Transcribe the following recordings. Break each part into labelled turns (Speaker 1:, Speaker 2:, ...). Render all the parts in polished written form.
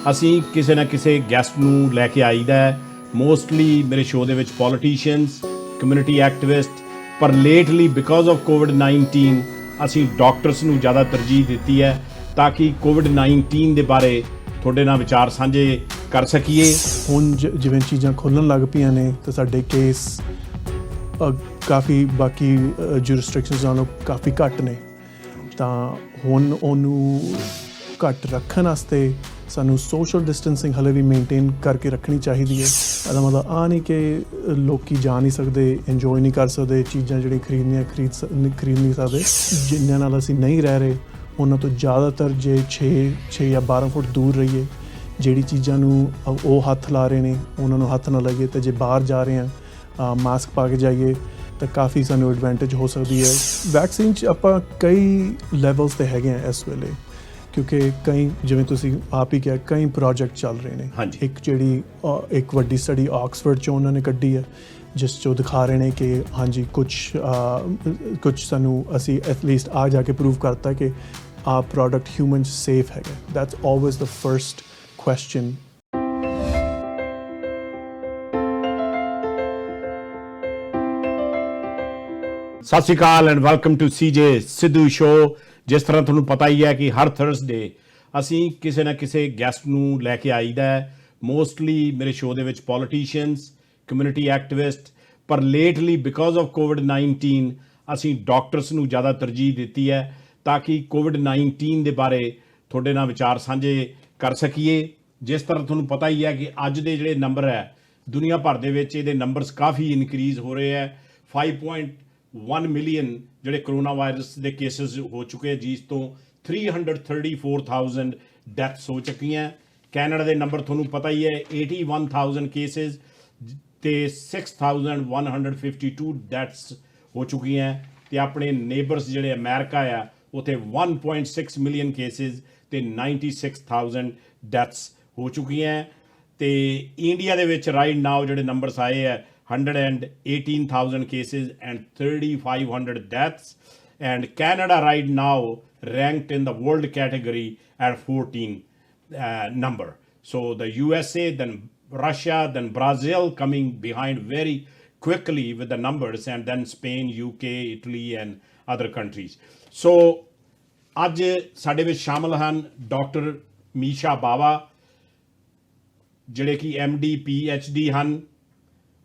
Speaker 1: ਅਸੀਂ ਕਿਸੇ ਨਾ ਕਿਸੇ ਗੈਸਟ ਨੂੰ ਲੈ ਕੇ ਆਈਦਾ ਮੋਸਟਲੀ ਮੇਰੇ ਸ਼ੋਅ ਦੇ ਵਿੱਚ ਪੋਲੀਟੀਸ਼ੀਅਨਸ ਕਮਿਊਨਿਟੀ ਐਕਟਿਵਿਸਟ ਪਰ ਲੇਟਲੀ ਬਿਕੋਜ਼ ਆਫ ਕੋਵਿਡ-19 ਅਸੀਂ ਡਾਕਟਰਸ ਨੂੰ ਜ਼ਿਆਦਾ ਤਰਜੀਹ ਦਿੱਤੀ ਹੈ ਤਾਂ ਕਿ ਕੋਵਿਡ-19 ਦੇ ਬਾਰੇ ਤੁਹਾਡੇ ਨਾਲ ਵਿਚਾਰ ਸਾਂਝੇ ਕਰ ਸਕੀਏ।
Speaker 2: ਹੁਣ ਜਿਵੇਂ ਚੀਜ਼ਾਂ ਖੁੱਲ੍ਹਣ ਲੱਗ ਪਈਆਂ ਨੇ ਤਾਂ ਸਾਡੇ ਕੇਸ ਕਾਫੀ ਬਾਕੀ ਜੂਰਿਸਡਿਕਸ਼ਨਸ ਨਾਲੋਂ ਕਾਫੀ ਘੱਟ ਨੇ, ਤਾਂ ਹੁਣ ਉਹਨੂੰ ਘੱਟ ਰੱਖਣ ਵਾਸਤੇ ਸਾਨੂੰ ਸੋਸ਼ਲ ਡਿਸਟੈਂਸਿੰਗ ਹਲੇ ਵੀ ਮੇਨਟੇਨ ਕਰਕੇ ਰੱਖਣੀ ਚਾਹੀਦੀ ਹੈ। ਇਹਦਾ ਮਤਲਬ ਆ ਨਹੀਂ ਕਿ ਲੋਕੀ ਜਾ ਨਹੀਂ ਸਕਦੇ, ਇੰਜੋਏ ਨਹੀਂ ਕਰ ਸਕਦੇ, ਚੀਜ਼ਾਂ ਜਿਹੜੀਆਂ ਖਰੀਦ ਨਹੀਂ ਸਕਦੇ। ਜਿਨ੍ਹਾਂ ਨਾਲ ਅਸੀਂ ਨਹੀਂ ਰਹਿ ਰਹੇ ਉਹਨਾਂ ਤੋਂ ਜ਼ਿਆਦਾਤਰ ਜੇ 6 ਜਾਂ 12 ਫੁੱਟ ਦੂਰ ਰਹੀਏ, ਜਿਹੜੀ ਚੀਜ਼ਾਂ ਨੂੰ ਉਹ ਹੱਥ ਲਾ ਰਹੇ ਨੇ ਉਹਨਾਂ ਨੂੰ ਹੱਥ ਨਾ ਲੱਗੇ, ਅਤੇ ਜੇ ਬਾਹਰ ਜਾ ਰਹੇ ਹਾਂ ਮਾਸਕ ਪਾ ਕੇ ਜਾਈਏ ਤਾਂ ਕਾਫੀ ਸਾਨੂੰ ਐਡਵਾਂਟੇਜ ਹੋ ਸਕਦੀ ਹੈ। ਵੈਕਸੀਨ 'ਚ ਆਪਾਂ ਕਈ ਲੈਵਲਸ 'ਤੇ ਹੈਗੇ ਹਾਂ ਇਸ ਵੇਲੇ, ਕਿਉਂਕਿ ਕਈ ਜਿਵੇਂ ਤੁਸੀਂ ਆਪ ਹੀ ਕਿਹਾ ਕਈ ਪ੍ਰੋਜੈਕਟ ਚੱਲ ਰਹੇ ਨੇ। ਇੱਕ ਜਿਹੜੀ ਇੱਕ ਵੱਡੀ ਸਟੱਡੀ ਆਕਸਫੋਰਡ 'ਚੋਂ ਉਹਨਾਂ ਨੇ ਕੱਢੀ ਹੈ ਜਿਸ 'ਚੋਂ ਦਿਖਾ ਰਹੇ ਨੇ ਕਿ ਹਾਂਜੀ ਕੁਛ ਸਾਨੂੰ ਅਸੀਂ ਐਟਲੀਸਟ ਆ ਜਾ ਕੇ ਪ੍ਰੂਵ ਕਰਤਾ ਕਿ ਆਹ ਪ੍ਰੋਡਕਟ ਹਿਊਮਨ 'ਚ ਸੇਫ ਹੈਗਾ। That's always the first question.
Speaker 1: ਸਤਿ ਸ਼੍ਰੀ ਅਕਾਲ and welcome to CJ Sidhu show. ਜਿਸ ਤਰ੍ਹਾਂ ਤੁਹਾਨੂੰ ਪਤਾ ਹੀ ਹੈ ਕਿ ਹਰ ਥਰਸਡੇ ਅਸੀਂ ਕਿਸੇ ਨਾ ਕਿਸੇ ਗੈਸਟ ਨੂੰ ਲੈ ਕੇ ਆਈਦਾ ਮੋਸਟਲੀ ਮੇਰੇ ਸ਼ੋਅ ਦੇ ਵਿੱਚ ਪੋਲੀਟੀਸ਼ੀਅਨਸ ਕਮਿਊਨਿਟੀ ਐਕਟਿਵਿਸਟ ਪਰ ਲੇਟਲੀ ਬਿਕੋਜ਼ ਆਫ ਕੋਵਿਡ-19 ਅਸੀਂ ਡਾਕਟਰਸ ਨੂੰ ਜ਼ਿਆਦਾ ਤਰਜੀਹ ਦਿੱਤੀ ਹੈ ਤਾਂ ਕਿ ਕੋਵਿਡ-19 ਦੇ ਬਾਰੇ ਤੁਹਾਡੇ ਨਾਲ ਵਿਚਾਰ ਸਾਂਝੇ ਕਰ ਸਕੀਏ। ਜਿਸ ਤਰ੍ਹਾਂ ਤੁਹਾਨੂੰ ਪਤਾ ਹੀ ਹੈ ਕਿ ਅੱਜ ਦੇ ਜਿਹੜੇ ਨੰਬਰ ਹੈ ਦੁਨੀਆ ਭਰ ਦੇ ਵਿੱਚ ਇਹਦੇ ਨੰਬਰਸ ਕਾਫੀ ਇਨਕਰੀਜ਼ ਹੋ ਰਹੇ ਹੈ। 5.1 ਮਿਲੀਅਨ ਜਿਹੜੇ ਕਰੋਨਾ ਵਾਇਰਸ ਦੇ ਕੇਸਿਸ ਹੋ ਚੁੱਕੇ, ਜਿਸ ਤੋਂ 334,000 ਡੈਥਸ ਹੋ ਚੁੱਕੀਆਂ। ਕੈਨੇਡਾ ਦੇ ਨੰਬਰ ਤੁਹਾਨੂੰ ਪਤਾ ਹੀ ਹੈ 81,000 ਕੇਸਿਸ ਅਤੇ 6,152 ਡੈਥਸ ਹੋ ਚੁੱਕੀਆਂ। ਅਤੇ ਆਪਣੇ ਨੇਬਰਸ ਜਿਹੜੇ ਅਮਰੀਕਾ ਆ ਉੱਥੇ 1.6 ਮਿਲੀਅਨ ਕੇਸਿਸ ਅਤੇ 96,000 ਡੈਥਸ ਹੋ ਚੁੱਕੀਆਂ। ਅਤੇ ਇੰਡੀਆ ਦੇ ਵਿੱਚ ਰਾਈਟ ਨਾਓ ਜਿਹੜੇ ਨੰਬਰਸ ਆਏ ਹੈ 118,000 cases and 3,500 deaths, and Canada right now ranked in the world category at 14 number. So the USA, then Russia, then Brazil coming behind very quickly with the numbers, and then Spain, UK, Italy and other countries. So ਅੱਜ ਸਾਡੇ ਵਿੱਚ ਸ਼ਾਮਲ ਹਨ doctor Misha ਬਾਵਾ ਜਿਹੜੇ ਕਿ MD PhD ਹਨ।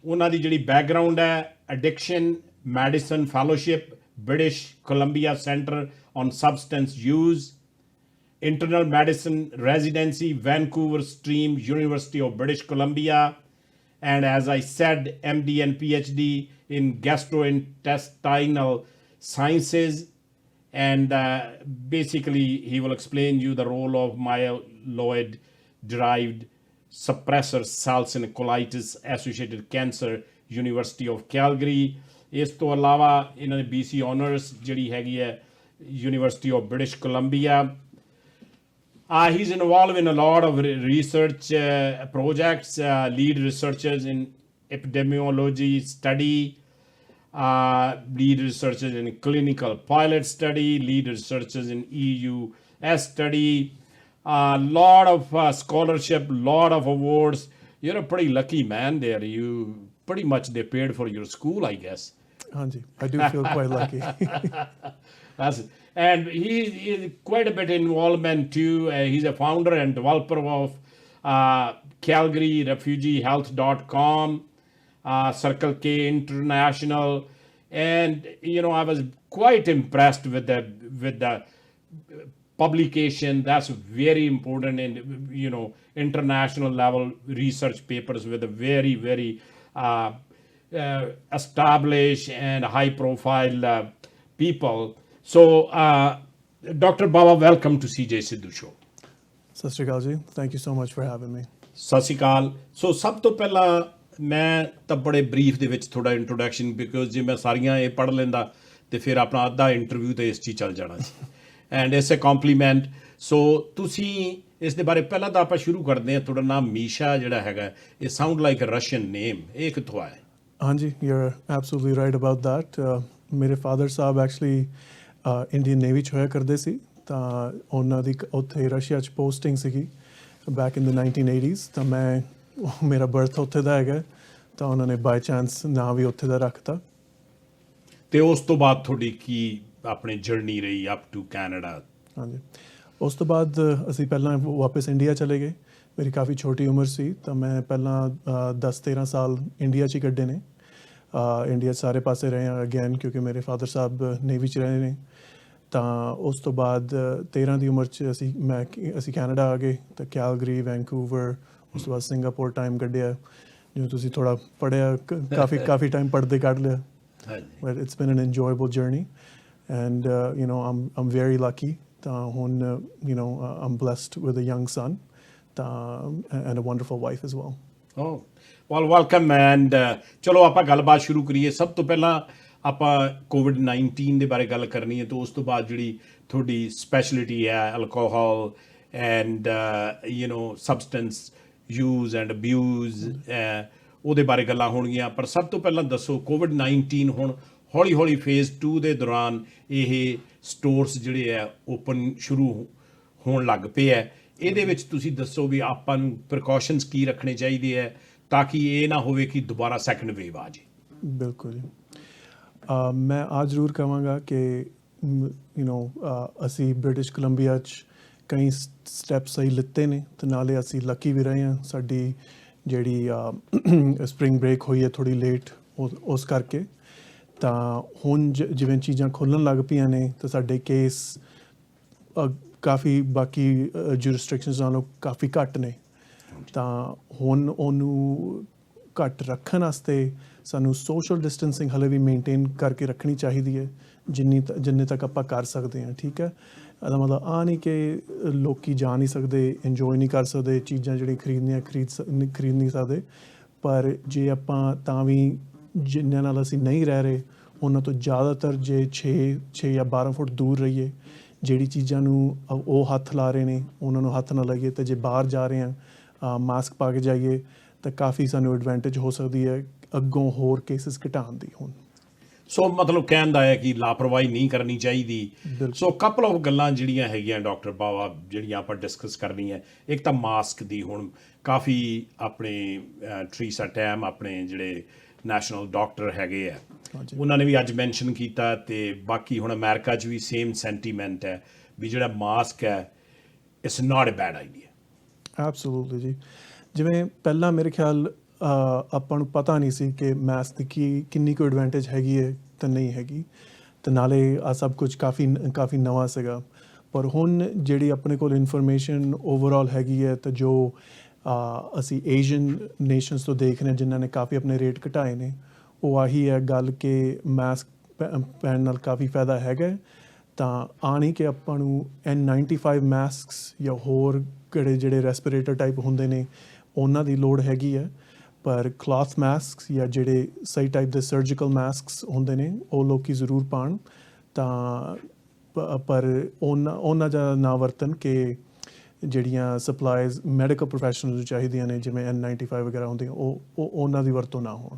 Speaker 1: ਉਹਨਾਂ ਦੀ ਜਿਹੜੀ ਬੈਕਗਰਾਊਂਡ ਹੈ addiction medicine fellowship British Columbia centre on substance use, internal medicine residency Vancouver stream University of British Columbia, and as I said MD and PhD in gastrointestinal sciences, and basically he will explain you the role of myeloid derived suppressor cells in colitis associated cancer, University of Calgary. ਇਸ ਤੋਂ ਇਲਾਵਾ ਇਹਨਾਂ ਦੀ BC honours ਜਿਹੜੀ ਹੈਗੀ ਹੈ University of British Columbia. He's involved in a lot of research projects, lead researchers in epidemiology study, lead researchers in clinical pilot study, lead researchers in EUS study. Lot of scholarship, lot of awards. You're a pretty lucky man there. You pretty much they paid for your school, I guess.
Speaker 2: Hanji, I do feel quite lucky.
Speaker 1: And he is quite a bit involvement too. He's a founder and developer of CalgaryRefugeeHealth.com, Circle K International, and I was quite impressed with the publication. That's very important in international level research papers with a very very established and high profile people. So Dr. Baba, welcome to CJ Sidhu Show.
Speaker 2: ਸਤਿ ਸ਼੍ਰੀ ਅਕਾਲ ਜੀ, thank you so much for having ਮੀ।
Speaker 1: ਸਤਿ ਸ਼੍ਰੀ ਅਕਾਲ। ਸੋ ਸਭ ਤੋਂ ਪਹਿਲਾਂ ਮੈਂ ਤਾਂ ਬੜੇ ਬਰੀਫ ਦੇ ਵਿੱਚ ਥੋੜਾ ਇੰਟਰੋਡਕਸ਼ਨ, ਬਿਕੋਜ਼ ਜੇ ਮੈਂ ਸਾਰੀਆਂ ਇਹ ਪੜ੍ਹ ਲੈਂਦਾ ਤੇ ਫਿਰ ਆਪਣਾ ਅੱਧਾ ਇੰਟਰਵਿਊ ਤਾਂ ਇਸ 'ਚ ਚੱਲ ਜਾਣਾ ਸੀ। And it's a compliment. So ਤੁਸੀਂ ਇਸ ਦੇ ਬਾਰੇ ਪਹਿਲਾਂ ਤਾਂ ਆਪਾਂ ਸ਼ੁਰੂ ਕਰਦੇ ਹਾਂ। ਤੁਹਾਡਾ ਨਾਮ ਮੀਸ਼ਾ ਜਿਹੜਾ ਹੈਗਾ, ਇਹ ਸਾਊਂਡ ਲਾਈਕ ਅ ਰਸ਼ੀਅਨ ਨੇਮ, ਇਹ ਕਿੱਥੋਂ ਆਇਆ?
Speaker 2: ਹਾਂਜੀ, you are absolutely right about that. ਮੇਰੇ ਫਾਦਰ ਸਾਹਿਬ ਐਕਚੁਅਲੀ ਇੰਡੀਅਨ ਨੇਵੀ 'ਚ ਹੋਇਆ ਕਰਦੇ ਸੀ, ਤਾਂ ਉਹਨਾਂ ਦੀ ਉੱਥੇ ਰਸ਼ੀਆ 'ਚ ਪੋਸਟਿੰਗ ਸੀਗੀ ਬੈਕ ਇਨ ਦ 1980s ਤਾਂ ਮੇਰਾ ਬਰਥ ਉੱਥੇ ਦਾ ਹੈਗਾ ਤਾਂ ਉਹਨਾਂ ਨੇ ਬਾਈ ਚਾਂਸ ਨਾਂ ਵੀ ਉੱਥੇ ਦਾ ਰੱਖਤਾ।
Speaker 1: ਤੇ ਉਸ ਤੋਂ ਬਾਅਦ ਤੁਹਾਡੀ ਕੀ ਆਪਣੀ ਜਰਨੀ ਰਹੀ ਅਪ ਟੂ ਕੈਨੇਡਾ?
Speaker 2: ਹਾਂਜੀ, ਉਸ ਤੋਂ ਬਾਅਦ ਅਸੀਂ ਪਹਿਲਾਂ ਵਾਪਸ ਇੰਡੀਆ ਚਲੇ ਗਏ। ਮੇਰੀ ਕਾਫੀ ਛੋਟੀ ਉਮਰ ਸੀ ਤਾਂ ਮੈਂ ਪਹਿਲਾਂ 10-13 ਸਾਲ ਇੰਡੀਆ 'ਚ ਹੀ ਕੱਢੇ ਨੇ। ਇੰਡੀਆ 'ਚ ਸਾਰੇ ਪਾਸੇ ਰਹੇ ਹਾਂ ਅਗੇਨ, ਕਿਉਂਕਿ ਮੇਰੇ ਫਾਦਰ ਸਾਹਿਬ ਨੇਵੀ 'ਚ ਰਹੇ ਨੇ। ਤਾਂ ਉਸ ਤੋਂ ਬਾਅਦ 13 ਦੀ ਉਮਰ 'ਚ ਅਸੀਂ ਕੈਨੇਡਾ ਆ ਗਏ ਤਾਂ ਕੈਲਗਰੀ, ਵੈਨਕੂਵਰ, ਉਸ ਤੋਂ ਬਾਅਦ ਸਿੰਗਾਪੁਰ ਟਾਈਮ ਕੱਢਿਆ। ਜਿਵੇਂ ਤੁਸੀਂ ਥੋੜ੍ਹਾ ਪੜ੍ਹਿਆ, ਕਾਫੀ ਟਾਈਮ ਪੜ੍ਹਦੇ ਕੱਢ ਲਿਆ। But it's been an enjoyable journey and I'm very lucky ਤਾਂ ਹੁਣ I'm blessed with a young son and a wonderful wife as well.
Speaker 1: Oh, well, welcome and ਚਲੋ ਆਪਾਂ ਗੱਲਬਾਤ ਸ਼ੁਰੂ ਕਰੀਏ। ਸਭ ਤੋਂ ਪਹਿਲਾਂ ਆਪਾਂ COVID-19 ਦੇ ਬਾਰੇ ਗੱਲ ਕਰਨੀ ਹੈ, ਤਾਂ ਉਸ ਤੋਂ ਬਾਅਦ ਜਿਹੜੀ ਤੁਹਾਡੀ ਸਪੈਸ਼ਲਿਟੀ ਹੈ alcohol and substance use and abuse, ਉਹਦੇ ਬਾਰੇ ਗੱਲਾਂ ਹੋਣਗੀਆਂ। ਪਰ ਸਭ ਤੋਂ ਪਹਿਲਾਂ ਦੱਸੋ, COVID-19 ਹੁਣ ਹੌਲੀ ਫੇਜ਼ 2 ਦੇ ਦੌਰਾਨ ਇਹ ਸਟੋਰਸ ਜਿਹੜੇ ਆ ਓਪਨ ਸ਼ੁਰੂ ਹੋਣ ਲੱਗ ਪਏ ਹੈ। ਇਹਦੇ ਵਿੱਚ ਤੁਸੀਂ ਦੱਸੋ ਵੀ ਆਪਾਂ ਨੂੰ ਪ੍ਰੀਕਾਸ਼ਨਸ ਕੀ ਰੱਖਣੇ ਚਾਹੀਦੇ ਹੈ ਤਾਂ ਕਿ ਇਹ ਨਾ ਹੋਵੇ ਕਿ ਦੁਬਾਰਾ ਸੈਕੰਡ ਵੇਵ ਆ ਜੇ।
Speaker 2: ਬਿਲਕੁਲ ਜੀ, ਮੈਂ ਆ ਜ਼ਰੂਰ ਕਹਾਂਗਾ ਕਿ ਅਸੀਂ ਬ੍ਰਿਟਿਸ਼ ਕੋਲੰਬੀਆ 'ਚ ਕਈ ਸਟੈਪ ਸਹੀ ਲਿੱਤੇ ਨੇ ਅਤੇ ਨਾਲੇ ਅਸੀਂ ਲੱਕੀ ਵੀ ਰਹੇ ਹਾਂ। ਸਾਡੀ ਜਿਹੜੀ ਸਪਰਿੰਗ ਬ੍ਰੇਕ ਹੋਈ ਹੈ ਥੋੜ੍ਹੀ ਲੇਟ, ਉਸ ਕਰਕੇ ਤਾਂ ਹੁਣ ਜਿਵੇਂ ਚੀਜ਼ਾਂ ਖੁੱਲ੍ਹਣ ਲੱਗ ਪਈਆਂ ਨੇ ਤਾਂ ਸਾਡੇ ਕੇਸ ਕਾਫੀ ਬਾਕੀ ਜੂਰਿਸਡਿਕਸ਼ਨਸ ਨਾਲੋਂ ਕਾਫੀ ਘੱਟ ਨੇ। ਤਾਂ ਹੁਣ ਉਹਨੂੰ ਘੱਟ ਰੱਖਣ ਵਾਸਤੇ ਸਾਨੂੰ ਸੋਸ਼ਲ ਡਿਸਟੈਂਸਿੰਗ ਹਲੇ ਵੀ ਮੇਨਟੇਨ ਕਰਕੇ ਰੱਖਣੀ ਚਾਹੀਦੀ ਹੈ ਜਿੰਨੇ ਤੱਕ ਆਪਾਂ ਕਰ ਸਕਦੇ ਹਾਂ। ਠੀਕ ਹੈ, ਇਹਦਾ ਮਤਲਬ ਆ ਨਹੀਂ ਕਿ ਲੋਕ ਜਾ ਨਹੀਂ ਸਕਦੇ, ਇੰਜੋਏ ਨਹੀਂ ਕਰ ਸਕਦੇ, ਚੀਜ਼ਾਂ ਜਿਹੜੀ ਖਰੀਦਣੀਆਂ ਖਰੀਦ ਨਹੀਂ ਸਕਦੇ। ਪਰ ਜੇ ਆਪਾਂ ਤਾਂ ਵੀ ਜਿਨ੍ਹਾਂ ਨਾਲ ਅਸੀਂ ਨਹੀਂ ਰਹਿ ਰਹੇ ਉਹਨਾਂ ਤੋਂ ਜ਼ਿਆਦਾਤਰ ਜੇ 6 ਜਾਂ 12 ਫੁੱਟ ਦੂਰ ਰਹੀਏ, ਜਿਹੜੀ ਚੀਜ਼ਾਂ ਨੂੰ ਉਹ ਹੱਥ ਲਾ ਰਹੇ ਨੇ ਉਹਨਾਂ ਨੂੰ ਹੱਥ ਨਾ ਲਾਈਏ, ਅਤੇ ਜੇ ਬਾਹਰ ਜਾ ਰਹੇ ਹਾਂ ਮਾਸਕ ਪਾ ਕੇ ਜਾਈਏ ਤਾਂ ਕਾਫੀ ਸਾਨੂੰ ਐਡਵਾਂਟੇਜ ਹੋ ਸਕਦੀ ਹੈ ਅੱਗੋਂ ਹੋਰ ਕੇਸਿਸ ਘਟਾਉਣ ਦੀ। ਹੁਣ
Speaker 1: ਸੋ ਮਤਲਬ ਕਹਿਣ ਦਾ ਹੈ ਕਿ ਲਾਪਰਵਾਹੀ ਨਹੀਂ ਕਰਨੀ ਚਾਹੀਦੀ। ਸੋ ਕਪਲ ਆਫ ਗੱਲਾਂ ਜਿਹੜੀਆਂ ਹੈਗੀਆਂ ਡਾਕਟਰ ਬਾਵਾ ਜਿਹੜੀਆਂ ਆਪਾਂ ਡਿਸਕਸ ਕਰਨੀਆਂ, ਇੱਕ ਤਾਂ ਮਾਸਕ ਦੀ। ਹੁਣ ਕਾਫੀ ਆਪਣੇ ਟਰੀਸਾ ਟੈਮ ਆਪਣੇ ਜਿਹੜੇ ਨੈਸ਼ਨਲ ਡਾਕਟਰ ਹੈਗੇ ਆ ਉਹਨਾਂ ਨੇ ਵੀ ਅੱਜ ਮੈਂਸ਼ਨ ਕੀਤਾ, ਅਤੇ ਬਾਕੀ ਹੁਣ ਅਮਰੀਕਾ 'ਚ ਵੀ ਸੇਮ ਸੈਂਟੀਮੈਂਟ ਹੈ ਵੀ ਜਿਹੜਾ ਮਾਸਕ ਹੈ it's not a bad idea.
Speaker 2: Absolutely ਜੀ, ਜਿਵੇਂ ਪਹਿਲਾਂ ਮੇਰੇ ਖਿਆਲ ਆਪਾਂ ਨੂੰ ਪਤਾ ਨਹੀਂ ਸੀ ਕਿ ਮਾਸਕ ਦੀ ਕਿੰਨੀ ਕੁ ਐਡਵਾਂਟੇਜ ਹੈਗੀ ਹੈ ਅਤੇ ਨਹੀਂ ਹੈਗੀ, ਅਤੇ ਨਾਲੇ ਆ ਸਭ ਕੁਝ ਕਾਫੀ ਨਵਾਂ ਸੀਗਾ। ਪਰ ਹੁਣ ਜਿਹੜੀ ਆਪਣੇ ਕੋਲ ਇਨਫੋਰਮੇਸ਼ਨ ਓਵਰਆਲ ਹੈਗੀ ਹੈ ਅਤੇ ਜੋ ਅਸੀਂ ਏਸ਼ੀਅਨ ਨੇਸ਼ਨਸ ਤੋਂ ਦੇਖ ਰਹੇ ਹਾਂ ਜਿਨ੍ਹਾਂ ਨੇ ਕਾਫੀ ਆਪਣੇ ਰੇਟ ਘਟਾਏ ਨੇ, ਉਹ ਆਹੀ ਹੈ ਗੱਲ ਕਿ ਮਾਸਕ ਪਹਿਨਣ ਨਾਲ ਕਾਫੀ ਫਾਇਦਾ ਹੈਗਾ। ਤਾਂ ਆਣੀ ਕਿ ਆਪਾਂ ਨੂੰ N95 ਮਾਸਕਸ ਜਾਂ ਹੋਰ ਜਿਹੜੇ ਰੈਸਪੀਰੇਟਰ ਟਾਈਪ ਹੁੰਦੇ ਨੇ ਉਹਨਾਂ ਦੀ ਲੋੜ ਹੈਗੀ ਹੈ। ਪਰ ਕਲੌਥ ਮਾਸਕਸ ਜਾਂ ਜਿਹੜੇ ਸਹੀ ਟਾਈਪ ਦੇ ਸਰਜੀਕਲ ਮਾਸਕਸ ਹੁੰਦੇ ਨੇ ਉਹ ਲੋਕ ਜ਼ਰੂਰ ਪਾਉਣ। ਤਾਂ ਪਰ ਉਹਨਾਂ ਦਾ ਨਾ ਵਰਤਣ ਕਿ ਜਿਹੜੀਆਂ ਸਪਲਾਈਜ਼ ਮੈਡੀਕਲ ਪ੍ਰੋਫੈਸ਼ਨਲ ਨੂੰ ਚਾਹੀਦੀਆਂ ਨੇ, ਜਿਵੇਂ N95 ਵਗੈਰਾ ਹੁੰਦੀਆਂ, ਉਹ ਉਹਨਾਂ ਦੀ ਵਰਤੋਂ ਨਾ ਹੋਣ।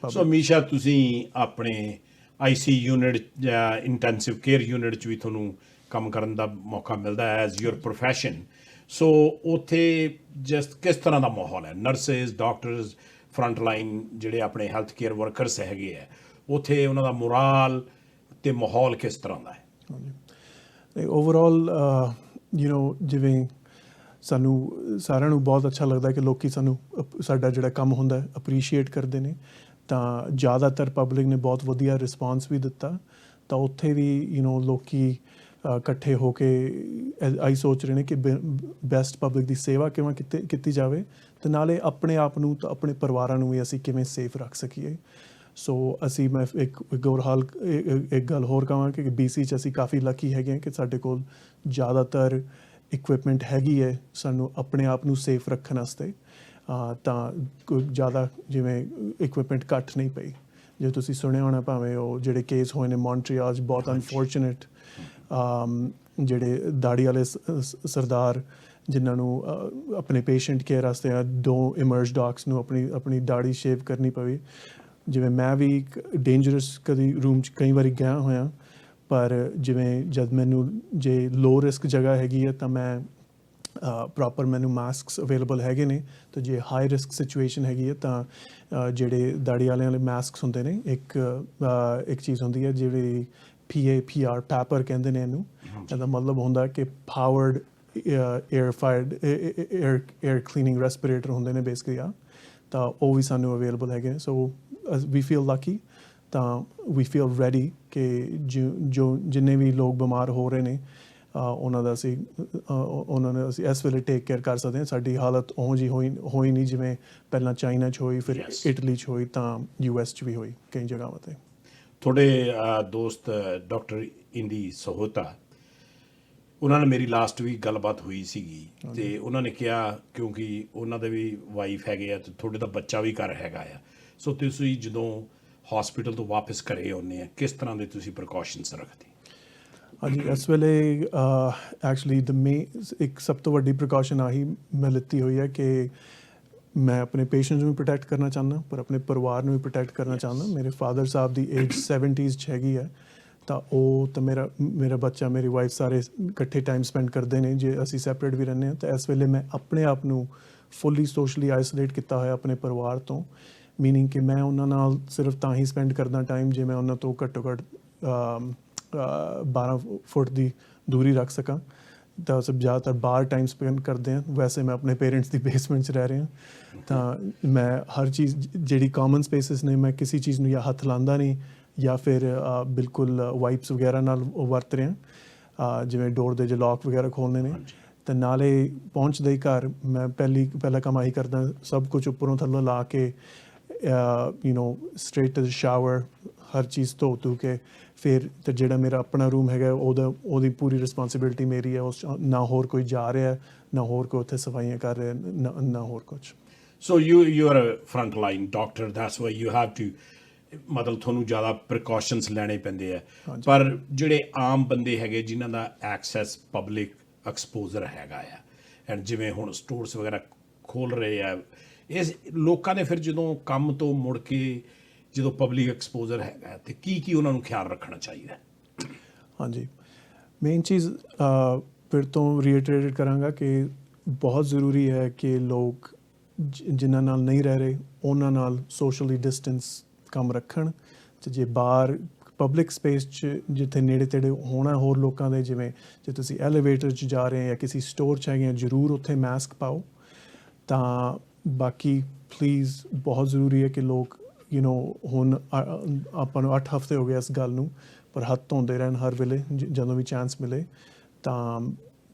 Speaker 1: ਸੋ ਮੀਸ਼ਾ, ਤੁਸੀਂ ਆਪਣੇ IC ਯੂਨਿਟ ਜਾਂ ਇੰਟੈਂਸਿਵ ਕੇਅਰ ਯੂਨਿਟ 'ਚ ਵੀ ਤੁਹਾਨੂੰ ਕੰਮ ਕਰਨ ਦਾ ਮੌਕਾ ਮਿਲਦਾ ਹੈ ਐਜ਼ ਯੂਰ ਪ੍ਰੋਫੈਸ਼ਨ। ਸੋ ਉੱਥੇ ਕਿਸ ਤਰ੍ਹਾਂ ਦਾ ਮਾਹੌਲ ਹੈ? ਨਰਸਿਸ, ਡਾਕਟਰਸ, ਫਰੰਟ ਲਾਈਨ ਜਿਹੜੇ ਆਪਣੇ ਹੈਲਥ ਕੇਅਰ ਵਰਕਰਸ ਹੈਗੇ ਹੈ, ਉੱਥੇ ਉਹਨਾਂ ਦਾ ਮੋਰਾਲ ਅਤੇ ਮਾਹੌਲ ਕਿਸ ਤਰ੍ਹਾਂ ਦਾ ਹੈ?
Speaker 2: ਓਵਰਆਲ ਜਿਵੇਂ ਸਾਨੂੰ ਸਾਰਿਆਂ ਨੂੰ ਬਹੁਤ ਅੱਛਾ ਲੱਗਦਾ ਕਿ ਲੋਕ ਸਾਡਾ ਜਿਹੜਾ ਕੰਮ ਹੁੰਦਾ ਅਪਰੀਸ਼ੀਏਟ ਕਰਦੇ ਨੇ। ਤਾਂ ਜ਼ਿਆਦਾਤਰ ਪਬਲਿਕ ਨੇ ਬਹੁਤ ਵਧੀਆ ਰਿਸਪੌਂਸ ਵੀ ਦਿੱਤਾ। ਤਾਂ ਉੱਥੇ ਵੀ ਲੋਕ ਇਕੱਠੇ ਹੋ ਕੇ ਆਹੀ ਸੋਚ ਰਹੇ ਨੇ ਕਿ ਬੈਸਟ ਪਬਲਿਕ ਦੀ ਸੇਵਾ ਕਿਵੇਂ ਕੀਤੀ ਜਾਵੇ, ਅਤੇ ਨਾਲੇ ਆਪਣੇ ਆਪ ਨੂੰ ਤਾਂ ਆਪਣੇ ਪਰਿਵਾਰਾਂ ਨੂੰ ਵੀ ਅਸੀਂ ਕਿਵੇਂ ਸੇਫ ਰੱਖ ਸਕੀਏ। ਸੋ ਮੈਂ ਇੱਕ ਗੱਲ ਹੋਰ ਕਹਾਂਗਾ ਕਿ BC 'ਚ ਅਸੀਂ ਕਾਫੀ ਲੱਕੀ ਹੈਗੇ ਹਾਂ ਕਿ ਸਾਡੇ ਕੋਲ ਜ਼ਿਆਦਾਤਰ ਇਕੁਇਪਮੈਂਟ ਹੈਗੀ ਹੈ ਸਾਨੂੰ ਆਪਣੇ ਆਪ ਨੂੰ ਸੇਫ ਰੱਖਣ ਵਾਸਤੇ। ਤਾਂ ਕੋਈ ਜ਼ਿਆਦਾ ਜਿਵੇਂ ਇਕੁਇਪਮੈਂਟ ਘੱਟ ਨਹੀਂ ਪਈ। ਜੇ ਤੁਸੀਂ ਸੁਣਿਆ ਹੋਣਾ ਭਾਵੇਂ ਉਹ ਜਿਹੜੇ ਕੇਸ ਹੋਏ ਨੇ ਮੌਂਟਰੀਆਲ 'ਚ, ਬਹੁਤ ਅਨਫੋਰਚੂਨੇਟ, ਜਿਹੜੇ ਦਾੜੀ ਵਾਲੇ ਸਰਦਾਰ ਜਿਨ੍ਹਾਂ ਨੂੰ ਆਪਣੇ ਪੇਸ਼ੈਂਟ ਕੇਅਰ ਵਾਸਤੇ 2 ਇਮਰਜ ਡਾਕਸ ਨੂੰ ਆਪਣੀ ਦਾੜੀ ਸ਼ੇਵ ਕਰਨੀ ਪਵੇ। ਜਿਵੇਂ ਮੈਂ ਵੀ ਇੱਕ ਡੇਂਜਰਸ ਕਦੀ ਰੂਮ 'ਚ ਕਈ ਵਾਰੀ ਗਿਆ ਹੋਇਆ, ਪਰ ਜਿਵੇਂ ਜਦ ਮੈਨੂੰ ਜੇ ਲੋ ਰਿਸਕ ਜਗ੍ਹਾ ਹੈਗੀ ਹੈ ਤਾਂ ਮੈਂ ਪ੍ਰੋਪਰ ਮੈਨੂੰ ਮਾਸਕਸ ਅਵੇਲੇਬਲ ਹੈਗੇ ਨੇ। ਤੇ ਜੇ ਹਾਈ ਰਿਸਕ ਸਿਚੁਏਸ਼ਨ ਹੈਗੀ ਹੈ ਤਾਂ ਜਿਹੜੇ ਦਾੜੀ ਵਾਲੇ ਮਾਸਕਸ ਹੁੰਦੇ ਨੇ, ਇੱਕ ਚੀਜ਼ ਹੁੰਦੀ ਹੈ ਜਿਹੜੀ PAPR ਪੈਪਰ ਕਹਿੰਦੇ ਨੇ ਇਹਨੂੰ। ਇਹਦਾ ਮਤਲਬ ਹੁੰਦਾ ਕਿ ਪਾਵਰਡ ਏਅਰ ਕਲੀਨਿੰਗ ਰੈਸਪੀਰੇਟਰ ਹੁੰਦੇ ਨੇ ਬੇਸਿਕਲੀ ਆ, ਤਾਂ ਉਹ ਵੀ ਸਾਨੂੰ ਅਵੇਲੇਬਲ ਹੈਗੇ ਨੇ। ਸੋ ਵੀ ਫੀਲ ਲੱਕੀ, ਤਾਂ ਵੀ ਫੀਲ ਰੈਡੀ ਕਿ ਜੋ ਜਿੰਨੇ ਵੀ ਲੋਕ ਬਿਮਾਰ ਹੋ ਰਹੇ ਨੇ ਉਹਨਾਂ ਦਾ ਉਹਨਾਂ ਨੂੰ ਅਸੀਂ ਇਸ ਵੇਲੇ ਟੇਕ ਕੇਅਰ ਕਰ ਸਕਦੇ ਹਾਂ। ਸਾਡੀ ਹਾਲਤ ਉਹੋ ਜਿਹੀ ਹੋਈ ਨਹੀਂ ਜਿਵੇਂ ਪਹਿਲਾਂ ਚਾਈਨਾ 'ਚ ਹੋਈ, ਫਿਰ ਇਟਲੀ 'ਚ ਹੋਈ, ਤਾਂ US 'ਚ ਵੀ ਹੋਈ ਕਈ ਜਗ੍ਹਾਵਾਂ 'ਤੇ।
Speaker 1: ਤੁਹਾਡੇ ਦੋਸਤ ਡਾਕਟਰ ਇੰਦੀ ਸਹੋਤਾ, ਉਹਨਾਂ ਨਾਲ ਮੇਰੀ ਲਾਸਟ ਵੀਕ ਗੱਲਬਾਤ ਹੋਈ ਸੀਗੀ, ਤੇ ਉਹਨਾਂ ਨੇ ਕਿਹਾ ਕਿਉਂਕਿ ਉਹਨਾਂ ਦੇ ਵੀ ਵਾਈਫ ਹੈਗੇ ਆ ਤੇ ਤੁਹਾਡੇ ਦਾ ਬੱਚਾ ਵੀ ਘਰ ਹੈਗਾ ਆ, ਸੋ ਤੁਸੀਂ ਜਦੋਂ ਹਸਪੀਟਲ ਤੋਂ ਵਾਪਸ ਘਰੇ ਆਉਂਦੇ ਆ ਕਿਸ ਤਰ੍ਹਾਂ ਦੇ ਤੁਸੀਂ ਪ੍ਰੀਕਾਸ਼ਨਸ ਰੱਖਦੇ?
Speaker 2: ਹਾਂਜੀ, ਇਸ ਵੇਲੇ ਐਕਚੁਅਲੀ ਇੱਕ ਸਭ ਤੋਂ ਵੱਡੀ ਪ੍ਰੀਕਾਸ਼ਨ ਆਹੀ ਮੈਂ ਲਿੱਤੀ ਹੋਈ ਹੈ ਕਿ ਮੈਂ ਆਪਣੇ ਪੇਸ਼ੈਂਟਸ ਨੂੰ ਵੀ ਪ੍ਰੋਟੈਕਟ ਕਰਨਾ ਚਾਹੁੰਦਾ, ਪਰ ਆਪਣੇ ਪਰਿਵਾਰ ਨੂੰ ਵੀ ਪ੍ਰੋਟੈਕਟ ਕਰਨਾ ਚਾਹੁੰਦਾ। ਮੇਰੇ ਫਾਦਰ ਸਾਹਿਬ ਦੀ ਏਜ 70s 'ਚ ਹੈਗੀ ਹੈ, ਤਾਂ ਉਹ ਤਾਂ ਮੇਰਾ ਬੱਚਾ, ਮੇਰੀ ਵਾਈਫ ਸਾਰੇ ਇਕੱਠੇ ਟਾਈਮ ਸਪੈਂਡ ਕਰਦੇ ਨੇ, ਜੇ ਅਸੀਂ ਸੈਪਰੇਟ ਵੀ ਰਹਿੰਦੇ ਹਾਂ। ਤਾਂ ਇਸ ਵੇਲੇ ਮੈਂ ਆਪਣੇ ਆਪ ਨੂੰ ਫੁੱਲੀ ਸੋਸ਼ਲੀ ਆਈਸੋਲੇਟ ਕੀਤਾ ਹੋਇਆ ਆਪਣੇ ਪਰਿਵਾਰ ਤੋਂ, ਮੀਨਿੰਗ ਕਿ ਮੈਂ ਉਹਨਾਂ ਨਾਲ ਸਿਰਫ ਤਾਂ ਹੀ ਸਪੈਂਡ ਕਰਦਾ ਟਾਈਮ ਜੇ ਮੈਂ ਉਹਨਾਂ ਤੋਂ ਘੱਟੋ ਘੱਟ 12 ਫੁੱਟ ਦੀ ਦੂਰੀ ਰੱਖ ਸਕਾਂ। ਤਾਂ ਸਭ ਜ਼ਿਆਦਾਤਰ ਬਾਹਰ ਟਾਈਮ ਸਪੈਂਡ ਕਰਦੇ ਹਾਂ। ਵੈਸੇ ਮੈਂ ਆਪਣੇ ਪੇਰੈਂਟਸ ਦੀ ਬੇਸਮੈਂਟ 'ਚ ਰਹਿ ਰਿਹਾ, ਤਾਂ ਮੈਂ ਹਰ ਚੀਜ਼ ਜਿਹੜੀ ਕਾਮਨ ਸਪੇਸਿਸ ਨੇ, ਮੈਂ ਕਿਸੇ ਚੀਜ਼ ਨੂੰ ਜਾਂ ਹੱਥ ਲਾਉਂਦਾ ਨਹੀਂ ਜਾਂ ਫਿਰ ਬਿਲਕੁਲ ਵਾਈਪਸ ਵਗੈਰਾ ਨਾਲ ਵਰਤ ਰਿਹਾ, ਜਿਵੇਂ ਡੋਰ ਦੇ ਜੇ ਲੌਕ ਵਗੈਰਾ ਖੋਲ੍ਹਣੇ ਨੇ। ਅਤੇ ਨਾਲੇ ਪਹੁੰਚਦੇ ਹੀ ਘਰ ਮੈਂ ਪਹਿਲਾ ਕੰਮ ਆਹੀ ਕਰਦਾ, ਸਭ ਕੁਝ ਉੱਪਰੋਂ ਥੱਲੋਂ ਲਾ ਕੇ ਸਟ੍ਰੇਟ ਟੂ ਦ ਸ਼ਾਵਰ, ਹਰ ਚੀਜ਼ ਧੋ ਕੇ ਫਿਰ ਤੇ ਜਿਹੜਾ ਮੇਰਾ ਆਪਣਾ ਰੂਮ ਹੈਗਾ ਉਹਦੀ ਪੂਰੀ ਰਿਸਪੋਂਸੀਬਿਲਿਟੀ ਮੇਰੀ ਹੈ। ਉਸ ਨਾ ਹੋਰ ਕੋਈ ਜਾ ਰਿਹਾ, ਨਾ ਹੋਰ ਕੋਈ ਉੱਥੇ ਸਫਾਈਆਂ ਕਰ ਰਿਹਾ, ਨਾ ਹੋਰ ਕੁਛ।
Speaker 1: So you are front line doctor, that's why you have to, ਮਤਲਬ ਤੁਹਾਨੂੰ ਜ਼ਿਆਦਾ ਪ੍ਰੀਕਾਸ਼ਨਸ ਲੈਣੇ ਪੈਂਦੇ ਆ। ਪਰ ਜਿਹੜੇ ਆਮ ਬੰਦੇ ਹੈਗੇ ਜਿਨ੍ਹਾਂ ਦਾ ਐਕਸੈਸ ਪਬਲਿਕ ਐਕਸਪੋਜ਼ਰ ਹੈਗਾ ਆ, ਐਂਡ ਜਿਵੇਂ ਹੁਣ ਸਟੋਰਸ ਵਗੈਰਾ ਖੋਲ੍ਹ ਰਹੇ ਆ, ਇਸ ਲੋਕਾਂ ਨੇ ਫਿਰ ਜਦੋਂ ਕੰਮ ਤੋਂ ਮੁੜ ਕੇ ਜਦੋਂ ਪਬਲਿਕ ਐਕਸਪੋਜ਼ਰ ਹੈਗਾ ਤੇ ਕੀ ਉਹਨਾਂ ਨੂੰ ਖਿਆਲ ਰੱਖਣਾ ਚਾਹੀਦਾ?
Speaker 2: ਹਾਂਜੀ, ਮੇਨ ਚੀਜ਼ ਫਿਰ ਤੋਂ ਰੀਇਟਰੇਟ ਕਰਾਂਗਾ ਕਿ ਬਹੁਤ ਜ਼ਰੂਰੀ ਹੈ ਕਿ ਲੋਕ ਜਿਨ੍ਹਾਂ ਨਾਲ ਨਹੀਂ ਰਹਿ ਰਹੇ ਉਹਨਾਂ ਨਾਲ ਸੋਸ਼ਲੀ ਡਿਸਟੈਂਸ ਕੰਮ ਰੱਖਣ। ਅਤੇ ਜੇ ਬਾਹਰ ਪਬਲਿਕ ਸਪੇਸ 'ਚ ਜਿੱਥੇ ਨੇੜੇ ਤੇੜੇ ਹੋਣਾ ਹੋਰ ਲੋਕਾਂ ਦੇ, ਜਿਵੇਂ ਜੇ ਤੁਸੀਂ ਐਲੀਵੇਟਰ 'ਚ ਜਾ ਰਹੇ ਜਾਂ ਕਿਸੇ ਸਟੋਰ 'ਚ ਹੈਗੇ, ਜ਼ਰੂਰ ਉੱਥੇ ਮਾਸਕ ਪਾਓ। ਤਾਂ ਬਾਕੀ ਪਲੀਜ਼ ਬਹੁਤ ਜ਼ਰੂਰੀ ਹੈ ਕਿ ਲੋਕ ਹੁਣ ਆਪਾਂ ਨੂੰ 8 ਹਫ਼ਤੇ ਹੋ ਗਏ ਇਸ ਗੱਲ ਨੂੰ, ਪਰ ਹੱਥ ਧੋਂਦੇ ਰਹਿਣ ਹਰ ਵੇਲੇ ਜਦੋਂ ਵੀ ਚਾਂਸ ਮਿਲੇ। ਤਾਂ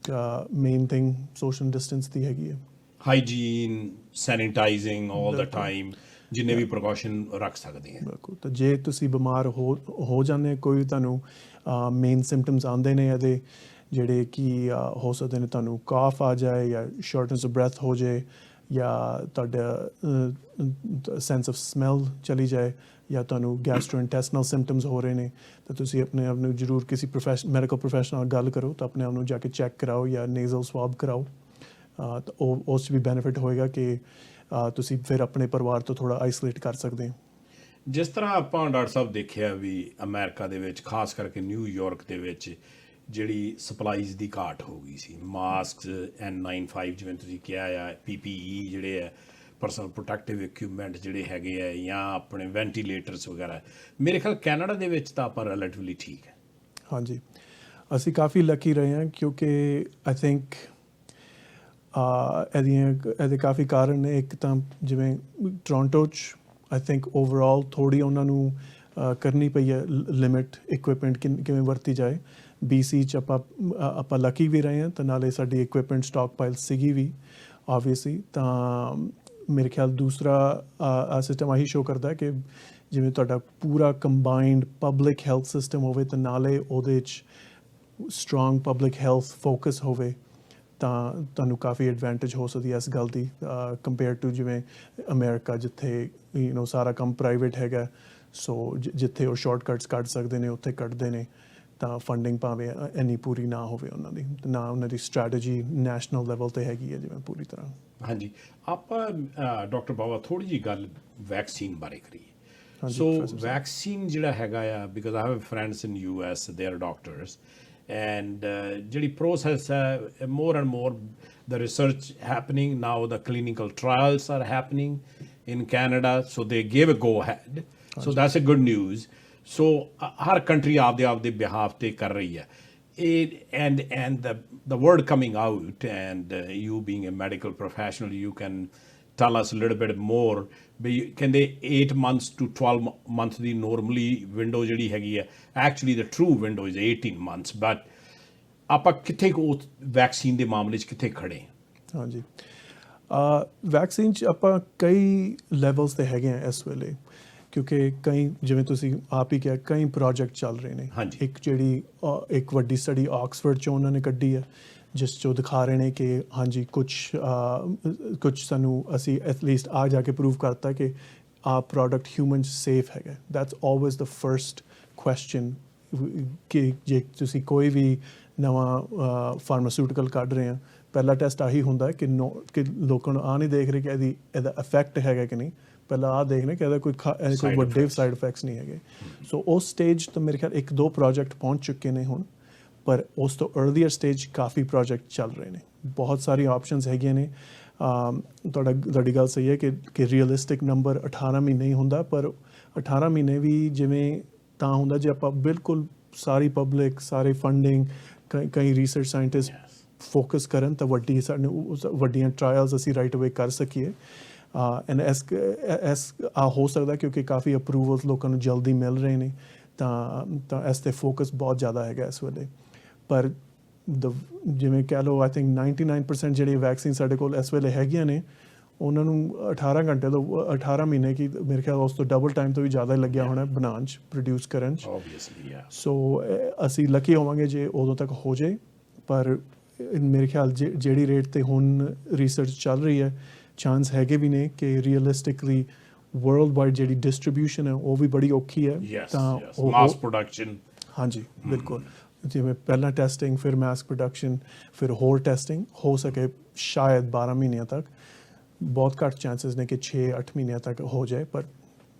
Speaker 2: ਮੇਨ ਥਿੰਗ ਸੋਸ਼ਲ ਡਿਸਟੈਂਸ ਦੀ ਹੈਗੀ ਹੈ।
Speaker 1: ਹਾਈਜੀਨ, ਸੈਨੀਟਾਈਜ਼ਿੰਗ ਆਲ ਦਾ ਟਾਈਮ, ਜਿੰਨੇ ਵੀ ਪ੍ਰੀਕਾਸ਼ਨ ਰੱਖ ਸਕਦੇ ਹਾਂ।
Speaker 2: ਬਿਲਕੁਲ। ਤਾਂ ਜੇ ਤੁਸੀਂ ਬਿਮਾਰ ਹੋ ਜਾਂਦੇ, ਕੋਈ ਤੁਹਾਨੂੰ ਮੇਨ ਸਿੰਪਟਮਸ ਆਉਂਦੇ ਨੇ ਇਹਦੇ, ਜਿਹੜੇ ਕਿ ਹੋ ਸਕਦੇ ਨੇ ਤੁਹਾਨੂੰ ਕਾਫ ਆ ਜਾਏ ਜਾਂ ਸ਼ਾਰਟਨੈਸ ਆਫ ਬ੍ਰੈਥ ਹੋ ਜਾਏ ਜਾਂ ਤੁਹਾਡਾ ਸੈਂਸ ਆਫ ਸਮੈਲ ਚਲੀ ਜਾਏ ਜਾਂ ਤੁਹਾਨੂੰ ਗੈਸਟ੍ਰੋਇੰਟੈਸਟਨਲ ਸਿੰਪਟਮਸ ਹੋ ਰਹੇ ਨੇ, ਤਾਂ ਤੁਸੀਂ ਆਪਣੇ ਆਪ ਨੂੰ ਜ਼ਰੂਰ ਕਿਸੇ ਮੈਡੀਕਲ ਪ੍ਰੋਫੈਸ਼ਨਲ ਨਾਲ ਗੱਲ ਕਰੋ, ਤਾਂ ਆਪਣੇ ਆਪ ਨੂੰ ਜਾ ਕੇ ਚੈੱਕ ਕਰਾਓ ਜਾਂ ਨੇਜ਼ਲ ਸਵਾਬ ਕਰਾਓ। ਤਾਂ ਉਸ 'ਚ ਵੀ ਬੈਨੀਫਿਟ ਹੋਏਗਾ ਕਿ ਤੁਸੀਂ ਫਿਰ ਆਪਣੇ ਪਰਿਵਾਰ ਤੋਂ ਥੋੜ੍ਹਾ ਆਈਸੋਲੇਟ ਕਰ ਸਕਦੇ ਹੋ।
Speaker 1: ਜਿਸ ਤਰ੍ਹਾਂ ਆਪਾਂ ਡਾਕਟਰ ਸਾਹਿਬ ਦੇਖਿਆ ਵੀ ਅਮਰੀਕਾ ਦੇ ਵਿੱਚ, ਖਾਸ ਕਰਕੇ ਨਿਊਯਾਰਕ ਦੇ ਵਿੱਚ, ਜਿਹੜੀ ਸਪਲਾਈਜ਼ ਦੀ ਘਾਟ ਹੋ ਗਈ ਸੀ, ਮਾਸਕ, N95 ਜਿਵੇਂ ਤੁਸੀਂ ਕਿਹਾ ਆ, PPE ਜਿਹੜੇ ਆ, ਪਰਸਨਲ ਪ੍ਰੋਟੈਕਟਿਵ ਇਕਵਿਪਮੈਂਟ ਜਿਹੜੇ ਹੈਗੇ ਆ, ਜਾਂ ਆਪਣੇ ਵੈਂਟੀਲੇਟਰਸ ਵਗੈਰਾ। ਮੇਰੇ ਖਿਆਲ ਕੈਨੇਡਾ ਦੇ ਵਿੱਚ ਤਾਂ ਆਪਾਂ ਰਿਲੇਟਿਵਲੀ ਠੀਕ ਹੈ।
Speaker 2: ਹਾਂਜੀ, ਅਸੀਂ ਕਾਫੀ ਲੱਕੀ ਰਹੇ ਹਾਂ ਕਿਉਂਕਿ ਆਈ ਥਿੰਕ ਇਹਦੇ ਕਾਫੀ ਕਾਰਨ ਨੇ। ਇੱਕ ਤਾਂ ਜਿਵੇਂ ਟੋਰਾਂਟੋ 'ਚ ਆਈ ਥਿੰਕ ਓਵਰਆਲ ਥੋੜ੍ਹੀ ਉਹਨਾਂ ਨੂੰ ਕਰਨੀ ਪਈ ਹੈ ਲਿਮਿਟ, ਇਕਵਿਪਮੈਂਟ ਕਿਵੇਂ ਵਰਤੀ ਜਾਏ। BC 'ਚ ਆਪਾਂ ਲੱਕੀ ਵੀ ਰਹੇ ਹਾਂ, ਤਾਂ ਨਾਲੇ ਸਾਡੀ ਇਕਵਿਪਮੈਂਟ ਸਟਾਕ ਪਾਈਲ ਸੀਗੀ ਵੀ ਓਬਵੀਅਸਲੀ। ਤਾਂ ਮੇਰੇ ਖਿਆਲ ਦੂਸਰਾ ਸਿਸਟਮ ਆਹੀ ਸ਼ੋ ਕਰਦਾ ਕਿ ਜਿਵੇਂ ਤੁਹਾਡਾ ਪੂਰਾ ਕੰਬਾਈਨਡ ਪਬਲਿਕ ਹੈਲਥ ਸਿਸਟਮ ਹੋਵੇ, ਤਾਂ ਨਾਲੇ ਉਹਦੇ 'ਚ ਸਟਰੋਂਗ ਪਬਲਿਕ ਹੈਲਥ ਫੋਕਸ ਹੋਵੇ, ਤਾਂ ਤੁਹਾਨੂੰ ਕਾਫੀ ਐਡਵਾਂਟੇਜ ਹੋ ਸਕਦੀ ਹੈ ਇਸ ਗੱਲ ਦੀ, ਕੰਪੇਅਰ ਟੂ ਜਿਵੇਂ ਅਮਰੀਕਾ, ਜਿੱਥੇ ਸਾਰਾ ਕੰਮ ਪ੍ਰਾਈਵੇਟ ਹੈਗਾ। ਸੋ ਜਿੱਥੇ ਉਹ ਸ਼ਾਰਟਕਟਸ ਕੱਢ ਸਕਦੇ ਨੇ ਉੱਥੇ ਕੱਢਦੇ ਨੇ, ਤਾਂ ਫੰਡਿੰਗ ਭਾਵੇਂ ਇੰਨੀ ਪੂਰੀ ਨਾ ਹੋਵੇ ਉਹਨਾਂ ਦੀ, ਨਾ ਉਹਨਾਂ ਦੀ ਸਟ੍ਰੈਟਜੀ ਨੈਸ਼ਨਲ ਲੈਵਲ 'ਤੇ ਹੈਗੀ ਹੈ ਜਿਵੇਂ ਪੂਰੀ ਤਰ੍ਹਾਂ। ਹਾਂਜੀ,
Speaker 1: ਆਪਾਂ ਡਾਕਟਰ ਬਾਬਾ ਥੋੜ੍ਹੀ ਜਿਹੀ ਗੱਲ ਵੈਕਸੀਨ ਬਾਰੇ ਕਰੀਏ। ਸੋ ਵੈਕਸੀਨ ਜਿਹੜਾ ਹੈਗਾ ਆ, because I have friends in US, they are doctors, and ਜਿਹੜੀ process ਹੈ more and more the research happening now, the clinical trials are happening in Canada, so they gave a go ahead, so that's a good news. So ਹਰ country ਆਪਦੇ behalf ਤੇ ਕਰ ਰਹੀ ਹੈ and the word coming out, and you being a medical professional, you can tell us a little bit more. ਕਹਿੰਦੇ 8 months to 12 months the normally window ਜਿਹੜੀ ਹੈਗੀ ਹੈ, actually the true window is 18 months, but ਆਪਾਂ ਕਿੱਥੇ ਉਹ vaccine ਦੇ ਮਾਮਲੇ 'ਚ ਕਿੱਥੇ ਖੜੇ?
Speaker 2: ਹਾਂਜੀ, ਵੈਕਸੀਨ 'ਚ ਆਪਾਂ ਕਈ ਲੈਵਲਸ ਤੇ ਹੈਗੇ ਆ ਇਸ ਵੇਲੇ, ਕਿਉਂਕਿ ਕਈ ਜਿਵੇਂ ਤੁਸੀਂ ਆਪ ਹੀ ਕਿਹਾ ਕਈ ਪ੍ਰੋਜੈਕਟ ਚੱਲ ਰਹੇ ਨੇ। ਇੱਕ ਜਿਹੜੀ ਇੱਕ ਵੱਡੀ ਸਟੱਡੀ ਆਕਸਫੋਰਡ 'ਚੋਂ ਉਹਨਾਂ ਨੇ ਕੱਢੀ ਹੈ, ਜਿਸ 'ਚੋਂ ਦਿਖਾ ਰਹੇ ਨੇ ਕਿ ਹਾਂਜੀ ਕੁਛ ਸਾਨੂੰ ਅਸੀਂ ਐਟਲੀਸਟ ਆ ਜਾ ਕੇ ਪ੍ਰੂਵ ਕਰਤਾ ਕਿ ਆ ਪ੍ਰੋਡਕਟ ਹਿਊਮਨ 'ਚ ਸੇਫ ਹੈਗਾ। That's always the first question ਕਿ ਜੇ ਤੁਸੀਂ ਕੋਈ ਵੀ ਨਵਾਂ ਫਾਰਮਾਸਿਊਟੀਕਲ ਕੱਢ ਰਹੇ ਆ, ਪਹਿਲਾ ਟੈਸਟ ਆਹੀ ਹੁੰਦਾ ਕਿ ਲੋਕਾਂ ਨੂੰ ਆ ਨਹੀਂ ਦੇਖ ਰਹੇ ਕਿ ਇਹਦਾ ਇਫੈਕਟ ਹੈਗਾ ਕਿ ਨਹੀਂ, ਪਹਿਲਾਂ ਆਹ ਦੇਖਣਾ ਕਿ ਇਹਦਾ ਕੋਈ ਵੱਡੇ ਸਾਈਡ ਇਫੈਕਟਸ ਨਹੀਂ ਹੈਗੇ। ਸੋ ਉਸ ਸਟੇਜ ਤੋਂ ਮੇਰੇ ਖਿਆਲ 1-2 ਪ੍ਰੋਜੈਕਟ ਪਹੁੰਚ ਚੁੱਕੇ ਨੇ ਹੁਣ, ਪਰ ਉਸ ਤੋਂ ਅਰਲੀਅਰ ਸਟੇਜ ਕਾਫੀ ਪ੍ਰੋਜੈਕਟ ਚੱਲ ਰਹੇ ਨੇ, ਬਹੁਤ ਸਾਰੀਆਂ ਆਪਸ਼ਨਸ ਹੈਗੀਆਂ ਨੇ। ਤੁਹਾਡੀ ਗੱਲ ਸਹੀ ਹੈ ਕਿ ਰੀਅਲਿਸਟਿਕ ਨੰਬਰ 18 ਮਹੀਨੇ ਹੀ ਹੁੰਦਾ, ਪਰ 18 ਮਹੀਨੇ ਵੀ ਜਿਵੇਂ ਤਾਂ ਹੁੰਦਾ ਜੇ ਆਪਾਂ ਬਿਲਕੁਲ ਸਾਰੀ ਪਬਲਿਕ, ਸਾਰੇ ਫੰਡਿੰਗ, ਕਈ ਰਿਸਰਚ ਸਾਇੰਟਿਸਟ ਫੋਕਸ ਕਰਨ ਤਾਂ ਵੱਡੀਆਂ ਟਰਾਇਲਸ ਅਸੀਂ ਰਾਈਟ ਅਵੇ ਕਰ ਸਕੀਏ। ਐਂਡ ਹੋ ਸਕਦਾ ਕਿਉਂਕਿ ਕਾਫੀ ਅਪਰੂਵਲਸ ਲੋਕਾਂ ਨੂੰ ਜਲਦੀ ਮਿਲ ਰਹੇ ਨੇ, ਤਾਂ ਇਸ 'ਤੇ ਫੋਕਸ ਬਹੁਤ ਜ਼ਿਆਦਾ ਹੈਗਾ ਇਸ ਵੇਲੇ। ਪਰ ਜਿਵੇਂ ਕਹਿ ਲਓ ਆਈ ਥਿੰਕ 99% ਜਿਹੜੀ ਵੈਕਸੀਨ ਸਾਡੇ ਕੋਲ ਇਸ ਵੇਲੇ ਹੈਗੀਆਂ ਨੇ, ਉਹਨਾਂ ਨੂੰ 18 ਘੰਟੇ ਤੋਂ 18 ਮਹੀਨੇ ਕੀ ਮੇਰੇ ਖਿਆਲ ਉਸ ਤੋਂ ਡਬਲ ਟਾਈਮ ਤੋਂ ਵੀ ਜ਼ਿਆਦਾ ਲੱਗਿਆ ਹੋਣਾ ਬਣਾਉਣ 'ਚ, ਪ੍ਰੋਡਿਊਸ ਕਰਨ 'ਚ। ਸੋ ਅਸੀਂ ਲੱਕੀ ਹੋਵਾਂਗੇ ਜੇ ਉਦੋਂ ਤੱਕ ਹੋ ਜਾਏ, ਪਰ ਮੇਰੇ ਖਿਆਲ ਜਿਹੜੀ ਰੇਟ 'ਤੇ ਹੁਣ ਰਿਸਰਚ ਚੱਲ ਰਹੀ ਹੈ, ਚਾਂਸ ਹੈਗੇ ਵੀ ਨੇ ਕਿ ਰੀਅਲਿਸਟਿਕਲੀ ਵਰਲਡ ਵਾਈਡ ਜਿਹੜੀ ਡਿਸਟਰੀਬਿਊਸ਼ਨ ਹੈ ਉਹ ਵੀ ਬੜੀ ਔਖੀ ਹੈ। ਤਾਂ
Speaker 1: ਮਾਸ ਪ੍ਰੋਡਕਸ਼ਨ,
Speaker 2: ਹਾਂਜੀ ਬਿਲਕੁਲ, ਜਿਵੇਂ ਪਹਿਲਾਂ ਟੈਸਟਿੰਗ, ਫਿਰ ਮਾਸ ਪ੍ਰੋਡਕਸ਼ਨ, ਫਿਰ ਹੋਰ ਟੈਸਟਿੰਗ ਹੋ ਸਕੇ ਸ਼ਾਇਦ 12 ਮਹੀਨਿਆਂ ਤੱਕ। ਬਹੁਤ ਘੱਟ ਚਾਂਸਸ ਨੇ ਕਿ 6-8 ਮਹੀਨਿਆਂ ਤੱਕ ਹੋ ਜਾਏ, ਪਰ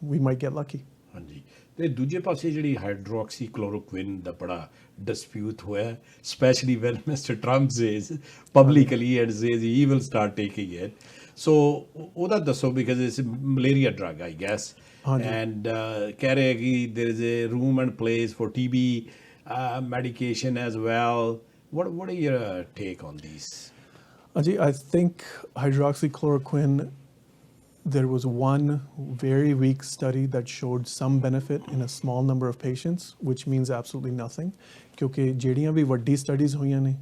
Speaker 2: ਵੀ ਮਾਈਟ ਗੈਟ ਲੱਕੀ।
Speaker 1: ਹਾਂਜੀ, ਤੇ ਦੂਜੇ ਪਾਸੇ ਜਿਹੜੀ ਹਾਈਡਰੋਕਸੀ ਕਲੋਰੋਕੁਇਨ ਦਾ ਬੜਾ ਡਿਸਪਿਊਟ ਹੋਇਆ, specially when mister Trump says publicly and says he will start taking it. So ਉਹਦਾ ਦੱਸੋ, because it's malaria drug I guess, and ਕਹਿ ਰਹੇ ਕਿ there is a room and place for TB medication as well. What are your take on these?
Speaker 2: Ajay, I think hydroxychloroquine, there was one very weak study that showed some benefit in a small number of patients, which means absolutely nothing. ਕਿਉਂਕਿ ਜਿਹੜੀਆਂ ਵੀ ਵੱਡੀ studies ਹੋਈਆਂ ਨੇ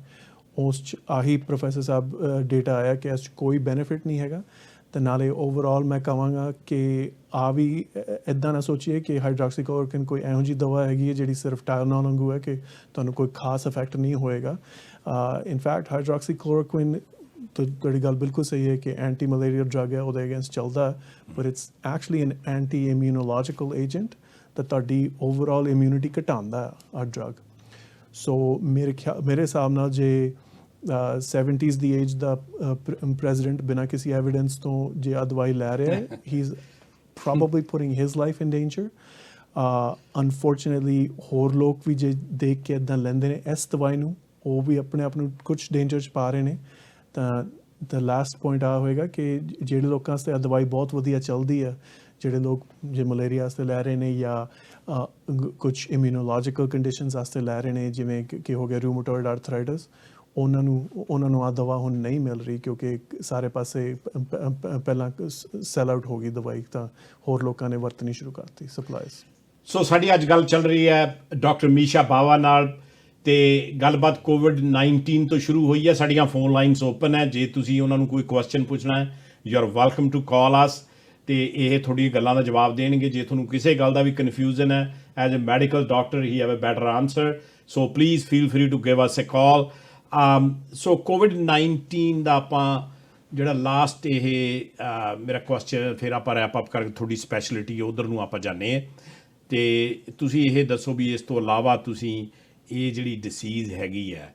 Speaker 2: ਉਸ 'ਚ ਆਹੀ professor ਸਾਹਿਬ data ਆਇਆ ਕਿ ਇਸ 'ਚ ਕੋਈ ਬੈਨੀਫਿਟ ਨਹੀਂ ਹੈਗਾ। ਅਤੇ ਨਾਲੇ ਓਵਰਆਲ ਮੈਂ ਕਹਾਂਗਾ ਕਿ ਵੀ ਇੱਦਾਂ ਨਾ ਸੋਚੀਏ ਕਿ ਹਾਈਡਰੋਕਸੀਕਲੋਰੋਕੁਇਨ ਕੋਈ ਇਹੋ ਜਿਹੀ ਦਵਾ ਹੈਗੀ ਹੈ ਜਿਹੜੀ ਸਿਰਫ ਟਾਇਲਨੋਲ ਵਾਂਗੂ ਹੈ ਕਿ ਤੁਹਾਨੂੰ ਕੋਈ ਖਾਸ ਇਫੈਕਟ ਨਹੀਂ ਹੋਏਗਾ। ਇਨਫੈਕਟ ਹਾਈਡਰੋਕਸੀਕਲੋਰੋਕੁਇਨ, ਤੁਹਾਡੀ ਗੱਲ ਬਿਲਕੁਲ ਸਹੀ ਹੈ ਕਿ ਐਂਟੀ ਮਲੇਰੀਆ ਡਰਗ ਹੈ, ਉਹਦੇ ਅਗੇਂਸਟ ਚੱਲਦਾ, ਪਰ it's actually an anti immunological agent, ਤਾਂ ਤੁਹਾਡੀ ਓਵਰਆਲ ਇਮਿਊਨਿਟੀ ਘਟਾਉਂਦਾ ਆ ਡਰਗ। ਸੋ ਮੇਰੇ ਹਿਸਾਬ ਨਾਲ ਜੇ 70s ਦੀ ਏਜ ਦਾ ਪ੍ਰੈਜ਼ੀਡੈਂਟ ਬਿਨਾਂ ਕਿਸੇ ਐਵੀਡੈਂਸ ਤੋਂ ਜੇ ਆ ਦਵਾਈ ਲੈ ਰਿਹਾ ਹੈ, ਹੀ is probably putting his life in danger. Unfortunately ਹੋਰ ਲੋਕ ਵੀ ਜੇ ਦੇਖ ਕੇ ਇੱਦਾਂ ਲੈਂਦੇ ਨੇ ਇਸ ਦਵਾਈ ਨੂੰ, ਉਹ ਵੀ ਆਪਣੇ ਆਪ ਨੂੰ ਕੁਛ ਡੇਂਜਰ 'ਚ ਪਾ ਰਹੇ ਨੇ। ਤਾਂ ਲਾਸਟ ਪੁਆਇੰਟ ਆ ਹੋਏਗਾ ਕਿ ਜਿਹੜੇ ਲੋਕਾਂ ਵਾਸਤੇ ਆ ਦਵਾਈ ਬਹੁਤ ਵਧੀਆ ਚੱਲਦੀ ਆ, ਜਿਹੜੇ ਲੋਕ ਜੇ ਮਲੇਰੀਆ ਵਾਸਤੇ ਲੈ ਰਹੇ ਨੇ ਜਾਂ ਕੁਛ ਇਮਿਊਨੋਲੋਜੀਕਲ ਕੰਡੀਸ਼ਨਸ ਵਾਸਤੇ ਲੈ ਰਹੇ ਨੇ, ਜਿਵੇਂ ਕਿ ਹੋ ਗਿਆ ਰਿਊਮੇਟੋਇਡ ਆਰਥਰਾਈਟਿਸ, ਉਹਨਾਂ ਨੂੰ ਆ ਦਵਾ ਹੁਣ ਨਹੀਂ ਮਿਲ ਰਹੀ ਕਿਉਂਕਿ ਸਾਰੇ ਪਾਸੇ ਪਹਿਲਾਂ ਸੈਲ ਆਊਟ ਹੋ ਗਈ ਦਵਾਈ, ਤਾਂ ਹੋਰ ਲੋਕਾਂ ਨੇ ਵਰਤਣੀ ਸ਼ੁਰੂ ਕਰਤੀ ਸਪਲਾਈਜ਼।
Speaker 1: ਸੋ ਸਾਡੀ ਅੱਜ ਗੱਲ ਚੱਲ ਰਹੀ ਹੈ ਡਾਕਟਰ ਮੀਸ਼ਾ ਬਾਵਾ ਨਾਲ, ਤੇ ਗੱਲਬਾਤ COVID-19 ਤੋਂ ਸ਼ੁਰੂ ਹੋਈ ਹੈ। ਸਾਡੀਆਂ ਫੋਨ ਲਾਈਨਸ ਓਪਨ ਹੈ, ਜੇ ਤੁਸੀਂ ਉਹਨਾਂ ਨੂੰ ਕੋਈ ਕੁਐਸਚਨ ਪੁੱਛਣਾ ਹੈ you are welcome to call us, ਤੇ ਇਹ ਤੁਹਾਡੀਆਂ ਗੱਲਾਂ ਦਾ ਜਵਾਬ ਦੇਣਗੇ। ਜੇ ਤੁਹਾਨੂੰ ਕਿਸੇ ਗੱਲ ਦਾ ਵੀ ਕਨਫਿਊਜ਼ਨ ਹੈ, as a medical doctor he have a better answer, so please feel free to give us a call. So COVID-19 ਦਾ ਆਪਾਂ ਜਿਹੜਾ ਲਾਸਟ ਇਹ ਮੇਰਾ ਕੁਐਸਚਨ, ਫਿਰ ਆਪਾਂ ਰੈਪ ਅਪ ਕਰਕੇ ਤੁਹਾਡੀ ਸਪੈਸ਼ਲਿਟੀ ਉੱਧਰ ਨੂੰ ਆਪਾਂ ਜਾਂਦੇ ਹਾਂ, ਅਤੇ ਤੁਸੀਂ ਇਹ ਦੱਸੋ ਵੀ ਇਸ ਤੋਂ ਇਲਾਵਾ ਤੁਸੀਂ ਇਹ ਜਿਹੜੀ ਡਿਸੀਜ਼ ਹੈਗੀ ਹੈ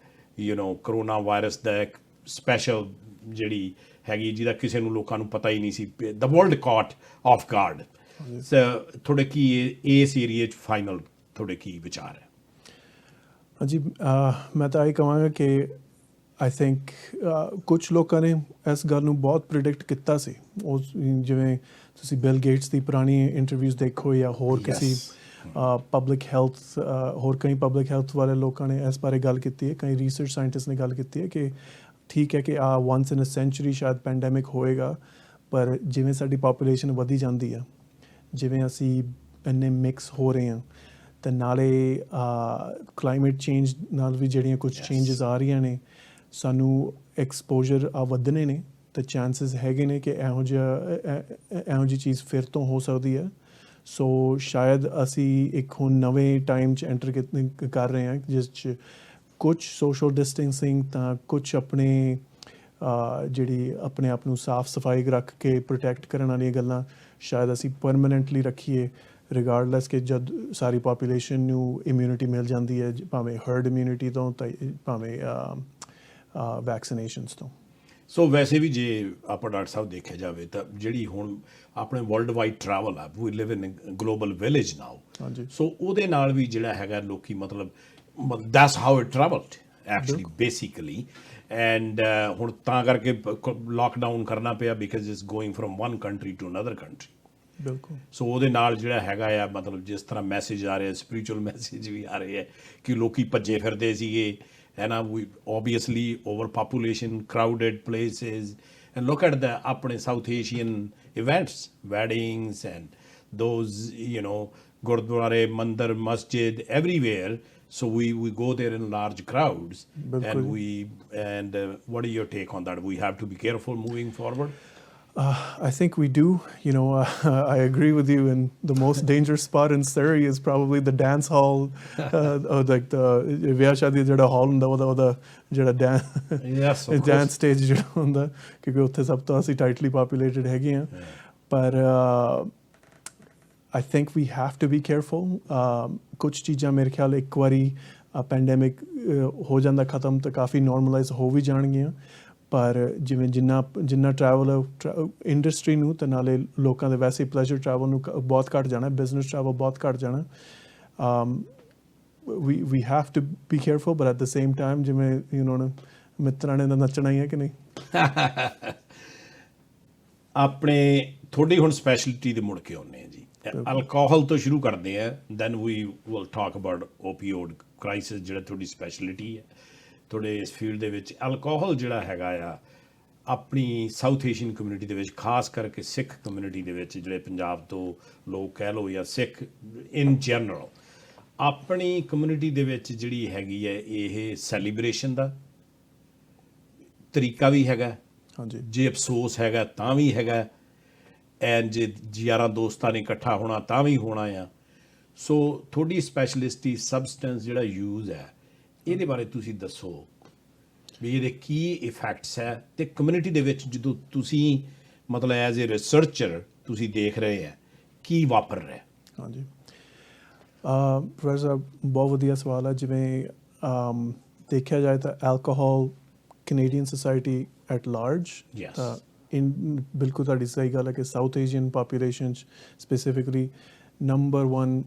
Speaker 1: ਕਰੋਨਾ ਵਾਇਰਸ ਦਾ ਇੱਕ ਸਪੈਸ਼ਲ ਜਿਹੜੀ ਹੈਗੀ ਜਿਹਦਾ ਕਿਸੇ ਨੂੰ ਲੋਕਾਂ ਨੂੰ ਪਤਾ ਹੀ ਨਹੀਂ ਸੀ, ਦ ਵਰਲਡ ਕਾਟ ਆਫ ਗਾਰਡ, ਤੁਹਾਡੇ ਕੀ ਇਸ ਏਰੀਏ 'ਚ ਫਾਈਨਲ ਤੁਹਾਡੇ ਕੀ ਵਿਚਾਰ ਹੈ?
Speaker 2: ਹਾਂਜੀ ਮੈਂ ਤਾਂ ਇਹ ਕਹਾਂਗਾ ਕਿ ਆਈ ਥਿੰਕ ਕੁਝ ਲੋਕਾਂ ਨੇ ਇਸ ਗੱਲ ਨੂੰ ਬਹੁਤ ਪ੍ਰਿਡਿਕਟ ਕੀਤਾ ਸੀ। ਉਸ ਜਿਵੇਂ ਤੁਸੀਂ ਬਿਲ ਗੇਟਸ ਦੀ ਪੁਰਾਣੀ ਇੰਟਰਵਿਊਜ਼ ਦੇਖੋ ਜਾਂ ਹੋਰ ਕਿਸੇ ਪਬਲਿਕ ਹੈਲਥ ਹੋਰ ਕਈ ਪਬਲਿਕ ਹੈਲਥ ਵਾਲੇ ਲੋਕਾਂ ਨੇ ਇਸ ਬਾਰੇ ਗੱਲ ਕੀਤੀ ਹੈ, ਕਈ ਰਿਸਰਚ ਸਾਇੰਟਿਸਟ ਨੇ ਗੱਲ ਕੀਤੀ ਹੈ ਕਿ ਠੀਕ ਹੈ ਕਿ ਵਨਸ ਇਨ ਅ ਸੈਂਚੁਰੀ ਸ਼ਾਇਦ ਪੈਂਡੈਮਿਕ ਹੋਏਗਾ, ਪਰ ਜਿਵੇਂ ਸਾਡੀ ਪਾਪੂਲੇਸ਼ਨ ਵਧੀ ਜਾਂਦੀ ਆ, ਜਿਵੇਂ ਅਸੀਂ ਇੰਨੇ ਮਿਕਸ ਹੋ ਰਹੇ ਹਾਂ, ਅਤੇ ਨਾਲੇ ਕਲਾਈਮੇਟ ਚੇਂਜ ਨਾਲ ਵੀ ਜਿਹੜੀਆਂ ਕੁਝ ਚੇਂਜਸ ਆ ਰਹੀਆਂ ਨੇ, ਸਾਨੂੰ ਐਕਸਪੋਜਰ ਵਧਣੇ ਨੇ, ਅਤੇ ਚਾਂਸਿਸ ਹੈਗੇ ਨੇ ਕਿ ਇਹੋ ਜਿਹੀ ਚੀਜ਼ ਫਿਰ ਤੋਂ ਹੋ ਸਕਦੀ ਹੈ। ਸੋ ਸ਼ਾਇਦ ਅਸੀਂ ਇੱਕ ਹੁਣ ਨਵੇਂ ਟਾਈਮ 'ਚ ਐਂਟਰ ਕਰ ਰਹੇ ਹਾਂ ਜਿਸ 'ਚ ਕੁਛ ਸੋਸ਼ਲ ਡਿਸਟੈਂਸਿੰਗ ਤਾਂ ਕੁਛ ਆਪਣੇ ਜਿਹੜੀ ਆਪਣੇ ਆਪ ਨੂੰ ਸਾਫ਼ ਸਫਾਈ ਰੱਖ ਕੇ ਪ੍ਰੋਟੈਕਟ ਕਰਨ ਵਾਲੀਆਂ ਗੱਲਾਂ ਸ਼ਾਇਦ ਅਸੀਂ ਪਰਮਾਨੈਂਟਲੀ ਰੱਖੀਏ, ਰਿਗਾਰਡਲੈਸ ਕਿ ਜਦ ਸਾਰੀ ਪਾਪੂਲੇਸ਼ਨ ਨੂੰ ਇਮਿਊਨਿਟੀ ਮਿਲ ਜਾਂਦੀ ਹੈ, ਭਾਵੇਂ ਹਰਡ ਇਮਿਊਨਿਟੀ ਤੋਂ ਤਾਂ ਭਾਵੇਂ ਵੈਕਸੀਨੇਸ਼ਨਸ ਤੋਂ।
Speaker 1: ਸੋ ਵੈਸੇ ਵੀ ਜੇ ਆਪਾਂ ਡਾਕਟਰ ਸਾਹਿਬ ਦੇਖਿਆ ਜਾਵੇ ਤਾਂ ਜਿਹੜੀ ਹੁਣ ਆਪਣੇ ਵਰਲਡ ਵਾਈਡ ਟਰੈਵਲ ਆ, ਵੀ ਲਿਵ ਇਨ ਗਲੋਬਲ ਵਿਲੇਜ ਨਾਓ,
Speaker 2: ਹਾਂਜੀ, ਸੋ
Speaker 1: ਉਹਦੇ ਨਾਲ ਵੀ ਜਿਹੜਾ ਹੈਗਾ ਲੋਕੀ ਮਤਲਬ that's how it travelled actually basically, and ਹੁਣ ਤਾਂ ਕਰਕੇ ਲਾਕਡਾਊਨ ਕਰਨਾ ਪਿਆ because it's going from one country to another country.
Speaker 2: ਬਿਲਕੁਲ।
Speaker 1: ਸੋ ਉਹਦੇ ਨਾਲ ਜਿਹੜਾ ਹੈਗਾ ਆ ਮਤਲਬ ਜਿਸ ਤਰ੍ਹਾਂ ਮੈਸੇਜ ਆ ਰਿਹਾ, ਸਪਿਰਿਚੁਅਲ ਮੈਸੇਜ ਵੀ ਆ ਰਹੇ ਹੈ ਕਿ ਲੋਕੀ ਭੱਜੇ ਫਿਰਦੇ ਸੀਗੇ, ਹੈ ਨਾ, ਵੀ obviously over population, crowded places, and look at the ਆਪਣੇ South Asian events, weddings and those ਗੁਰਦੁਆਰੇ, ਮੰਦਰ, ਮਸਜਿਦ, everywhere. So we go there in large crowds. And what are your take on that? We have to be careful moving forward.
Speaker 2: I think we do. I agree with you. And the most dangerous spot in Surrey is probably the dance hall, or like the ਵਿਆਹ ਸ਼ਾਦੀ ਜਿਹੜਾ ਹਾਲ ਹੁੰਦਾ ਉਹਦਾ ਜਿਹੜਾ dance stage ਜਿਹੜਾ ਹੁੰਦਾ, ਕਿਉਂਕਿ ਉੱਥੇ ਸਭ ਤੋਂ ਅਸੀਂ ਟਾਈਟਲੀ ਪਾਪੂਲੇਟਡ ਹੈਗੇ ਹਾਂ। ਪਰ I think we have to be careful. ਕੁਛ ਚੀਜ਼ਾਂ ਮੇਰੇ ਖਿਆਲ ਇੱਕ ਵਾਰੀ ਪੈਂਡੈਮਿਕ ਹੋ ਜਾਂਦਾ ਖਤਮ ਤਾਂ ਕਾਫੀ ਨੋਰਮਲਾਈਜ਼ ਹੋ ਵੀ ਜਾਣਗੀਆਂ, ਪਰ ਜਿਵੇਂ ਜਿੰਨਾ ਟਰੈਵਲ ਇੰਡਸਟਰੀ ਨੂੰ ਅਤੇ ਨਾਲੇ ਲੋਕਾਂ ਦੇ ਵੈਸੇ ਪਲੇਜ਼ਰ ਟਰੈਵਲ ਨੂੰ ਬਹੁਤ ਘੱਟ ਜਾਣਾ, ਬਿਜ਼ਨਸ ਟਰੈਵਲ ਬਹੁਤ ਘੱਟ ਜਾਣਾ। we have to be careful, but at the same time ਜਿਵੇਂ ਮਿੱਤਰਾਂ ਨੇ ਤਾਂ ਨੱਚਣਾ ਹੀ ਹੈ ਕਿ ਨਹੀਂ।
Speaker 1: ਆਪਣੇ ਤੁਹਾਡੀ ਹੁਣ ਸਪੈਸ਼ਲਿਟੀ ਦੇ ਮੁੜ ਕੇ ਆਉਂਦੇ ਹਾਂ ਜੀ, ਅਲਕੋਹਲ ਤੋਂ ਸ਼ੁਰੂ ਕਰਦੇ ਆ, then we will talk about opioid crisis ਜਿਹੜਾ ਤੁਹਾਡੀ ਸਪੈਸ਼ਲਿਟੀ ਹੈ ਤੁਹਾਡੇ ਇਸ ਫੀਲਡ ਦੇ ਵਿੱਚ। ਅਲਕੋਹਲ ਜਿਹੜਾ ਹੈਗਾ ਆ ਆਪਣੀ ਸਾਊਥ ਏਸ਼ੀਅਨ ਕਮਿਊਨਿਟੀ ਦੇ ਵਿੱਚ, ਖਾਸ ਕਰਕੇ ਸਿੱਖ ਕਮਿਊਨਿਟੀ ਦੇ ਵਿੱਚ, ਜਿਹੜੇ ਪੰਜਾਬ ਤੋਂ ਲੋਕ ਕਹਿ ਲਓ ਜਾਂ ਸਿੱਖ ਇਨ ਜਨਰਲ, ਆਪਣੀ ਕਮਿਊਨਿਟੀ ਦੇ ਵਿੱਚ ਜਿਹੜੀ ਹੈਗੀ ਹੈ ਇਹ ਸੈਲੀਬ੍ਰੇਸ਼ਨ ਦਾ ਤਰੀਕਾ ਵੀ ਹੈਗਾ, ਹਾਂਜੀ, ਜੇ ਅਫਸੋਸ ਹੈਗਾ ਤਾਂ ਵੀ ਹੈਗਾ, ਐਂਡ ਜੇ ਯਾਰਾਂ ਦੋਸਤਾਂ ਨੇ ਇਕੱਠਾ ਹੋਣਾ ਤਾਂ ਵੀ ਹੋਣਾ ਆ। ਸੋ ਤੁਹਾਡੀ ਸਪੈਸ਼ਲਿਸਟੀ ਸਬਸਟੈਂਸ ਜਿਹੜਾ ਯੂਜ਼ ਹੈ, ਇਹਦੇ ਬਾਰੇ ਤੁਸੀਂ ਦੱਸੋ ਵੀ ਇਹਦੇ ਕੀ ਇਫੈਕਟਸ ਹੈ, ਅਤੇ ਕਮਿਊਨਿਟੀ ਦੇ ਵਿੱਚ ਜਦੋਂ ਤੁਸੀਂ ਮਤਲਬ ਐਜ਼ ਏ ਰਿਸਰਚਰ ਤੁਸੀਂ ਦੇਖ ਰਹੇ ਹੈ ਕੀ ਵਾਪਰ ਰਿਹਾ।
Speaker 2: ਹਾਂਜੀ ਪ੍ਰੋਫੈਸਰ ਸਾਹਿਬ, ਬਹੁਤ ਵਧੀਆ ਸਵਾਲ ਹੈ। ਜਿਵੇਂ ਦੇਖਿਆ ਜਾਏ ਤਾਂ alcohol Canadian society at large, ਬਿਲਕੁਲ ਤੁਹਾਡੀ ਸਹੀ ਗੱਲ ਹੈ ਕਿ ਸਾਊਥ ਏਸ਼ੀਅਨ ਪਾਪੂਲੇਸ਼ਨ 'ਚ ਸਪੈਸੀਫਿਕਲੀ ਨੰਬਰ 1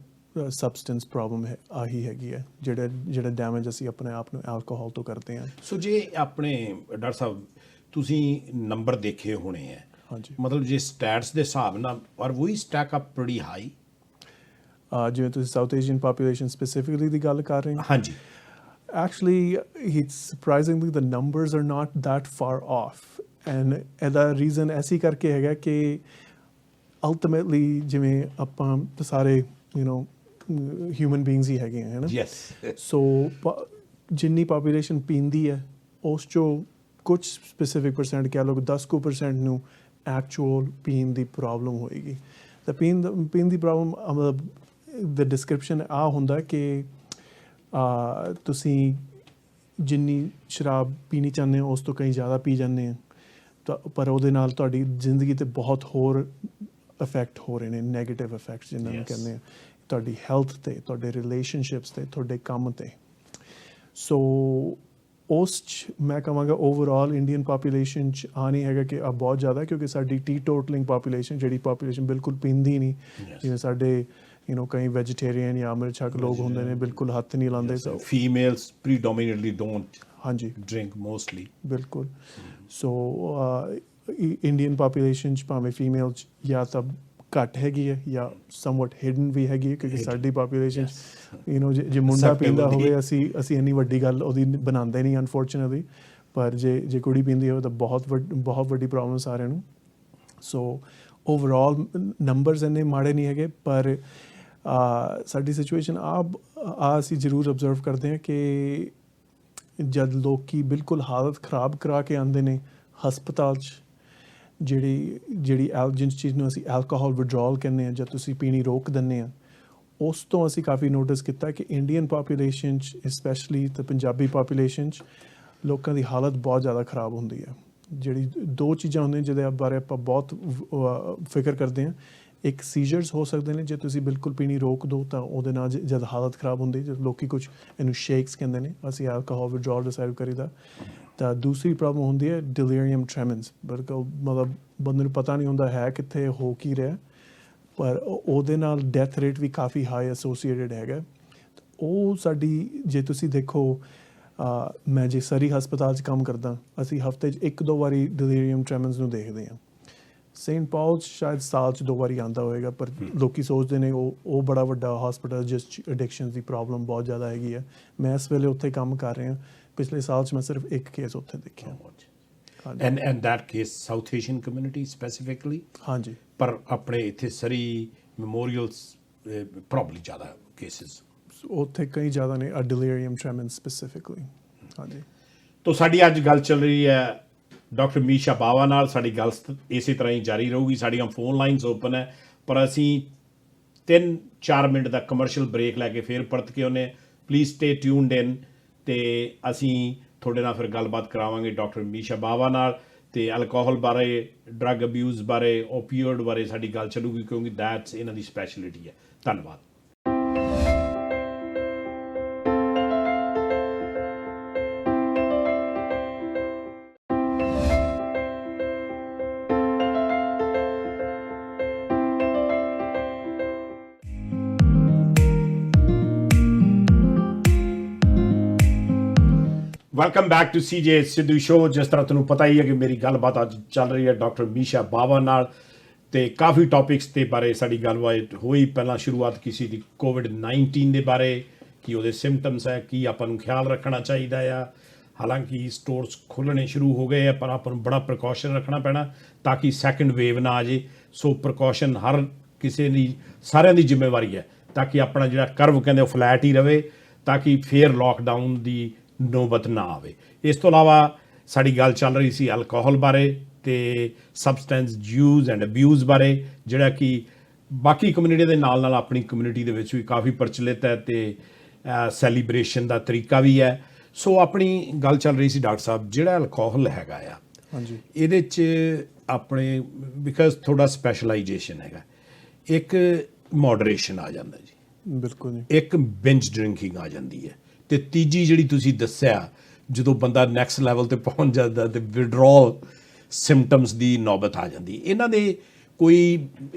Speaker 2: ਸਬਸਟੈਂਸ ਪ੍ਰੋਬਲਮ ਆਹੀ ਹੈਗੀ ਹੈ, ਜਿਹੜਾ ਡੈਮੇਜ ਅਸੀਂ ਆਪਣੇ ਆਪ ਨੂੰ ਐਲਕੋਹਲ ਤੋਂ ਕਰਦੇ ਹਾਂ।
Speaker 1: ਸੋ ਜੇ ਆਪਣੇ ਡਾਕਟਰ ਸਾਹਿਬ ਤੁਸੀਂ ਨੰਬਰ ਦੇਖੇ ਹੋਣੇ ਹੈ, ਹਾਂਜੀ, ਮਤਲਬ ਜੇ ਸਟੈਟਸ ਦੇ ਹਿਸਾਬ ਨਾਲ ਔਰ ਵੀ ਸਟੈਕ ਅਪ ਪ੍ਰੀਟੀ ਹਾਈ,
Speaker 2: ਜਿਵੇਂ ਤੁਸੀਂ ਸਾਊਥ ਏਸ਼ੀਅਨ ਪਾਪੂਲੇਸ਼ਨ ਸਪੈਸੀਫਿਕਲੀ ਦੀ ਗੱਲ ਕਰ ਰਹੇ ਹੋ,
Speaker 1: ਹਾਂਜੀ,
Speaker 2: actually it's surprisingly the numbers are not that far off, and ਇਹਦਾ ਰੀਜ਼ਨ ਐਸੀ ਕਰਕੇ ਹੈਗਾ ਕਿ ਅਲਟੀਮੇਟਲੀ ਜਿਵੇਂ ਆਪਾਂ ਤਾਂ ਸਾਰੇ ਹਿਊਮਨ ਬੀਇੰਗਸ ਹੀ ਹੈਗੇ ਹੈ ਨਾ,
Speaker 1: ਯੈਸ।
Speaker 2: ਸੋ ਜਿੰਨੀ ਪਾਪੂਲੇਸ਼ਨ ਪੀਂਦੀ ਹੈ ਉਸ 'ਚੋਂ ਕੁਛ ਸਪੈਸੀਫਿਕ ਪਰਸੈਂਟ ਕਹਿ ਲਓ 10% ਨੂੰ ਐਕਚੁਅਲ ਪੀਣ ਦੀ ਪ੍ਰੋਬਲਮ ਹੋਏਗੀ। ਤਾਂ ਪੀਣ ਦੀ ਪ੍ਰੋਬਲਮ ਮਤਲਬ ਦਾ ਡਿਸਕ੍ਰਿਪਸ਼ਨ ਆ ਹੁੰਦਾ ਕਿ ਤੁਸੀਂ ਜਿੰਨੀ ਸ਼ਰਾਬ ਪੀਣੀ ਚਾਹੁੰਦੇ ਹੋ ਉਸ ਤੋਂ ਕਈ ਜ਼ਿਆਦਾ ਪੀ ਜਾਂਦੇ ਆ, ਤਾਂ ਪਰ ਉਹਦੇ ਨਾਲ ਤੁਹਾਡੀ ਜ਼ਿੰਦਗੀ 'ਤੇ ਬਹੁਤ ਹੋਰ ਇਫੈਕਟ ਹੋ ਰਹੇ ਨੇ, ਨੈਗੇਟਿਵ ਇਫੈਕਟਸ ਜਿਨ੍ਹਾਂ ਨੂੰ ਕਹਿੰਦੇ ਆ, ਤੁਹਾਡੀ ਹੈਲਥ 'ਤੇ, ਤੁਹਾਡੇ ਰਿਲੇਸ਼ਨਸ਼ਿਪਸ 'ਤੇ, ਤੁਹਾਡੇ ਕੰਮ 'ਤੇ। ਸੋ ਉਸ 'ਚ ਮੈਂ ਕਹਾਂਗਾ ਓਵਰਆਲ ਇੰਡੀਅਨ ਪਾਪੂਲੇਸ਼ਨ 'ਚ ਆ ਨਹੀਂ ਹੈਗਾ ਕਿ ਆ ਬਹੁਤ ਜ਼ਿਆਦਾ, ਕਿਉਂਕਿ ਸਾਡੀ ਟੀ ਟੋਟਲਿੰਗ ਪਾਪੂਲੇਸ਼ਨ ਜਿਹੜੀ ਪਾਪੂਲੇਸ਼ਨ ਬਿਲਕੁਲ ਪੀਂਦੀ ਨਹੀਂ, ਜਿਵੇਂ ਸਾਡੇ ਕਈ ਵੈਜੀਟੇਰੀਅਨ ਜਾਂ ਅੰਮ੍ਰਿਤ ਛਕ ਲੋਕ ਹੁੰਦੇ ਨੇ ਬਿਲਕੁਲ ਹੱਥ ਨਹੀਂ ਲਾਉਂਦੇ ਸੋ
Speaker 1: Females predominantly don't
Speaker 2: ਹਾਂਜੀ
Speaker 1: drink mostly.
Speaker 2: ਬਿਲਕੁਲ ਸੋ ਇੰਡੀਅਨ ਪਾਪੂਲੇਸ਼ਨ 'ਚ ਭਾਵੇਂ ਫੀਮੇਲ 'ਚ ਜਾਂ ਤਾਂ ਘੱਟ ਹੈਗੀ ਹੈ ਜਾਂ ਸਮਵਟ ਹਿਡਨ ਵੀ ਹੈਗੀ ਹੈ ਕਿਉਂਕਿ ਸਾਡੀ ਪਾਪੂਲੇਸ਼ਨ ਜੇ ਮੁੰਡਾ ਪੀਂਦਾ ਹੋਵੇ ਅਸੀਂ ਇੰਨੀ ਵੱਡੀ ਗੱਲ ਉਹਦੀ ਬਣਾਉਂਦੇ ਨਹੀਂ ਅਨਫੋਰਚੂਨੇਟਲੀ ਪਰ ਜੇ ਕੁੜੀ ਪੀਂਦੀ ਹੋਵੇ ਤਾਂ ਬਹੁਤ ਵੱਡੀ ਪ੍ਰੋਬਲਮ ਸਾਰਿਆਂ ਨੂੰ ਸੋ ਓਵਰਆਲ ਨੰਬਰਸ ਇੰਨੇ ਮਾੜੇ ਨਹੀਂ ਹੈਗੇ ਪਰ ਸਾਡੀ ਸਿਚੁਏਸ਼ਨ ਆ ਅਸੀਂ ਜ਼ਰੂਰ ਅਬਜ਼ਰਵ ਕਰਦੇ ਹਾਂ ਕਿ ਜਦ ਲੋਕੀ ਬਿਲਕੁਲ ਹਾਲਤ ਖਰਾਬ ਕਰਾ ਕੇ ਆਉਂਦੇ ਨੇ ਹਸਪਤਾਲ 'ਚ ਜਿਹੜੀ ਜਿਸ ਚੀਜ਼ ਨੂੰ ਅਸੀਂ ਐਲਕੋਹਲ ਵਿਡਰਾਲ ਕਹਿੰਦੇ ਹਾਂ ਜਾਂ ਤੁਸੀਂ ਪੀਣੀ ਰੋਕ ਦਿੰਦੇ ਆ ਉਸ ਤੋਂ ਅਸੀਂ ਕਾਫੀ ਨੋਟਿਸ ਕੀਤਾ ਕਿ ਇੰਡੀਅਨ ਪਾਪੂਲੇਸ਼ਨ 'ਚ ਸਪੈਸ਼ਲੀ ਤੇ ਪੰਜਾਬੀ ਪਾਪੂਲੇਸ਼ਨ 'ਚ ਲੋਕਾਂ ਦੀ ਹਾਲਤ ਬਹੁਤ ਜ਼ਿਆਦਾ ਖਰਾਬ ਹੁੰਦੀ ਹੈ ਜਿਹੜੀ ਦੋ ਚੀਜ਼ਾਂ ਹੁੰਦੀਆਂ ਜਿਹਦੇ ਬਾਰੇ ਆਪਾਂ ਬਹੁਤ ਫਿਕਰ ਕਰਦੇ ਹਾਂ ਇੱਕ ਸੀਜ਼ਰਸ ਹੋ ਸਕਦੇ ਨੇ ਜੇ ਤੁਸੀਂ ਬਿਲਕੁਲ ਪੀਣੀ ਰੋਕ ਦਿਓ ਤਾਂ ਉਹਦੇ ਨਾਲ ਜਦ ਹਾਲਤ ਖਰਾਬ ਹੁੰਦੀ ਜਦ ਲੋਕੀ ਕੁਝ ਇਹਨੂੰ ਸ਼ੇਕਸ ਕਹਿੰਦੇ ਨੇ ਅਸੀਂ ਐਲਕੋਹਲ ਵਿਡਰਾਲ ਡਿਸਾਈਡ ਕਰੀਦਾ ਤਾਂ ਦੂਸਰੀ ਪ੍ਰੋਬਲਮ ਹੁੰਦੀ ਹੈ ਡਿਲੀਰੀਅਮ ਟ੍ਰੈਮੈਂਸ ਮਤਲਬ ਬੰਦੇ ਨੂੰ ਪਤਾ ਨਹੀਂ ਹੁੰਦਾ ਹੈ ਕਿੱਥੇ ਹੋ ਕੀ ਰਿਹਾ ਪਰ ਉਹਦੇ ਨਾਲ ਡੈਥ ਰੇਟ ਵੀ ਕਾਫੀ ਹਾਈ ਐਸੋਸੀਏਟਡ ਹੈਗਾ ਉਹ ਸਾਡੀ ਜੇ ਤੁਸੀਂ ਦੇਖੋ ਮੈਂ ਜੇ ਸਰੀ ਹਸਪਤਾਲ 'ਚ ਕੰਮ ਕਰਦਾ ਅਸੀਂ ਹਫਤੇ 'ਚ 1-2 ਵਾਰੀ ਡਿਲੀਰੀਅਮ ਟ੍ਰੈਮੈਂਸ ਨੂੰ ਦੇਖਦੇ ਹਾਂ ਸੇਂਟ ਪਾਲਸ ਸ਼ਾਇਦ ਸਾਲ 'ਚ 2 ਵਾਰੀ ਆਉਂਦਾ ਹੋਏਗਾ ਪਰ ਲੋਕੀ ਸੋਚਦੇ ਨੇ ਉਹ ਬੜਾ ਵੱਡਾ ਹਸਪਤਾਲ ਜਿਸ 'ਚ ਐਡਿਕਸ਼ਨ ਦੀ ਪ੍ਰੋਬਲਮ ਬਹੁਤ ਜ਼ਿਆਦਾ ਹੈਗੀ ਹੈ ਮੈਂ ਇਸ ਵੇਲੇ ਉੱਥੇ ਕੰਮ ਕਰ ਰਿਹਾ ਪਿਛਲੇ ਸਾਲ 'ਚ ਮੈਂ ਸਿਰਫ ਇੱਕ ਕੇਸ ਉੱਥੇ ਦੇਖਿਆ
Speaker 1: And that case South Asian community specifically
Speaker 2: ਹਾਂਜੀ
Speaker 1: ਪਰ ਆਪਣੇ ਇੱਥੇ ਸਰੀ ਮੈਮੋਰੀਅਲਸ ਪ੍ਰੋਬਬਲੀ ਜ਼ਿਆਦਾ ਕੇਸਿਸ
Speaker 2: ਉੱਥੇ ਕਈ ਜ਼ਿਆਦਾ ਨੇ ਡਿਲੀਰੀਅਮ ਟ੍ਰੈਮੈਂਸ ਸਪੈਸੀਫਿਕਲੀ ਹਾਂਜੀ
Speaker 1: ਤੋ ਸਾਡੀ ਅੱਜ ਗੱਲ ਚੱਲ ਰਹੀ ਹੈ ਡਾਕਟਰ ਮੀਸ਼ਾ ਬਾਵਾ ਨਾਲ ਸਾਡੀ ਗੱਲ ਇਸੇ ਤਰ੍ਹਾਂ ਹੀ ਜਾਰੀ ਰਹੂਗੀ ਸਾਡੀਆਂ ਫੋਨ ਲਾਈਨਸ ਓਪਨ ਹੈ ਪਰ ਅਸੀਂ 3-4 ਮਿੰਟ ਦਾ ਕਮਰਸ਼ੀਅਲ ਬ੍ਰੇਕ ਲੈ ਕੇ ਫਿਰ ਪਰਤ ਕੇ ਉਹਨੇ ਪਲੀਜ਼ ਸਟੇ ਟਿਊਨਡ ਇਨ ਤੇ ਅਸੀਂ ਤੁਹਾਡੇ ਨਾਲ ਫਿਰ ਗੱਲਬਾਤ ਕਰਾਵਾਂਗੇ ਡਾਕਟਰ ਮੀਸ਼ਾ ਬਾਵਾ ਨਾਲ ਤੇ ਅਲਕੋਹਲ ਬਾਰੇ ਡਰੱਗ ਅਬਿਊਜ਼ ਬਾਰੇ ਓਪੀਓਇਡ ਬਾਰੇ ਸਾਡੀ ਗੱਲ ਚੱਲੂਗੀ ਕਿਉਂਕਿ ਦੈਟਸ ਇਹਨਾਂ ਦੀ ਸਪੈਸ਼ਲਿਟੀ ਹੈ ਧੰਨਵਾਦ welcome back to CJ Sidhu show ਜਿਸ ਤਰ੍ਹਾਂ ਤੁਹਾਨੂੰ ਪਤਾ ਹੀ ਹੈ ਕਿ ਮੇਰੀ ਗੱਲਬਾਤ ਅੱਜ ਚੱਲ ਰਹੀ ਹੈ ਡਾਕਟਰ ਮੀਸ਼ਾ ਬਾਵਾ ਨਾਲ ਤੇ ਕਾਫੀ ਟੌਪਿਕਸ ਦੇ ਬਾਰੇ ਸਾਡੀ ਗੱਲਬਾਤ ਹੋਈ ਪਹਿਲਾਂ ਸ਼ੁਰੂਆਤ ਕੀਤੀ ਸੀ ਕੋਵਿਡ-19 ਦੇ ਬਾਰੇ ਕੀ ਉਹਦੇ ਸਿੰਪਟਮਸ ਹੈ ਕੀ ਆਪਾਂ ਨੂੰ ਖਿਆਲ ਰੱਖਣਾ ਚਾਹੀਦਾ ਆ ਹਾਲਾਂਕਿ ਸਟੋਰਸ ਖੁੱਲ੍ਹਣੇ ਸ਼ੁਰੂ ਹੋ ਗਏ ਆ ਪਰ ਆਪਾਂ ਨੂੰ ਬੜਾ ਪ੍ਰੀਕਾਸ਼ਨ ਰੱਖਣਾ ਪੈਣਾ ਤਾਂ ਕਿ ਸੈਕੰਡ ਵੇਵ ਨਾ ਆ ਜੇ ਸੋ ਪ੍ਰੀਕਾਸ਼ਨ ਹਰ ਕਿਸੇ ਦੀ ਸਾਰਿਆਂ ਦੀ ਜ਼ਿੰਮੇਵਾਰੀ ਹੈ ਤਾਂ ਕਿ ਆਪਣਾ ਜਿਹੜਾ ਕਰਵ ਕਹਿੰਦੇ ਉਹ ਫਲੈਟ ਹੀ ਰਵੇ ਤਾਂ ਕਿ ਫੇਰ ਲੋਕਡਾਊਨ ਦੀ ਨੌਬਤ ਨਾ ਆਵੇ ਇਸ ਤੋਂ ਇਲਾਵਾ ਸਾਡੀ ਗੱਲ ਚੱਲ ਰਹੀ ਸੀ ਅਲਕੋਹਲ ਬਾਰੇ ਤੇ ਸਬਸਟੈਂਸ ਯੂਜ਼ ਐਂਡ ਅਬਿਊਜ਼ ਬਾਰੇ ਜਿਹੜਾ ਕਿ ਬਾਕੀ ਕਮਿਊਨਿਟੀ ਦੇ ਨਾਲ ਆਪਣੀ ਕਮਿਊਨਿਟੀ ਦੇ ਵਿੱਚ ਵੀ ਕਾਫੀ ਪ੍ਰਚਲਿਤ ਹੈ ਤੇ ਸੈਲੀਬ੍ਰੇਸ਼ਨ ਦਾ ਤਰੀਕਾ ਵੀ ਹੈ ਸੋ ਆਪਣੀ ਗੱਲ ਚੱਲ ਰਹੀ ਸੀ ਡਾਕਟਰ ਸਾਹਿਬ ਜਿਹੜਾ ਅਲਕੋਹਲ ਹੈਗਾ ਆ
Speaker 2: ਹਾਂਜੀ
Speaker 1: ਇਹਦੇ 'ਚ ਆਪਣੇ ਬਿਕਾਜ਼ ਥੋੜਾ ਸਪੈਸ਼ਲਾਈਜੇਸ਼ਨ ਹੈਗਾ ਇੱਕ ਮੋਡਰੇਸ਼ਨ ਆ ਜਾਂਦਾ ਜੀ
Speaker 2: ਬਿਲਕੁਲ ਜੀ
Speaker 1: ਇੱਕ ਬਿੰਜ ਡਰਿੰਕਿੰਗ ਆ ਜਾਂਦੀ ਹੈ ਤੇ ਤੀਜੀ ਜਿਹੜੀ ਤੁਸੀਂ ਦੱਸਿਆ ਜਦੋਂ ਬੰਦਾ ਨੈਕਸਟ ਲੈਵਲ ਤੇ ਪਹੁੰਚ ਜਾਂਦਾ ਤੇ ਵਿਡਰਾਲ ਸਿੰਪਟਮਸ ਦੀ ਨੌਬਤ ਆ ਜਾਂਦੀ ਇਹਨਾਂ ਦੇ ਕੋਈ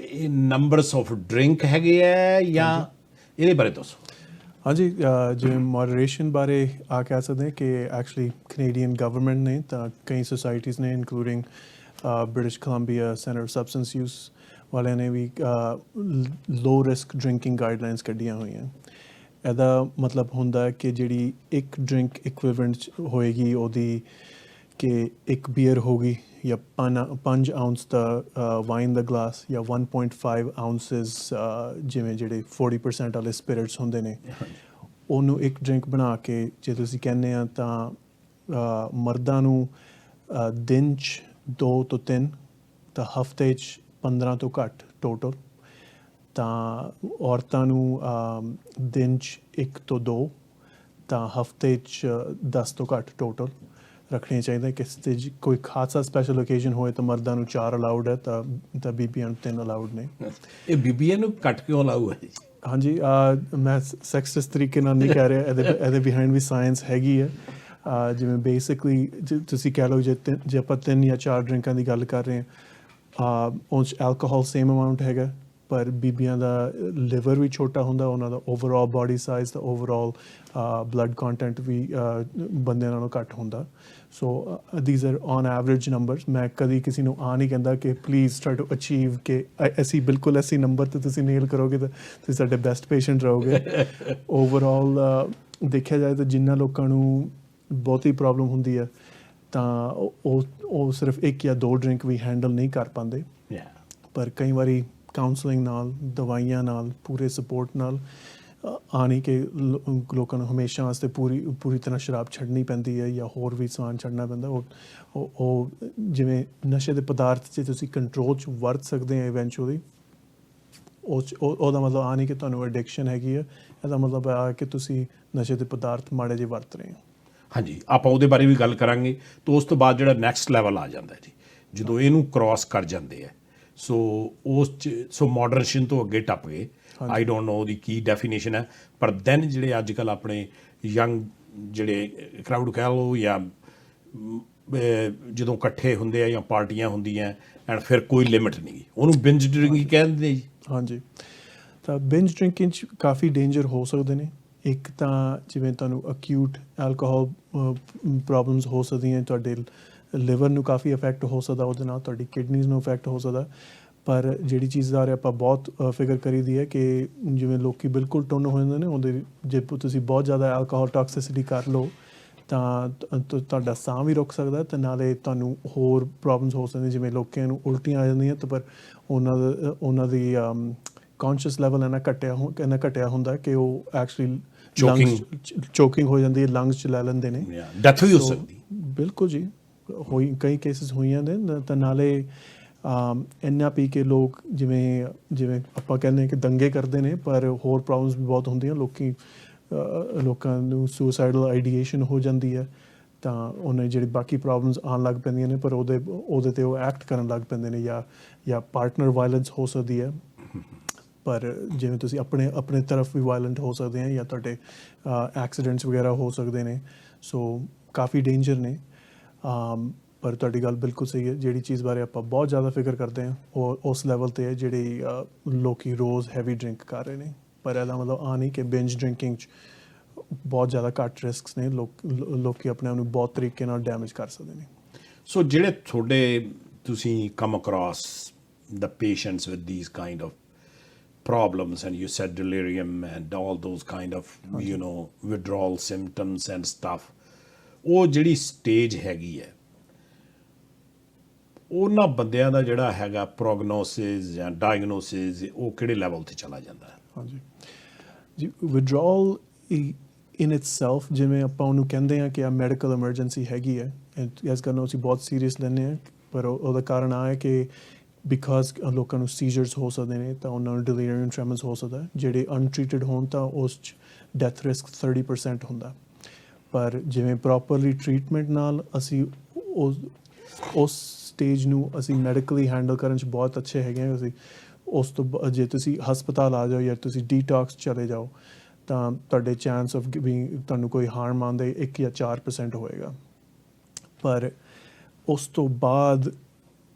Speaker 1: ਨੰਬਰਸ ਆਫ ਡਰਿੰਕ ਹੈਗੇ ਆ ਜਾਂ ਇਹਦੇ ਬਾਰੇ ਦੱਸੋ
Speaker 2: ਹਾਂਜੀ ਜਿਵੇਂ ਮੋਡਰੇਸ਼ਨ ਬਾਰੇ ਆ ਕਹਿ ਸਕਦੇ ਕਿ ਐਕਚੁਅਲੀ ਕੈਨੇਡੀਅਨ ਗਵਰਨਮੈਂਟ ਨੇ ਤਾਂ ਕਈ ਸੁਸਾਇਟੀਜ਼ ਨੇ including British Columbia centre of substance use ਵਾਲਿਆਂ ਨੇ ਵੀ ਲੋ ਰਿਸਕ ਡਰਿੰਕਿੰਗ ਗਾਈਡਲਾਈਨਸ ਕੱਢੀਆਂ ਹੋਈਆਂ ਇਹਦਾ ਮਤਲਬ ਹੁੰਦਾ ਕਿ ਜਿਹੜੀ ਇੱਕ ਡਰਿੰਕ ਇਕੁਇਵਲੈਂਟ ਹੋਏਗੀ ਉਹਦੀ ਕਿ ਇੱਕ ਬੀਅਰ ਹੋ ਗਈ ਜਾਂ 5 ਆਉਂਸ ਦਾ ਵਾਈਨ ਦਾ ਗਲਾਸ ਜਾਂ 1.5 ਆਉਂਸਸ ਜਿਵੇਂ ਜਿਹੜੇ 40% ਵਾਲੇ ਸਪਿਰਿਟਸ ਹੁੰਦੇ ਨੇ ਉਹਨੂੰ ਇੱਕ ਡਰਿੰਕ ਬਣਾ ਕੇ ਜੇ ਤੁਸੀਂ ਕਹਿੰਦੇ ਆ ਤਾਂ ਮਰਦਾਂ ਨੂੰ ਦਿਨ 'ਚ 2 ਤੋਂ 3 ਤਾਂ ਹਫਤੇ 'ਚ 15 ਤੋਂ ਘੱਟ ਟੋਟਲ ਤਾਂ ਔਰਤਾਂ ਨੂੰ ਦਿਨ 'ਚ 1 ਤੋਂ 2 ਤਾਂ ਹਫਤੇ 'ਚ 10 ਤੋਂ ਘੱਟ ਟੋਟਲ ਰੱਖਣੀਆਂ ਚਾਹੀਦਾ ਕਿਸੇ 'ਤੇ ਕੋਈ ਖਾਸਾ ਸਪੈਸ਼ਲ ਓਕੇਜ਼ਨ ਹੋਏ ਤਾਂ ਮਰਦਾਂ ਨੂੰ 4 ਅਲਾਊਡ ਹੈ ਤਾਂ ਬੀਬੀਆਂ ਨੂੰ 3 ਅਲਾਊਡ ਨੇ
Speaker 1: ਇਹ ਬੀਬੀਆਂ ਨੂੰ ਘੱਟ ਕਿਉਂ ਅਲਾਊ ਹੈ
Speaker 2: ਹਾਂਜੀ ਮੈਂ ਸੈਕਸਿਸਟ ਤਰੀਕੇ ਨਾਲ ਨਹੀਂ ਕਹਿ ਰਿਹਾ ਇਹਦੇ ਬਿਹਾਈਂਡ ਵੀ ਸਾਇੰਸ ਹੈਗੀ ਹੈ ਜਿਵੇਂ ਬੇਸਿਕਲੀ ਤੁਸੀਂ ਕਹਿ ਲਓ ਜੇ ਆਪਾਂ 3 ਜਾਂ 4 ਡਰਿੰਕਾਂ ਦੀ ਗੱਲ ਕਰ ਰਹੇ ਹਾਂ ਉਹ 'ਚ ਐਲਕੋਹਲ ਸੇਮ ਅਮਾਊਂਟ ਹੈਗਾ ਪਰ ਬੀਬੀਆਂ ਦਾ ਲਿਵਰ ਵੀ ਛੋਟਾ ਹੁੰਦਾ, ਉਹਨਾਂ ਦਾ ਓਵਰਆਲ ਬਾਡੀ ਸਾਈਜ਼ ਦਾ ਓਵਰਆਲ ਬਲੱਡ ਕੰਟੈਂਟ ਵੀ ਬੰਦਿਆਂ ਨਾਲੋਂ ਘੱਟ ਹੁੰਦਾ। ਸੋ ਥੀਜ਼ ਆਰ ਔਨ ਐਵਰੇਜ ਨੰਬਰਸ। ਮੈਂ ਕਦੀ ਕਿਸੇ ਨੂੰ ਨਹੀਂ ਕਹਿੰਦਾ ਕਿ ਪਲੀਜ਼ ਟਰਾਈ ਟੂ ਅਚੀਵ ਕਿ ਅਸੀਂ ਬਿਲਕੁਲ ਐਸੀ ਨੰਬਰ 'ਤੇ ਤੁਸੀਂ ਨੇਲ ਕਰੋਗੇ ਤਾਂ ਤੁਸੀਂ ਸਾਡੇ ਬੈਸਟ ਪੇਸ਼ੈਂਟ ਰਹੋਗੇ। ਓਵਰਆਲ ਦੇਖਿਆ ਜਾਏ ਤਾਂ ਜਿਨ੍ਹਾਂ ਲੋਕਾਂ ਨੂੰ ਬਹੁਤੀ ਪ੍ਰੋਬਲਮ ਹੁੰਦੀ ਹੈ ਤਾਂ ਉਹ ਸਿਰਫ 1 ਜਾਂ 2 ਡਰਿੰਕ ਵੀ ਹੈਂਡਲ ਨਹੀਂ ਕਰ ਪਾਉਂਦੇ। ਪਰ ਕਈ ਵਾਰੀ ਕਾਉਂਸਲਿੰਗ ਨਾਲ, ਦਵਾਈਆਂ ਨਾਲ, ਪੂਰੇ ਸਪੋਰਟ ਨਾਲ ਆਣੀ ਕਿ ਲੋਕਾਂ ਨੂੰ ਹਮੇਸ਼ਾ ਵਾਸਤੇ ਪੂਰੀ ਤਰ੍ਹਾਂ ਸ਼ਰਾਬ ਛੱਡਣੀ ਪੈਂਦੀ ਹੈ ਜਾਂ ਹੋਰ ਵੀ ਸਮਾਨ ਛੱਡਣਾ ਪੈਂਦਾ। ਉਹ ਜਿਵੇਂ ਨਸ਼ੇ ਦੇ ਪਦਾਰਥ 'ਚ ਤੁਸੀਂ ਕੰਟਰੋਲ 'ਚ ਵਰਤ ਸਕਦੇ ਆ ਇਵੈਂਚੁਅਲੀ, ਉਹਦਾ ਮਤਲਬ ਨਹੀਂ ਕਿ ਤੁਹਾਨੂੰ ਐਡਿਕਸ਼ਨ ਹੈਗੀ ਹੈ, ਇਹਦਾ ਮਤਲਬ ਆ ਕਿ ਤੁਸੀਂ ਨਸ਼ੇ ਦੇ ਪਦਾਰਥ ਮਾੜੇ ਜਿਹੇ ਵਰਤ ਰਹੇ ਹੋ।
Speaker 1: ਹਾਂਜੀ, ਆਪਾਂ ਉਹਦੇ ਬਾਰੇ ਵੀ ਗੱਲ ਕਰਾਂਗੇ। ਤਾਂ ਉਸ ਤੋਂ ਬਾਅਦ ਜਿਹੜਾ ਨੈਕਸਟ ਲੈਵਲ ਆ ਜਾਂਦਾ ਜੀ, ਜਦੋਂ ਇਹਨੂੰ ਕ੍ਰਾਸ ਕਰ ਜਾਂਦੇ ਆ, ਸੋ ਮੋਡਰੇਸ਼ਨ ਤੋਂ ਅੱਗੇ ਟੱਪ ਗਏ। ਆਈ ਡੋਂਟ ਨੋ ਉਹਦੀ ਕੀ ਡੈਫੀਨੇਸ਼ਨ ਹੈ, ਪਰ ਦੈਨ ਜਿਹੜੇ ਅੱਜ ਕੱਲ੍ਹ ਆਪਣੇ ਯੰਗ ਜਿਹੜੇ ਕਰਾਊਡ ਕਹਿ ਲਓ ਜਾਂ ਜਦੋਂ ਇਕੱਠੇ ਹੁੰਦੇ ਆ ਜਾਂ ਪਾਰਟੀਆਂ ਹੁੰਦੀਆਂ ਐਂਡ ਫਿਰ ਕੋਈ ਲਿਮਿਟ ਨਹੀਂ, ਉਹਨੂੰ ਬਿੰਜ ਡਰਿੰਕਿੰਗ ਕਹਿੰਦੇ ਜੀ।
Speaker 2: ਹਾਂਜੀ, ਤਾਂ ਬਿੰਜ ਡਰਿੰਕਿੰਗ 'ਚ ਕਾਫੀ ਡੇਂਜਰ ਹੋ ਸਕਦੇ ਨੇ। ਇੱਕ ਤਾਂ ਜਿਵੇਂ ਤੁਹਾਨੂੰ ਅਕਿਊਟ ਐਲਕੋਹਲ ਪ੍ਰੋਬਲਮਸ ਹੋ ਸਕਦੀਆਂ, ਤੁਹਾਡੇ ਲਿਵਰ ਨੂੰ ਕਾਫੀ ਇਫੈਕਟ ਹੋ ਸਕਦਾ ਉਹਦੇ ਨਾਲ, ਤੁਹਾਡੀ ਕਿਡਨੀਜ਼ ਨੂੰ ਇਫੈਕਟ ਹੋ ਸਕਦਾ। ਪਰ ਜਿਹੜੀ ਚੀਜ਼ ਬਾਰੇ ਆਪਾਂ ਬਹੁਤ ਫਿਕਰ ਕਰੀਦੀ ਹੈ ਕਿ ਜਿਵੇਂ ਲੋਕ ਬਿਲਕੁਲ ਟੁੰਨ ਹੋ ਜਾਂਦੇ ਨੇ, ਉਹਦੇ ਜੇ ਤੁਸੀਂ ਬਹੁਤ ਜ਼ਿਆਦਾ ਐਲਕੋਹਲ ਟੌਕਸਿਸਿਟੀ ਕਰ ਲਓ ਤਾਂ ਤੁਹਾਡਾ ਸਾਹ ਵੀ ਰੁਕ ਸਕਦਾ ਅਤੇ ਨਾਲੇ ਤੁਹਾਨੂੰ ਹੋਰ ਪ੍ਰੋਬਲਮਸ ਹੋ ਸਕਦੀਆਂ, ਜਿਵੇਂ ਲੋਕਾਂ ਨੂੰ ਉਲਟੀਆਂ ਆ ਜਾਂਦੀਆਂ। ਤਾਂ ਪਰ ਉਹਨਾਂ ਦੀ ਕੌਨਸ਼ੀਅਸ ਲੈਵਲ ਇੰਨਾ ਘਟਿਆ ਹੁੰਦਾ ਕਿ ਉਹ ਐਕਚੁਅਲੀ ਚੋਕਿੰਗ ਹੋ ਜਾਂਦੀ ਹੈ, ਲੰਗਸ 'ਚ ਲੈ ਲੈਂਦੇ ਨੇ,
Speaker 1: ਡੈਥ ਵੀ ਹੋ ਸਕਦੀ।
Speaker 2: ਬਿਲਕੁਲ ਜੀ, ਕਈ ਕੇਸਿਸ ਹੋਈਆਂ ਨੇ। ਤਾਂ ਨਾਲੇ ਇੰਨਾ ਪੀ ਕੇ ਲੋਕ ਜਿਵੇਂ ਆਪਾਂ ਕਹਿੰਦੇ ਹਾਂ ਕਿ ਦੰਗੇ ਕਰਦੇ ਨੇ, ਪਰ ਹੋਰ ਪ੍ਰੋਬਲਮਸ ਵੀ ਬਹੁਤ ਹੁੰਦੀਆਂ। ਲੋਕਾਂ ਨੂੰ ਸੁਸਾਈਡਲ ਆਈਡੀਏਸ਼ਨ ਹੋ ਜਾਂਦੀ ਹੈ, ਤਾਂ ਉਹਨੇ ਜਿਹੜੀ ਬਾਕੀ ਪ੍ਰੋਬਲਮਸ ਆਉਣ ਲੱਗ ਪੈਂਦੀਆਂ ਨੇ, ਪਰ ਉਹਦੇ 'ਤੇ ਉਹ ਐਕਟ ਕਰਨ ਲੱਗ ਪੈਂਦੇ ਨੇ, ਜਾਂ ਪਾਰਟਨਰ ਵਾਇਲੈਂਸ ਹੋ ਸਕਦੀ ਹੈ। ਪਰ ਜਿਵੇਂ ਤੁਸੀਂ ਆਪਣੇ ਤਰਫ ਵੀ ਵਾਇਲੈਂਟ ਹੋ ਸਕਦੇ ਆ, ਜਾਂ ਤੁਹਾਡੇ ਐਕਸੀਡੈਂਟਸ ਵਗੈਰਾ ਹੋ ਸਕਦੇ ਨੇ। ਸੋ ਕਾਫੀ ਡੇਂਜਰ ਨੇ। ਪਰ ਤੁਹਾਡੀ ਗੱਲ ਬਿਲਕੁਲ ਸਹੀ ਹੈ, ਜਿਹੜੀ ਚੀਜ਼ ਬਾਰੇ ਆਪਾਂ ਬਹੁਤ ਜ਼ਿਆਦਾ ਫਿਕਰ ਕਰਦੇ ਹਾਂ ਉਹ ਉਸ ਲੈਵਲ 'ਤੇ ਹੈ ਜਿਹੜੀ ਲੋਕੀ ਰੋਜ਼ ਹੈਵੀ ਡਰਿੰਕ ਕਰ ਰਹੇ ਨੇ। ਪਰ ਇਹਦਾ ਮਤਲਬ ਨਹੀਂ ਕਿ ਬਿੰਜ ਡਰਿੰਕਿੰਗ 'ਚ ਬਹੁਤ ਜ਼ਿਆਦਾ ਘੱਟ ਰਿਸਕਸ ਨੇ। ਲੋਕੀ ਆਪਣੇ ਆਪ ਨੂੰ ਬਹੁਤ ਤਰੀਕੇ ਨਾਲ ਡੈਮੇਜ ਕਰ ਸਕਦੇ ਨੇ।
Speaker 1: ਸੋ ਜਿਹੜੇ ਤੁਹਾਡੇ ਤੁਸੀਂ come across the patients with these kind of problems, and you said delirium and all those kind of withdrawal symptoms and stuff, ਉਹ ਜਿਹੜੀ ਸਟੇਜ ਹੈਗੀ ਹੈ, ਉਹਨਾਂ ਬੰਦਿਆਂ ਦਾ ਜਿਹੜਾ ਹੈਗਾ ਪ੍ਰੋਗਨੋਸਿਸ ਜਾਂ ਡਾਇਗਨੋਸਿਸ ਉਹ ਕਿਹੜੇ ਲੈਵਲ 'ਤੇ ਚਲਾ ਜਾਂਦਾ ਹੈ?
Speaker 2: ਹਾਂਜੀ ਜੀ, ਵਿਡਰਾਲ ਇਨ ਇਟਸੈਲਫ ਜਿਵੇਂ ਆਪਾਂ ਉਹਨੂੰ ਕਹਿੰਦੇ ਹਾਂ ਕਿ ਆ ਮੈਡੀਕਲ ਐਮਰਜੈਂਸੀ ਹੈਗੀ ਹੈ, ਇਸ ਗੱਲ ਨੂੰ ਅਸੀਂ ਬਹੁਤ ਸੀਰੀਅਸ ਲੈਂਦੇ ਹਾਂ। ਪਰ ਉਹਦਾ ਕਾਰਨ ਆ ਹੈ ਕਿ ਬਿਕਾਜ਼ ਲੋਕਾਂ ਨੂੰ ਸੀਜ਼ਰਸ ਹੋ ਸਕਦੇ ਨੇ, ਤਾਂ ਉਹਨਾਂ ਨੂੰ ਡਿਲੀਰੀਅਮ ਟ੍ਰੈਮਰਸ ਹੋ ਸਕਦਾ। ਜਿਹੜੇ ਅਨਟ੍ਰੀਟਡ ਹੋਣ ਤਾਂ ਉਸ 'ਚ ਡੈਥ ਰਿਸਕ 30% ਹੁੰਦਾ। ਪਰ ਜਿਵੇਂ ਪ੍ਰੋਪਰਲੀ ਟਰੀਟਮੈਂਟ ਨਾਲ ਅਸੀਂ ਉਸ ਸਟੇਜ ਨੂੰ ਅਸੀਂ ਮੈਡੀਕਲੀ ਹੈਂਡਲ ਕਰਨ 'ਚ ਬਹੁਤ ਅੱਛੇ ਹੈਗੇ ਹਾਂ। ਅਸੀਂ ਉਸ ਤੋਂ ਜੇ ਤੁਸੀਂ ਹਸਪਤਾਲ ਆ ਜਾਓ ਜਾਂ ਤੁਸੀਂ ਡੀਟੌਕਸ ਚਲੇ ਜਾਓ ਤਾਂ ਤੁਹਾਡੇ ਚਾਂਸ ਆਫ ਤੁਹਾਨੂੰ ਕੋਈ ਹਾਰਮ ਆਉਣ ਦੇ 1 ਜਾਂ 4% ਹੋਏਗਾ। ਪਰ ਉਸ ਤੋਂ ਬਾਅਦ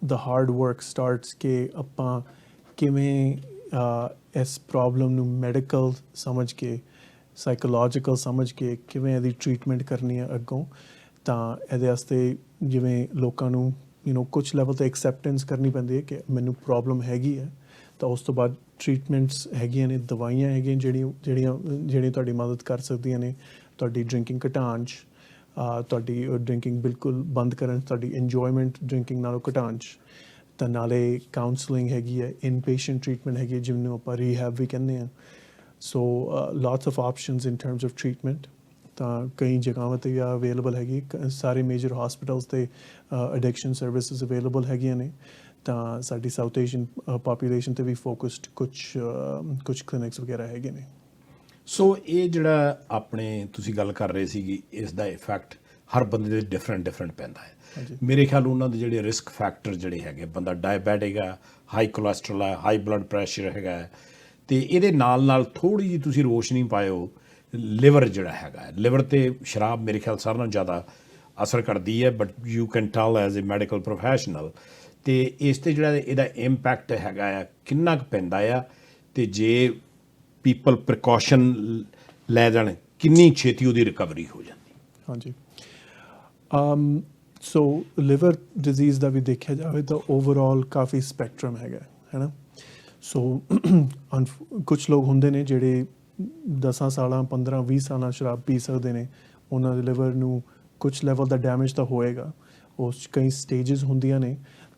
Speaker 2: the hard work starts ਕਿ ਆਪਾਂ ਕਿਵੇਂ ਇਸ ਪ੍ਰੋਬਲਮ ਨੂੰ ਮੈਡੀਕਲ ਸਮਝ ਕੇ, ਸਾਈਕੋਲੋਜੀਕਲ ਸਮਝ ਕੇ ਕਿਵੇਂ ਇਹਦੀ ਟਰੀਟਮੈਂਟ ਕਰਨੀ ਹੈ ਅੱਗੋਂ। ਤਾਂ ਇਹਦੇ ਵਾਸਤੇ ਜਿਵੇਂ ਲੋਕਾਂ ਨੂੰ ਕੁਛ ਲੈਵਲ 'ਤੇ ਐਕਸੈਪਟੈਂਸ ਕਰਨੀ ਪੈਂਦੀ ਹੈ ਕਿ ਮੈਨੂੰ ਪ੍ਰੋਬਲਮ ਹੈਗੀ ਹੈ। ਤਾਂ ਉਸ ਤੋਂ ਬਾਅਦ ਟਰੀਟਮੈਂਟਸ ਹੈਗੀਆਂ ਨੇ, ਦਵਾਈਆਂ ਹੈਗੀਆਂ ਜਿਹੜੀਆਂ ਤੁਹਾਡੀ ਮਦਦ ਕਰ ਸਕਦੀਆਂ ਨੇ ਤੁਹਾਡੀ ਡਰਿੰਕਿੰਗ ਘਟਾਉਣ 'ਚ, ਤੁਹਾਡੀ ਡਰਿੰਕਿੰਗ ਬਿਲਕੁਲ ਬੰਦ ਕਰਨ 'ਚ, ਤੁਹਾਡੀ ਇੰਜੋਇਮੈਂਟ ਡਰਿੰਕਿੰਗ ਨਾਲੋਂ ਘਟਾਉਣ 'ਚ। ਤਾਂ ਨਾਲੇ ਕਾਉਂਸਲਿੰਗ ਹੈਗੀ ਹੈ, ਇਨ ਪੇਸ਼ੈਂਟ ਟਰੀਟਮੈਂਟ ਹੈਗੀ ਹੈ ਜਿਹਨੂੰ ਆਪਾਂ ਰੀਹੈਬ ਵੀ ਕਹਿੰਦੇ ਹਾਂ। So lots of options in terms of treatment. ਤਾਂ ਕਈ ਜਗ੍ਹਾਵਾਂ 'ਤੇ ਵੀ ਅਵੇਲੇਬਲ ਹੈਗੀ, ਸਾਰੇ ਮੇਜਰ ਹਸਪੀਟਲਸ 'ਤੇ ਐਡਿਕਸ਼ਨ ਸਰਵਿਸਿਜ਼ ਅਵੇਲੇਬਲ ਹੈਗੀਆਂ ਨੇ। ਤਾਂ ਸਾਡੀ ਸਾਊਥ ਏਸ਼ੀਅਨ ਪਾਪੂਲੇਸ਼ਨ 'ਤੇ ਵੀ ਫੋਕਸਡ ਕੁਛ ਕਲੀਨਿਕਸ ਵਗੈਰਾ ਹੈਗੇ ਨੇ।
Speaker 1: ਸੋ ਇਹ ਜਿਹੜਾ ਆਪਣੇ ਤੁਸੀਂ ਗੱਲ ਕਰ ਰਹੇ ਸੀਗੀ, ਇਸ ਦਾ ਇਫੈਕਟ ਹਰ ਬੰਦੇ ਦੇ ਡਿਫਰੈਂਟ ਪੈਂਦਾ ਹੈ। ਮੇਰੇ ਖਿਆਲ ਉਹਨਾਂ ਦੇ ਜਿਹੜੇ ਰਿਸਕ ਫੈਕਟਰ ਜਿਹੜੇ ਹੈਗੇ, ਬੰਦਾ ਡਾਇਬੈਟਿਕ ਹੈ, ਹਾਈ ਕੋਲੈਸਟਰੋਲ ਹੈ, ਹਾਈ ਬਲੱਡ ਪ੍ਰੈਸ਼ਰ ਹੈਗਾ, ਅਤੇ ਇਹਦੇ ਨਾਲ ਥੋੜ੍ਹੀ ਜਿਹੀ ਤੁਸੀਂ ਰੋਸ਼ਨੀ ਪਾਇਓ ਲਿਵਰ ਜਿਹੜਾ ਹੈਗਾ, ਲਿਵਰ 'ਤੇ ਸ਼ਰਾਬ ਮੇਰੇ ਖਿਆਲ ਸਾਰਿਆਂ ਨਾਲੋਂ ਜ਼ਿਆਦਾ ਅਸਰ ਕਰਦੀ ਹੈ। But you can tell as a medical professional ਤੇ ਇਸ ਤੇ ਜਿਹੜਾ ਇਹਦਾ ਇੰਪੈਕਟ ਹੈਗਾ ਆ ਕਿੰਨਾ ਕੁ ਪੈਂਦਾ ਆ ਤੇ ਜੇ ਪੀਪਲ ਪ੍ਰੀਕਾਸ਼ਨ ਲੈ ਜਾਣ ਕਿੰਨੀ ਛੇਤੀ ਉਹਦੀ ਰਿਕਵਰੀ ਹੋ ਜਾਂਦੀ?
Speaker 2: ਹਾਂਜੀ, ਸੋ ਲਿਵਰ ਡਿਜ਼ੀਜ਼ ਦਾ ਵੀ ਦੇਖਿਆ ਜਾਵੇ ਤਾਂ ਓਵਰਆਲ ਕਾਫੀ ਸਪੈਕਟਰਮ ਹੈਗਾ ਹੈ ਨਾ। ਸੋ ਕੁਛ ਲੋਕ ਹੁੰਦੇ ਨੇ ਜਿਹੜੇ 10 ਸਾਲਾਂ 15-20 ਸਾਲਾਂ ਸ਼ਰਾਬ ਪੀ ਸਕਦੇ ਨੇ, ਉਹਨਾਂ ਦੇ ਲਿਵਰ ਨੂੰ ਕੁਛ ਲੈਵਲ ਦਾ ਡੈਮੇਜ ਤਾਂ ਹੋਏਗਾ, ਉਸ 'ਚ ਕਈ ਸਟੇਜਸ ਹੁੰਦੀਆਂ ਨੇ,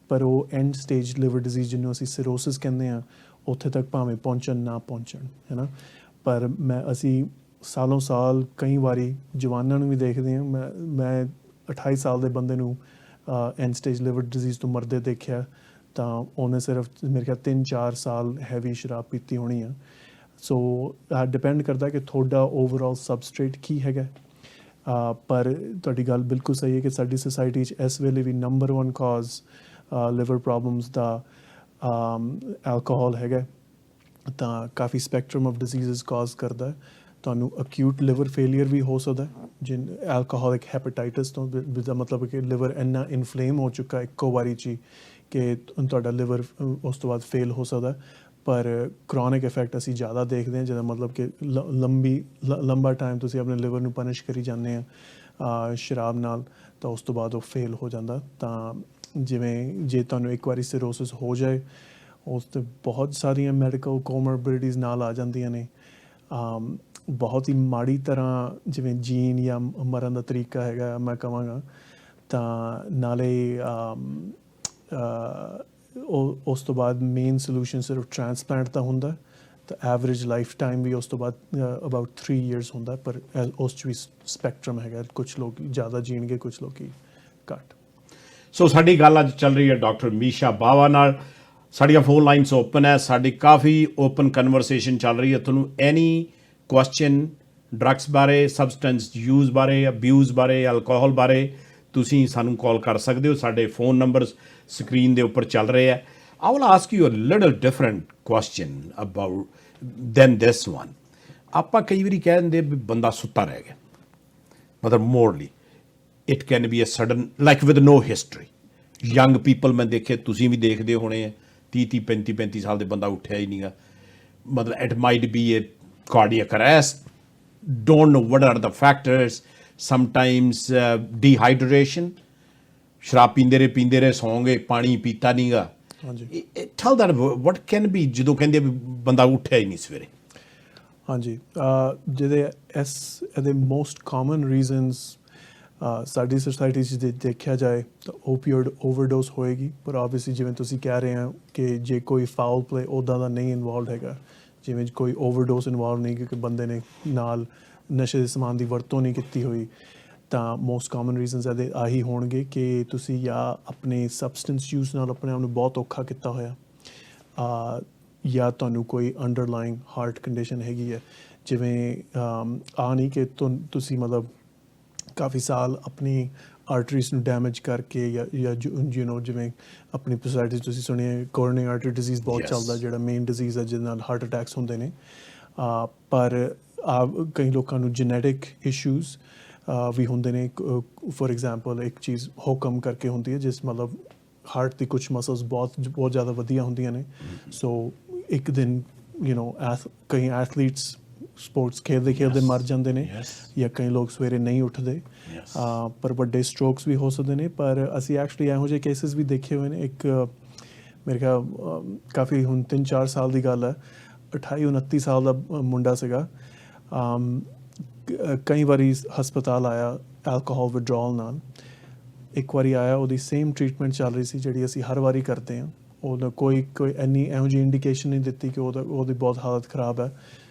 Speaker 2: ਪਰ ਉਹ ਐਂਡ ਸਟੇਜ ਲਿਵਰ ਡਿਜ਼ੀਜ਼ ਜਿਹਨੂੰ ਅਸੀਂ ਸਿਰੋਸਿਸ ਕਹਿੰਦੇ ਹਾਂ ਉੱਥੇ ਤੱਕ ਭਾਵੇਂ ਪਹੁੰਚਣ ਨਾ ਪਹੁੰਚਣ ਹੈ ਨਾ। ਪਰ ਅਸੀਂ ਸਾਲੋਂ ਸਾਲ ਕਈ ਵਾਰੀ ਜਵਾਨਾਂ ਨੂੰ ਵੀ ਦੇਖਦੇ ਹਾਂ, ਮੈਂ 28 ਸਾਲ ਦੇ ਬੰਦੇ ਨੂੰ ਐਂਡ ਸਟੇਜ ਲਿਵਰ ਡਿਜ਼ੀਜ਼ ਤੋਂ ਮਰਦੇ ਦੇਖਿਆ, ਤਾਂ ਉਹਨੇ ਸਿਰਫ ਮੇਰੇ ਖਿਆਲ 3-4 ਸਾਲ ਹੈਵੀ ਸ਼ਰਾਬ ਪੀਤੀ ਹੋਣੀ ਆ। ਸੋ ਡਿਪੈਂਡ ਕਰਦਾ ਕਿ ਤੁਹਾਡਾ ਓਵਰਆਲ ਸਬਸਟ੍ਰੇਟ ਕੀ ਹੈਗਾ। ਪਰ ਤੁਹਾਡੀ ਗੱਲ ਬਿਲਕੁਲ ਸਹੀ ਹੈ ਕਿ ਸਾਡੀ ਸੁਸਾਇਟੀ 'ਚ ਇਸ ਵੇਲੇ ਵੀ ਨੰਬਰ 1 ਕਾਜ਼ ਲਿਵਰ ਪ੍ਰੋਬਲਮਸ ਦਾ ਐਲਕੋਹਲ ਹੈਗਾ, ਤਾਂ ਕਾਫੀ ਸਪੈਕਟਰਮ ਆਫ ਡਿਜ਼ੀਜ਼ਸ ਕਾਜ਼ ਕਰਦਾ। ਤੁਹਾਨੂੰ ਅਕਿਊਟ ਲਿਵਰ ਫੇਲੀਅਰ ਵੀ ਹੋ ਸਕਦਾ ਜਿਨ ਐਲਕੋਹਲਿਕ ਹੈਪੇਟਾਈਟਸ ਤੋਂ, ਦਾ ਮਤਲਬ ਕਿ ਲਿਵਰ ਇੰਨਾ ਇਨਫਲੇਮ ਹੋ ਚੁੱਕਾ ਇੱਕੋ ਵਾਰੀ 'ਚ ਹੀ ਕਿ ਤੁਹਾਡਾ ਲਿਵਰ ਉਸ ਤੋਂ ਬਾਅਦ ਫੇਲ ਹੋ ਸਕਦਾ। ਪਰ ਕਰੋਨਿਕ ਇਫੈਕਟ ਅਸੀਂ ਜ਼ਿਆਦਾ ਦੇਖਦੇ ਹਾਂ, ਜਿਹਦਾ ਮਤਲਬ ਕਿ ਲੰਬਾ ਟਾਈਮ ਤੁਸੀਂ ਆਪਣੇ ਲਿਵਰ ਨੂੰ ਪਨਿਸ਼ ਕਰੀ ਜਾਂਦੇ ਆ ਸ਼ਰਾਬ ਨਾਲ, ਤਾਂ ਉਸ ਤੋਂ ਬਾਅਦ ਉਹ ਫੇਲ ਹੋ ਜਾਂਦਾ। ਤਾਂ ਜਿਵੇਂ ਜੇ ਤੁਹਾਨੂੰ ਇੱਕ ਵਾਰੀ ਸਿਰੋਸਿਸ ਹੋ ਜਾਏ, ਉਸ 'ਤੇ ਬਹੁਤ ਸਾਰੀਆਂ ਮੈਡੀਕਲ ਕੋਮੋਰਬਿਡਿਟੀਜ਼ ਨਾਲ ਆ ਜਾਂਦੀਆਂ ਨੇ। ਬਹੁਤ ਹੀ ਮਾੜੀ ਤਰ੍ਹਾਂ ਜਿਵੇਂ ਜੀਨ ਜਾਂ ਮਰਨ ਦਾ ਤਰੀਕਾ ਹੈਗਾ ਮੈਂ ਕਹਾਂਗਾ, ਤਾਂ ਨਾਲੇ ਉਸ ਤੋਂ ਬਾਅਦ ਮੇਨ ਸੋਲਿਊਸ਼ਨ ਸਿਰਫ ਟ੍ਰਾਂਸਪਲਾਂਟ ਦਾ ਹੁੰਦਾ, ਤਾਂ ਐਵਰੇਜ ਲਾਈਫ ਟਾਈਮ ਵੀ ਉਸ ਤੋਂ ਬਾਅਦ ਅਬਾਊਟ 3 years ਹੁੰਦਾ। ਪਰ ਉਸ 'ਚ ਵੀ ਸਪੈਕਟਰਮ ਹੈਗਾ, ਕੁਛ ਲੋਕ ਜ਼ਿਆਦਾ ਜੀਣਗੇ, ਕੁਛ ਲੋਕ ਘੱਟ।
Speaker 1: ਸੋ ਸਾਡੀ ਗੱਲ ਅੱਜ ਚੱਲ ਰਹੀ ਹੈ ਡਾਕਟਰ ਮੀਸ਼ਾ ਬਾਵਾ ਨਾਲ। ਸਾਡੀਆਂ ਫੋਨ ਲਾਈਨਸ ਓਪਨ ਹੈ, ਸਾਡੀ ਕਾਫੀ ਓਪਨ ਕਨਵਰਸੇਸ਼ਨ ਚੱਲ ਰਹੀ ਹੈ। ਤੁਹਾਨੂੰ ਐਨੀ ਕੁਐਸਚਨ ਡਰੱਗਸ ਬਾਰੇ, ਸਬਸਟੈਂਸ ਯੂਜ਼ ਬਾਰੇ, ਅਬਿਊਜ਼ ਬਾਰੇ, ਅਲਕੋਹਲ ਬਾਰੇ, ਤੁਸੀਂ ਸਾਨੂੰ ਕਾਲ ਕਰ ਸਕਦੇ ਹੋ। ਸਾਡੇ ਫੋਨ ਨੰਬਰਸ ਸਕਰੀਨ ਦੇ ਉੱਪਰ ਚੱਲ ਰਹੇ ਹੈ। I will ask you a little different question about than this one. ਆਪਾਂ ਕਈ ਵਾਰੀ ਕਹਿ ਦਿੰਦੇ ਵੀ ਬੰਦਾ ਸੁੱਤਾ ਰਹਿ ਗਿਆ, ਮਤਲਬ morally it can be a sudden like with no history. Young people ਮੈਂ ਦੇਖੇ, ਤੁਸੀਂ ਵੀ ਦੇਖਦੇ ਹੋਣੇ ਆ, 30-30 35-35 ਸਾਲ ਦੇ ਬੰਦਾ ਉੱਠਿਆ ਹੀ ਨਹੀਂਗਾ, ਮਤਲਬ it might B A cardiac arrest, don't know what are the factors, sometimes dehydration, ਸ਼ਰਾਬ ਪੀਂਦੇ ਰਹੇ ਸੌਂ ਗਏ, ਪਾਣੀ ਪੀਤਾ ਨਹੀਂਗਾ।
Speaker 2: ਹਾਂਜੀ,
Speaker 1: tell that what can be ਜਦੋਂ ਕਹਿੰਦੇ ਵੀ ਬੰਦਾ ਉੱਠਿਆ ਹੀ ਨਹੀਂ ਸਵੇਰੇ।
Speaker 2: ਹਾਂਜੀ, ਇਹਦੇ ਮੋਸਟ ਕਾਮਨ ਰੀਜ਼ਨਸ ਸਾਡੀ ਸੁਸਾਇਟੀ 'ਚ ਦੇਖਿਆ ਜਾਏ ਤਾਂ ਓਪੀਓਇਡ ਓਵਰਡੋਸ ਹੋਏਗੀ। ਪਰ ਆਬਵੀਅਸਲੀ ਜਿਵੇਂ ਤੁਸੀਂ ਕਹਿ ਰਹੇ ਹੋ ਕਿ ਜੇ ਕੋਈ ਫਾਊਲ ਪਲੇ ਉੱਦਾਂ ਦਾ ਨਹੀਂ ਇਨਵੋਲਵਡ ਹੈਗਾ, ਜਿਵੇਂ ਕੋਈ ਓਵਰਡੋਸ ਇਨਵੋਲਵ ਨਹੀਂ ਕਿਉਂਕਿ ਬੰਦੇ ਨੇ ਨਾਲ ਨਸ਼ੇ ਦੇ ਸਮਾਨ ਦੀ ਵਰਤੋਂ ਨਹੀਂ ਕੀਤੀ ਹੋਈ, ਤਾਂ ਮੋਸਟ ਕਾਮਨ ਰੀਜ਼ਨਸ ਇਹਦੇ ਆਹੀ ਹੋਣਗੇ ਕਿ ਤੁਸੀਂ ਜਾਂ ਆਪਣੇ ਸਬਸਟੈਂਸ ਯੂਜ਼ ਨਾਲ ਆਪਣੇ ਆਪ ਨੂੰ ਬਹੁਤ ਔਖਾ ਕੀਤਾ ਹੋਇਆ, ਜਾਂ ਤੁਹਾਨੂੰ ਕੋਈ ਅੰਡਰਲਾਈਂਗ ਹਾਰਟ ਕੰਡੀਸ਼ਨ ਹੈਗੀ ਹੈ। ਜਿਵੇਂ ਨਹੀਂ ਕਿ ਤੁਸੀਂ ਮਤਲਬ ਕਾਫੀ ਸਾਲ ਆਪਣੀ ਆਰਟਰੀਜ਼ ਨੂੰ ਡੈਮੇਜ ਕਰਕੇ ਜਾਂ ਜਿਵੇਂ ਆਪਣੀ ਸੋਸਾਇਟੀ 'ਚ ਤੁਸੀਂ ਸੁਣਿਆ ਕੋਰੋਨਰੀ ਆਰਟਰੀ ਡਿਜ਼ੀਜ਼ ਬਹੁਤ ਚੱਲਦਾ, ਜਿਹੜਾ ਮੇਨ ਡਿਜ਼ੀਜ਼ ਹੈ ਜਿਹਦੇ ਨਾਲ ਹਾਰਟ ਅਟੈਕਸ ਹੁੰਦੇ ਨੇ। ਪਰ ਕਈ ਲੋਕਾਂ ਨੂੰ ਜੈਨੇਟਿਕ ਇਸ਼ੂਜ਼ ਵੀ ਹੁੰਦੇ ਨੇ। ਫੋਰ ਐਗਜ਼ਾਮਪਲ ਇੱਕ ਚੀਜ਼ ਹੁਕਮ ਕਰਕੇ ਹੁੰਦੀ ਹੈ, ਜਿਸ ਮਤਲਬ ਹਾਰਟ ਦੀ ਕੁਛ ਮਸਲਸ ਬਹੁਤ ਜ਼ਿਆਦਾ ਵਧੀਆ ਹੁੰਦੀਆਂ ਨੇ। ਸੋ ਇੱਕ ਦਿਨ ਕਈ ਐਥਲੀਟਸ ਸਪੋਰਟਸ ਖੇਡਦੇ ਮਰ ਜਾਂਦੇ ਨੇ, ਜਾਂ ਕਈ ਲੋਕ ਸਵੇਰੇ ਨਹੀਂ ਉੱਠਦੇ। ਪਰ ਵੱਡੇ ਸਟ੍ਰੋਕਸ ਵੀ ਹੋ ਸਕਦੇ ਨੇ। ਪਰ ਅਸੀਂ ਐਕਚੁਅਲੀ ਇਹੋ ਜਿਹੇ ਕੇਸਿਸ ਵੀ ਦੇਖੇ ਹੋਏ ਨੇ। ਇੱਕ ਮੇਰੇ ਖਿਆਲ ਕਾਫੀ ਹੁਣ 3-4 ਸਾਲ ਦੀ ਗੱਲ ਹੈ, 28-29 ਸਾਲ ਦਾ ਮੁੰਡਾ ਸੀਗਾ, ਕਈ ਵਾਰੀ ਹਸਪਤਾਲ ਆਇਆ ਐਲਕੋਹਲ ਵਿਡਰਾਅਲ ਨਾਲ। ਇੱਕ ਵਾਰੀ ਆਇਆ, ਉਹਦੀ ਸੇਮ ਟਰੀਟਮੈਂਟ ਚੱਲ ਰਹੀ ਸੀ ਜਿਹੜੀ ਅਸੀਂ ਹਰ ਵਾਰੀ ਕਰਦੇ ਹਾਂ। ਉਹਦਾ ਕੋਈ ਇੰਨੀ ਇਹੋ ਜਿਹੀ ਇੰਡੀਕੇਸ਼ਨ ਨਹੀਂ ਦਿੱਤੀ ਕਿ ਉਹਦੀ ਬਹੁਤ ਹਾਲਤ ਖਰਾਬ ਹੈ।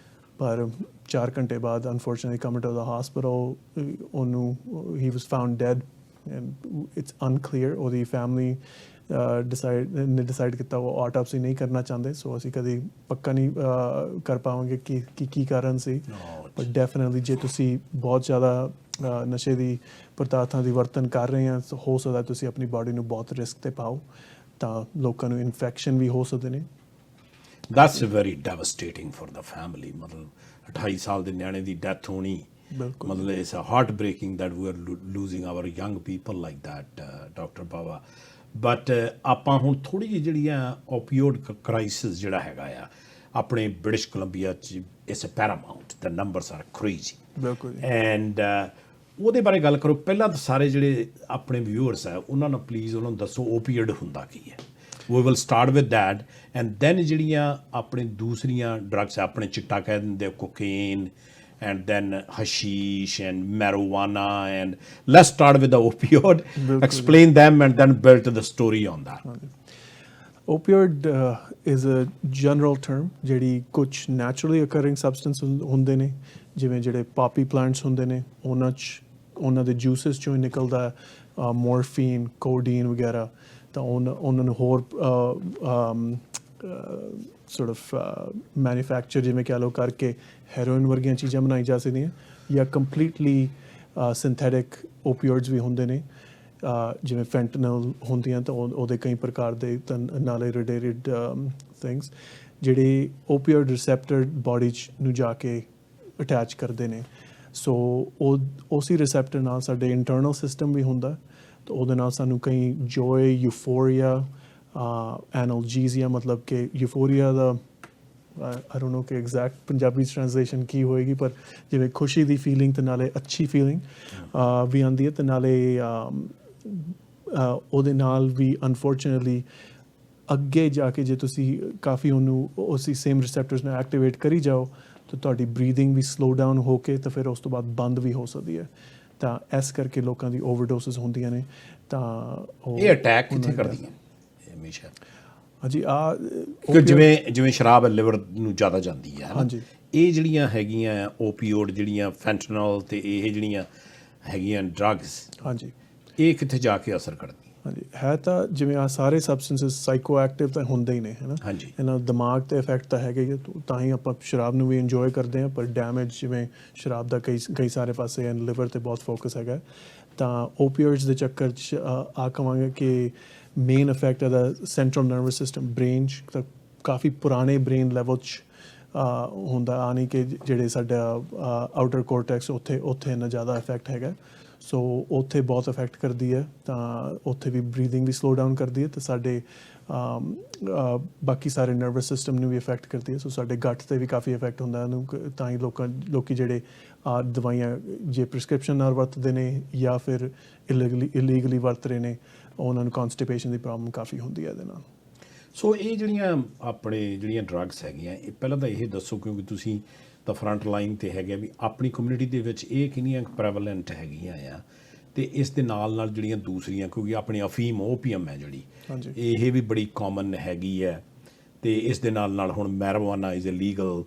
Speaker 2: ਪਰ 4 ਘੰਟੇ ਬਾਅਦ unfortunately come to the hospital, ਉਹਨੂੰ he was found dead and it's unclear. ਉਹਦੀ ਫੈਮਿਲੀ ਡਿਸਾਈਡ ਕੀਤਾ ਉਹ ਆਟੋਪਸੀ ਨਹੀਂ ਕਰਨਾ ਚਾਹੁੰਦੇ। ਸੋ ਅਸੀਂ ਕਦੇ ਪੱਕਾ ਨਹੀਂ ਕਰ ਪਾਵਾਂਗੇ ਕਿ ਕੀ ਕਾਰਨ ਸੀ। ਪਰ ਡੈਫੀਨਿਟਲੀ ਜੇ ਤੁਸੀਂ ਬਹੁਤ ਜ਼ਿਆਦਾ ਨਸ਼ੇ ਦੀ ਪਦਾਰਥਾਂ ਦੀ ਵਰਤੋਂ ਕਰ ਰਹੇ ਆ, ਹੋ ਸਕਦਾ ਤੁਸੀਂ ਆਪਣੀ ਬਾਡੀ ਨੂੰ ਬਹੁਤ ਰਿਸਕ 'ਤੇ ਪਾਓ, ਤਾਂ ਲੋਕਾਂ ਨੂੰ ਇਨਫੈਕਸ਼ਨ ਵੀ ਹੋ ਸਕਦੇ ਨੇ।
Speaker 1: That's very devastating for the family. ਮਤਲਬ 28 ਸਾਲ ਦੇ ਨਿਆਣੇ ਦੀ ਡੈਥ ਹੋਣੀ, ਮਤਲਬ it's heart breaking that we are losing our young people like that, Dr. Bawa. But ਆਪਾਂ ਹੁਣ ਥੋੜ੍ਹੀ ਜਿਹੀ ਜਿਹੜੀ ਆ ਓਪੀਓਡ ਕ੍ਰਾਈਸਿਸ ਜਿਹੜਾ ਹੈਗਾ ਆ ਆਪਣੇ ਬ੍ਰਿਟਿਸ਼ ਕੋਲੰਬੀਆ 'ਚ it's paramount the numbers are crazy
Speaker 2: ਬਿਲਕੁਲ
Speaker 1: ਐਂਡ ਉਹਦੇ ਬਾਰੇ ਗੱਲ ਕਰੋ ਪਹਿਲਾਂ ਤਾਂ ਸਾਰੇ ਜਿਹੜੇ ਆਪਣੇ ਵਿਊਅਰਸ ਆ ਉਹਨਾਂ ਨੂੰ ਪਲੀਜ਼ ਉਹਨਾਂ ਨੂੰ ਦੱਸੋ ਓਪੀਓਡ ਹੁੰਦਾ ਕੀ ਹੈ we will start with that and then ਜਿਹੜੀਆਂ ਆਪਣੇ ਦੂਸਰੀਆਂ ਡਰੱਗਸ ਆਪਣੇ ਚਿੱਟਾ ਕਹਿ ਦਿੰਦੇ cocaine and then hashish and marijuana and let's start with the opioid explain them and then build the story on that
Speaker 2: opioid is a general term ਜਿਹੜੀ ਕੁਝ naturally occurring substance ਹੁੰਦੇ ਨੇ ਜਿਵੇਂ ਜਿਹੜੇ poppy plants ਹੁੰਦੇ ਨੇ ਉਹਨਾਂ ਦੇ juices ਚੋਂ ਨਿਕਲਦਾ morphine codeine ਵਗੈਰਾ ਤਾਂ ਉਹਨਾਂ ਨੂੰ ਹੋਰ sort of manufacture ਜਿਵੇਂ ਕਹਿ ਲਓ ਕਰਕੇ ਹੈਰੋਇਨ ਵਰਗੀਆਂ ਚੀਜ਼ਾਂ ਬਣਾਈ ਜਾ ਸਕਦੀਆਂ ਜਾਂ ਕੰਪਲੀਟਲੀ ਸਿੰਥੈਟਿਕ ਓਪੀਓਇਡਸ ਵੀ ਹੁੰਦੇ ਨੇ ਜਿਵੇਂ ਫੈਂਟਨਲ ਹੁੰਦੀਆਂ ਤਾਂ ਉਹਦੇ ਕਈ ਪ੍ਰਕਾਰ ਦੇ ਨਾਲੇ ਰਿਲੇਟਡ ਥਿੰਗਸ ਜਿਹੜੇ ਓਪੀਓਇਡ ਰਿਸੈਪਟਰ ਬਾਡੀ 'ਚ ਨੂੰ ਜਾ ਕੇ ਅਟੈਚ ਕਰਦੇ ਨੇ ਸੋ ਉਸੇ ਰਿਸੈਪਟਰ ਨਾਲ ਸਾਡੇ ਇੰਟਰਨਲ ਸਿਸਟਮ ਵੀ ਹੁੰਦਾ ਤਾਂ ਉਹਦੇ ਨਾਲ ਸਾਨੂੰ ਕਈ ਜੋਏ ਯੂਫੋਰੀਆ ਐਨਲਜੀਜ਼ੀਆ ਮਤਲਬ ਕਿ euphoria the I don't know ਕਿ ਐਗਜ਼ੈਕਟ ਪੰਜਾਬੀ ਟ੍ਰਾਂਸਲੇਸ਼ਨ ਕੀ ਹੋਏਗੀ ਪਰ ਜਿਵੇਂ ਖੁਸ਼ੀ ਦੀ ਫੀਲਿੰਗ ਤੇ ਨਾਲੇ ਅੱਛੀ ਫੀਲਿੰਗ ਵੀ ਆਉਂਦੀ ਹੈ ਤੇ ਨਾਲੇ ਉਹਦੇ ਨਾਲ ਵੀ ਅਨਫੋਰਚੂਨੇਟਲੀ ਅੱਗੇ ਜਾ ਕੇ ਜੇ ਤੁਸੀਂ ਕਾਫੀ ਉਹਨੂੰ ਉਸੇ ਸੇਮ ਰਿਸੈਪਟਰਸ ਨੂੰ ਐਕਟੀਵੇਟ ਕਰੀ ਜਾਓ ਤਾਂ ਤੁਹਾਡੀ ਬਰੀਥਿੰਗ ਵੀ ਸਲੋ ਡਾਊਨ ਹੋ ਕੇ ਤਾਂ ਫਿਰ ਉਸ ਤੋਂ ਬਾਅਦ ਬੰਦ ਵੀ ਹੋ ਸਕਦੀ ਹੈ ਤਾਂ ਇਸ ਕਰਕੇ ਲੋਕਾਂ ਦੀ ਓਵਰਡੋਸਿਸ ਹੁੰਦੀਆਂ ਨੇ ਤਾਂ
Speaker 1: ਇਹ ਅਟੈਕ ਕਿੱਥੇ ਕਰਦੀਆਂ ਹਮੇਸ਼ਾ
Speaker 2: ਹਾਂਜੀ
Speaker 1: ਜਿਵੇਂ ਸ਼ਰਾਬ ਲਿਵਰ ਨੂੰ ਜ਼ਿਆਦਾ ਜਾਂਦੀ ਹੈ
Speaker 2: ਹਾਂਜੀ
Speaker 1: ਇਹ ਜਿਹੜੀਆਂ ਹੈਗੀਆਂ ਓਪੀਓਡ ਜਿਹੜੀਆਂ ਫੈਂਟਨਲ ਤੇ ਇਹ ਜਿਹੜੀਆਂ ਹੈਗੀਆਂ ਡਰੱਗਸ
Speaker 2: ਹਾਂਜੀ
Speaker 1: ਇਹ ਕਿੱਥੇ ਜਾ ਕੇ ਅਸਰ ਕਰਦੀਆਂ
Speaker 2: ਹਾਂਜੀ ਹੈ ਤਾਂ ਜਿਵੇਂ ਆ ਸਾਰੇ ਸਬਸਟੈਂਸਸ ਸਾਈਕੋ ਐਕਟਿਵ ਤਾਂ ਹੁੰਦੇ ਹੀ ਨੇ ਹੈ ਨਾ
Speaker 1: ਹਾਂਜੀ
Speaker 2: ਇਹਨਾਂ ਦਿਮਾਗ 'ਤੇ ਇਫੈਕਟ ਤਾਂ ਹੈਗਾ ਹੀ ਤਾਂ ਹੀ ਆਪਾਂ ਸ਼ਰਾਬ ਨੂੰ ਵੀ ਇੰਜੋਏ ਕਰਦੇ ਹਾਂ ਪਰ ਡੈਮੇਜ ਜਿਵੇਂ ਸ਼ਰਾਬ ਦਾ ਕਈ ਸਾਰੇ ਪਾਸੇ ਐਂਡ ਲਿਵਰ 'ਤੇ ਬਹੁਤ ਫੋਕਸ ਹੈਗਾ ਤਾਂ ਓਪੀਓਇਡਸ ਦੇ ਚੱਕਰ 'ਚ ਆ ਕਹਾਂਗੇ ਕਿ ਮੇਨ ਇਫੈਕਟ ਇਹਦਾ ਸੈਂਟਰਲ ਨਰਵਸ ਸਿਸਟਮ ਬ੍ਰੇਨ 'ਚ ਤਾਂ ਕਾਫੀ ਪੁਰਾਣੇ ਬ੍ਰੇਨ ਲੈਵਲ 'ਚ ਹੁੰਦਾ ਆਣੀ ਕਿ ਜਿਹੜੇ ਸਾਡਾ ਆਊਟਰ ਕੋਰਟੈਕਸ ਉੱਥੇ ਇੰਨਾ ਜ਼ਿਆਦਾ ਇਫੈਕਟ ਹੈਗਾ ਸੋ ਉੱਥੇ ਬਹੁਤ ਇਫੈਕਟ ਕਰਦੀ ਹੈ ਤਾਂ ਉੱਥੇ ਵੀ ਬਰੀਥਿੰਗ ਵੀ ਸਲੋ ਡਾਊਨ ਕਰਦੀ ਹੈ ਅਤੇ ਸਾਡੇ ਬਾਕੀ ਸਾਰੇ ਨਰਵਸ ਸਿਸਟਮ ਨੂੰ ਵੀ ਇਫੈਕਟ ਕਰਦੀ ਹੈ ਸੋ ਸਾਡੇ ਗੱਟ 'ਤੇ ਵੀ ਕਾਫੀ ਇਫੈਕਟ ਹੁੰਦਾ ਇਹਨੂੰ ਤਾਂ ਹੀ ਲੋਕੀ ਜਿਹੜੇ ਦਵਾਈਆਂ ਜੇ ਪ੍ਰਿਸਕ੍ਰਿਪਸ਼ਨ ਨਾਲ ਵਰਤਦੇ ਨੇ ਜਾਂ ਫਿਰ ਇਲੀਗਲੀ ਵਰਤ ਰਹੇ ਨੇ ਉਹਨਾਂ ਨੂੰ ਕਨਸਟੀਪੇਸ਼ਨ ਦੀ ਪ੍ਰੋਬਲਮ ਕਾਫੀ ਹੁੰਦੀ ਹੈ ਇਹਦੇ ਨਾਲ
Speaker 1: ਸੋ ਇਹ ਜਿਹੜੀਆਂ ਡਰੱਗਸ ਹੈਗੀਆਂ ਇਹ ਪਹਿਲਾਂ ਤਾਂ ਇਹ ਦੱਸੋ ਕਿਉਂਕਿ ਤੁਸੀਂ ਤਾਂ ਫਰੰਟ ਲਾਈਨ 'ਤੇ ਹੈਗੇ ਵੀ ਆਪਣੀ ਕਮਿਊਨਿਟੀ ਦੇ ਵਿੱਚ ਇਹ ਕਿੰਨੀਆਂ ਪ੍ਰੈਵਲੈਂਟ ਹੈਗੀਆਂ ਆ ਅਤੇ ਇਸ ਦੇ ਨਾਲ ਜਿਹੜੀਆਂ ਦੂਸਰੀਆਂ ਕਿਉਂਕਿ ਆਪਣੀ ਅਫੀਮ ਓਪੀਅਮ ਹੈ ਜਿਹੜੀ ਇਹ ਵੀ ਬੜੀ ਕਾਮਨ ਹੈਗੀ ਹੈ ਅਤੇ ਇਸ ਦੇ ਨਾਲ ਹੁਣ ਮੈਰੀਜੁਆਨਾ ਇਜ਼ ਇਲੀਗਲ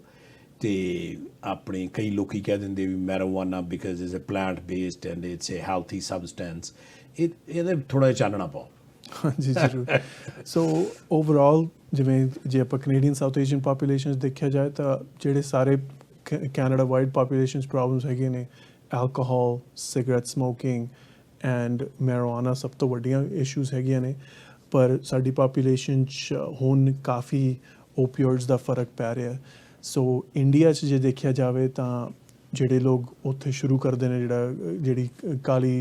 Speaker 1: ਅਤੇ ਆਪਣੇ ਕਈ ਲੋਕੀ ਕਹਿ ਦਿੰਦੇ ਵੀ marijuana because is a plant based and it's a healthy substance ਇਹਦੇ ਥੋੜ੍ਹਾ ਜਿਹਾ ਚਾਨਣਾ ਪਾਓ
Speaker 2: ਹਾਂਜੀ ਜ਼ਰੂਰ ਸੋ ਓਵਰਆਲ ਜਿਵੇਂ ਜੇ ਆਪਾਂ ਕੈਨੇਡੀਅਨ ਸਾਊਥ ਏਸ਼ੀਅਨ ਪਾਪੂਲੇਸ਼ਨ ਦੇਖਿਆ ਜਾਏ ਤਾਂ ਜਿਹੜੇ ਸਾਰੇ ਕੈਨੇਡਾ ਵਾਈਡ ਪਾਪੂਲੇਸ਼ਨਸ ਪ੍ਰੋਬਲਮਸ ਹੈਗੀਆਂ ਨੇ ਐਲਕੋਹਲ ਸਿਗਰਟ ਸਮੋਕਿੰਗ ਐਂਡ ਮੈਰੀਜੁਆਨਾ ਸਭ ਤੋਂ ਵੱਡੀਆਂ ਇਸ਼ੂਜ਼ ਹੈਗੀਆਂ ਨੇ ਪਰ ਸਾਡੀ ਪਾਪੂਲੇਸ਼ਨ 'ਚ ਹੁਣ ਕਾਫੀ ਓਪੀਓਇਡਸ ਦਾ ਫਰਕ ਪੈ ਰਿਹਾ ਸੋ ਇੰਡੀਆ 'ਚ ਜੇ ਦੇਖਿਆ ਜਾਵੇ ਤਾਂ ਜਿਹੜੇ ਲੋਕ ਉੱਥੇ ਸ਼ੁਰੂ ਕਰਦੇ ਨੇ ਜਿਹੜੀ ਕਾਲੀ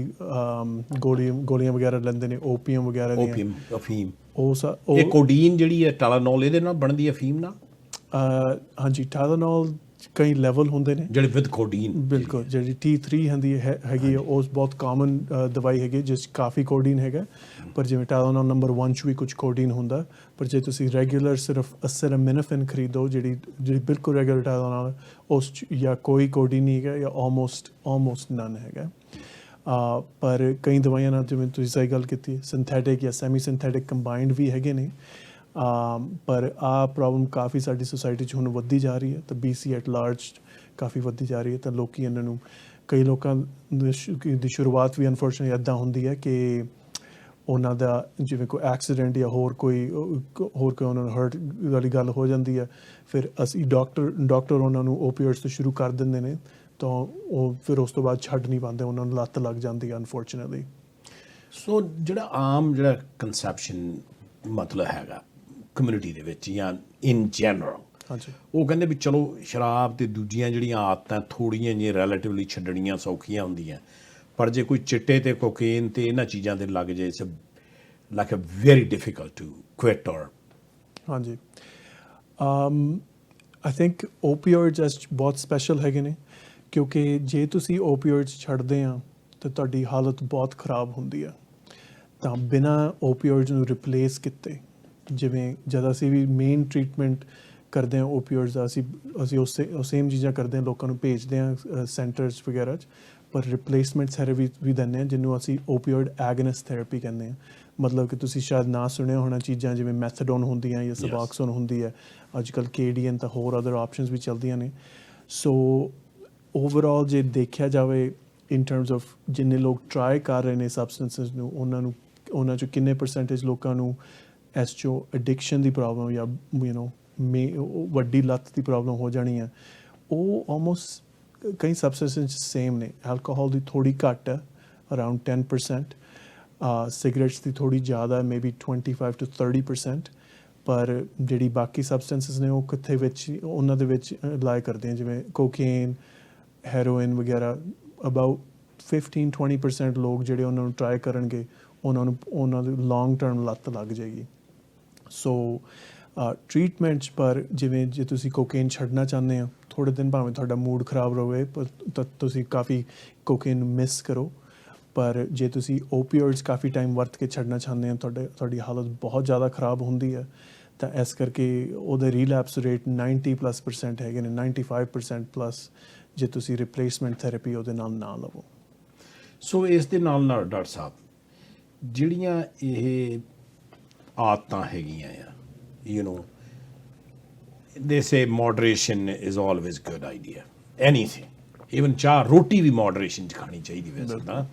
Speaker 2: ਗੋਲੀਆਂ ਵਗੈਰਾ ਲੈਂਦੇ ਨੇ ਓਪੀਅਮ ਵਗੈਰਾ ਦੀਆਂ
Speaker 1: ਅਫੀਮ
Speaker 2: ਉਹ
Speaker 1: ਕੋਡੀਨ ਜਿਹੜੀ ਹੈ ਟਾਲਾਨੋਲ ਇਹਦੇ ਨਾਲ ਬਣਦੀ ਅਫੀਮ ਨਾਲ
Speaker 2: ਹਾਂਜੀ ਟਾਲਾਨੋਲ ਕਈ ਲੈਵਲ ਹੁੰਦੇ ਨੇ
Speaker 1: ਜਿਹੜੇ ਵਿਦ ਕੋਡੀਨ
Speaker 2: ਬਿਲਕੁਲ ਜਿਹੜੀ T3 ਹੈਗੀ ਉਹ ਬਹੁਤ ਕਾਮਨ ਦਵਾਈ ਹੈਗੀ ਜਿਸ ਕਾਫੀ ਕੋਡੀਨ ਹੈਗਾ ਪਰ ਜਿਵੇਂ ਟਾਲਾਨੋਲ ਨੰਬਰ 1 'ਚ ਵੀ ਕੁਝ ਕੋਡੀਨ ਹੁੰਦਾ ਪਰ ਜੇ ਤੁਸੀਂ ਰੈਗੂਲਰ ਸਿਰਫ ਅਸੈਟਾਮਿਨੋਫਨ ਖਰੀਦੋ ਜਿਹੜੀ ਬਿਲਕੁਲ ਰੈਗੂਲਰ ਟਾਲਾਨੋਲ ਉਸ 'ਚ ਜਾਂ ਕੋਈ ਕੋਡੀਨ ਨਹੀਂ ਹੈਗਾ ਜਾਂ ਆਲਮੋਸਟ ਨਨ ਹੈਗਾ ਪਰ ਕਈ ਦਵਾਈਆਂ ਨਾਲ ਜਿਵੇਂ ਤੁਸੀਂ ਸਹੀ ਗੱਲ ਕੀਤੀ ਸਿੰਥੈਟਿਕ ਜਾਂ ਸੈਮੀ ਸਿੰਥੈਟਿਕ ਕੰਬਾਈਨਡ ਵੀ ਹੈਗੇ ਨੇ ਪਰ ਆਹ ਪ੍ਰੋਬਲਮ ਕਾਫੀ ਸਾਡੀ ਸੋਸਾਇਟੀ 'ਚ ਹੁਣ ਵੱਧਦੀ ਜਾ ਰਹੀ ਹੈ ਤਾਂ BC ਐਟ ਲਾਰਜ ਕਾਫੀ ਵੱਧਦੀ ਜਾ ਰਹੀ ਹੈ ਤਾਂ ਲੋਕੀ ਇਹਨਾਂ ਨੂੰ ਕਈ ਲੋਕਾਂ ਦੀ ਸ਼ੁਰੂਆਤ ਵੀ ਅਨਫੋਰਚੂਨੇਟਲੀ ਇੱਦਾਂ ਹੁੰਦੀ ਹੈ ਕਿ ਉਹਨਾਂ ਦਾ ਜਿਵੇਂ ਕੋਈ ਐਕਸੀਡੈਂਟ ਜਾਂ ਹੋਰ ਕੋਈ ਉਹਨਾਂ ਨੂੰ ਹਰਟ ਵਾਲੀ ਗੱਲ ਹੋ ਜਾਂਦੀ ਹੈ ਫਿਰ ਅਸੀਂ ਡਾਕਟਰ ਉਹਨਾਂ ਨੂੰ ਓਪੀਓਇਡਸ ਤੋਂ ਸ਼ੁਰੂ ਕਰ ਦਿੰਦੇ ਨੇ ਤਾਂ ਉਹ ਫਿਰ ਉਸ ਤੋਂ ਬਾਅਦ ਛੱਡ ਨਹੀਂ ਪਾਉਂਦੇ ਉਹਨਾਂ ਨੂੰ ਲੱਤ ਲੱਗ ਜਾਂਦੀ ਹੈ ਅਨਫੋਰਚੂਨੇਟਲੀ
Speaker 1: ਸੋ ਜਿਹੜਾ ਕਨਸੈਪਸ਼ਨ ਮਤਲਬ ਹੈਗਾ ਕਮਿਊਨਿਟੀ ਦੇ ਵਿੱਚ ਜਾਂ ਇਨ ਜਨਰਲ
Speaker 2: ਹਾਂਜੀ
Speaker 1: ਉਹ ਕਹਿੰਦੇ ਵੀ ਚਲੋ ਸ਼ਰਾਬ ਅਤੇ ਦੂਜੀਆਂ ਜਿਹੜੀਆਂ ਆਦਤਾਂ ਥੋੜ੍ਹੀਆਂ ਜਿਹੀਆਂ ਰੈਲੇਟਿਵਲੀ ਛੱਡਣੀਆਂ ਸੌਖੀਆਂ ਹੁੰਦੀਆਂ ਪਰ ਜੇ ਕੋਈ ਚਿੱਟੇ ਅਤੇ ਕੋਕੇਨ ਅਤੇ ਇਹਨਾਂ ਚੀਜ਼ਾਂ 'ਤੇ ਲੱਗ ਜਾਏ it's like a very difficult to quit or
Speaker 2: ਹਾਂਜੀ ਆਈ ਥਿੰਕ ਓਪੀਓਇਡਸ ਬਹੁਤ ਸਪੈਸ਼ਲ ਹੈਗੇ ਨੇ ਕਿਉਂਕਿ ਜੇ ਤੁਸੀਂ ਓਪੀਓਇਡਸ ਛੱਡਦੇ ਆ ਤਾਂ ਤੁਹਾਡੀ ਹਾਲਤ ਬਹੁਤ ਖਰਾਬ ਹੁੰਦੀ ਆ ਤਾਂ ਬਿਨਾਂ ਓਪੀਓਇਡਸ ਨੂੰ ਰਿਪਲੇਸ ਕੀਤੇ ਜਿਵੇਂ ਜਦ ਅਸੀਂ ਵੀ ਮੇਨ ਟਰੀਟਮੈਂਟ ਕਰਦੇ ਹਾਂ ਓਪੀਓਇਡਸ ਦਾ ਅਸੀਂ ਉਹ ਸੇਮ ਚੀਜ਼ਾਂ ਕਰਦੇ ਹਾਂ ਲੋਕਾਂ ਨੂੰ ਭੇਜਦੇ ਹਾਂ ਸੈਂਟਰਸ ਵਗੈਰਾ 'ਚ ਪਰ ਰਿਪਲੇਸਮੈਂਟ ਥੈਰੇਪੀ ਵੀ ਦਿੰਦੇ ਹਾਂ ਜਿਹਨੂੰ ਅਸੀਂ ਓਪੀਓਇਡ ਐਗਨਿਸਟ ਥੈਰੇਪੀ ਕਹਿੰਦੇ ਹਾਂ ਮਤਲਬ ਕਿ ਤੁਸੀਂ ਸ਼ਾਇਦ ਨਾ ਸੁਣਿਆ ਹੋਣਾ ਚੀਜ਼ਾਂ ਜਿਵੇਂ ਮੈਥਾਡੋਨ ਹੁੰਦੀਆਂ ਜਾਂ ਸਬਾਕਸੋਨ ਹੁੰਦੀ ਹੈ ਅੱਜ ਕੱਲ੍ਹ KDN ਤਾਂ ਹੋਰ ਅਦਰ ਆਪਸ਼ਨਸ ਵੀ ਚੱਲਦੀਆਂ ਨੇ ਸੋ ਓਵਰਆਲ ਜੇ ਦੇਖਿਆ ਜਾਵੇ ਇਨ ਟਰਮਸ ਆਫ ਜਿੰਨੇ ਲੋਕ ਟਰਾਈ ਕਰ ਰਹੇ ਨੇ ਸਬਸਟੈਂਸਿਸ ਨੂੰ ਉਹਨਾਂ 'ਚੋਂ ਕਿੰਨੇ ਪਰਸੈਂਟੇਜ ਲੋਕਾਂ ਨੂੰ ਇਸ 'ਚੋਂ ਐਡਿਕਸ਼ਨ ਦੀ ਪ੍ਰੋਬਲਮ ਜਾਂ ਵੱਡੀ ਲੱਤ ਦੀ ਪ੍ਰੋਬਲਮ ਹੋ ਜਾਣੀ ਹੈ ਉਹ ਆਲਮੋਸਟ ਕਈ ਸਬਸਟੈਂਸਿਸ ਸੇਮ ਨੇ ਐਲਕੋਹਲ ਦੀ ਥੋੜ੍ਹੀ ਘੱਟ ਹੈ ਅਰਾਊਂਡ 10% ਸਿਗਰਟਸ ਦੀ ਥੋੜ੍ਹੀ ਜ਼ਿਆਦਾ ਮੇਬੀ 25 to 30% ਪਰ ਜਿਹੜੀ ਬਾਕੀ ਸਬਸਟੈਂਸਿਸ ਨੇ ਉਹ ਕਿੱਥੇ ਵਿੱਚ ਉਹਨਾਂ ਦੇ ਵਿੱਚ ਲਾਏ ਕਰਦੇ ਆ ਜਿਵੇਂ ਕੋਕੇਨ ਹੈਰੋਇਨ ਵਗੈਰਾ ਅਬਾਊਟ 15-20% ਲੋਕ ਜਿਹੜੇ ਉਹਨਾਂ ਨੂੰ ਟਰਾਈ ਕਰਨਗੇ ਉਹਨਾਂ ਦੀ ਲੌਂਗ ਟਰਮ ਲੱਤ ਲੱਗ ਜਾਏਗੀ ਸੋ ਟਰੀਟਮੈਂਟਸ ਪਰ ਜਿਵੇਂ ਜੇ ਤੁਸੀਂ ਕੋਕੇਨ ਛੱਡਣਾ ਚਾਹੁੰਦੇ ਹੋ ਥੋੜ੍ਹੇ ਦਿਨ ਭਾਵੇਂ ਤੁਹਾਡਾ ਮੂਡ ਖਰਾਬ ਰਹੇ ਪਰ ਤੁਸੀਂ ਕਾਫੀ ਕੋਕੇਨ ਨੂੰ ਮਿਸ ਕਰੋ ਪਰ ਜੇ ਤੁਸੀਂ ਓਪੀਓਇਡਸ ਕਾਫੀ ਟਾਈਮ ਵਰਤ ਕੇ ਛੱਡਣਾ ਚਾਹੁੰਦੇ ਹੋ ਤੁਹਾਡੀ ਹਾਲਤ ਬਹੁਤ ਜ਼ਿਆਦਾ ਖਰਾਬ ਹੁੰਦੀ ਹੈ ਤਾਂ ਇਸ ਕਰਕੇ ਉਹਦੇ ਰੀਲੈਪਸ ਰੇਟ 90+% ਹੈਗੇ ਨੇ 95% ਪਲੱਸ ਜੇ ਤੁਸੀਂ ਰਿਪਲੇਸਮੈਂਟ ਥੈਰੇਪੀ ਉਹਦੇ ਨਾਲ ਨਾ ਲਵੋ
Speaker 1: ਸੋ ਇਸ ਦੇ ਨਾਲ ਨਾਲ ਡਾਕਟਰ ਸਾਹਿਬ ਜਿਹੜੀਆਂ ਇਹ ਆਦਤਾਂ ਹੈਗੀਆਂ ਆ they say moderation is always good idea anything even ਚਾਹ ਰੋਟੀ ਵੀ moderation 'ਚ ਖਾਣੀ ਚਾਹੀਦੀ ਵੈਸੇ ਤਾਂ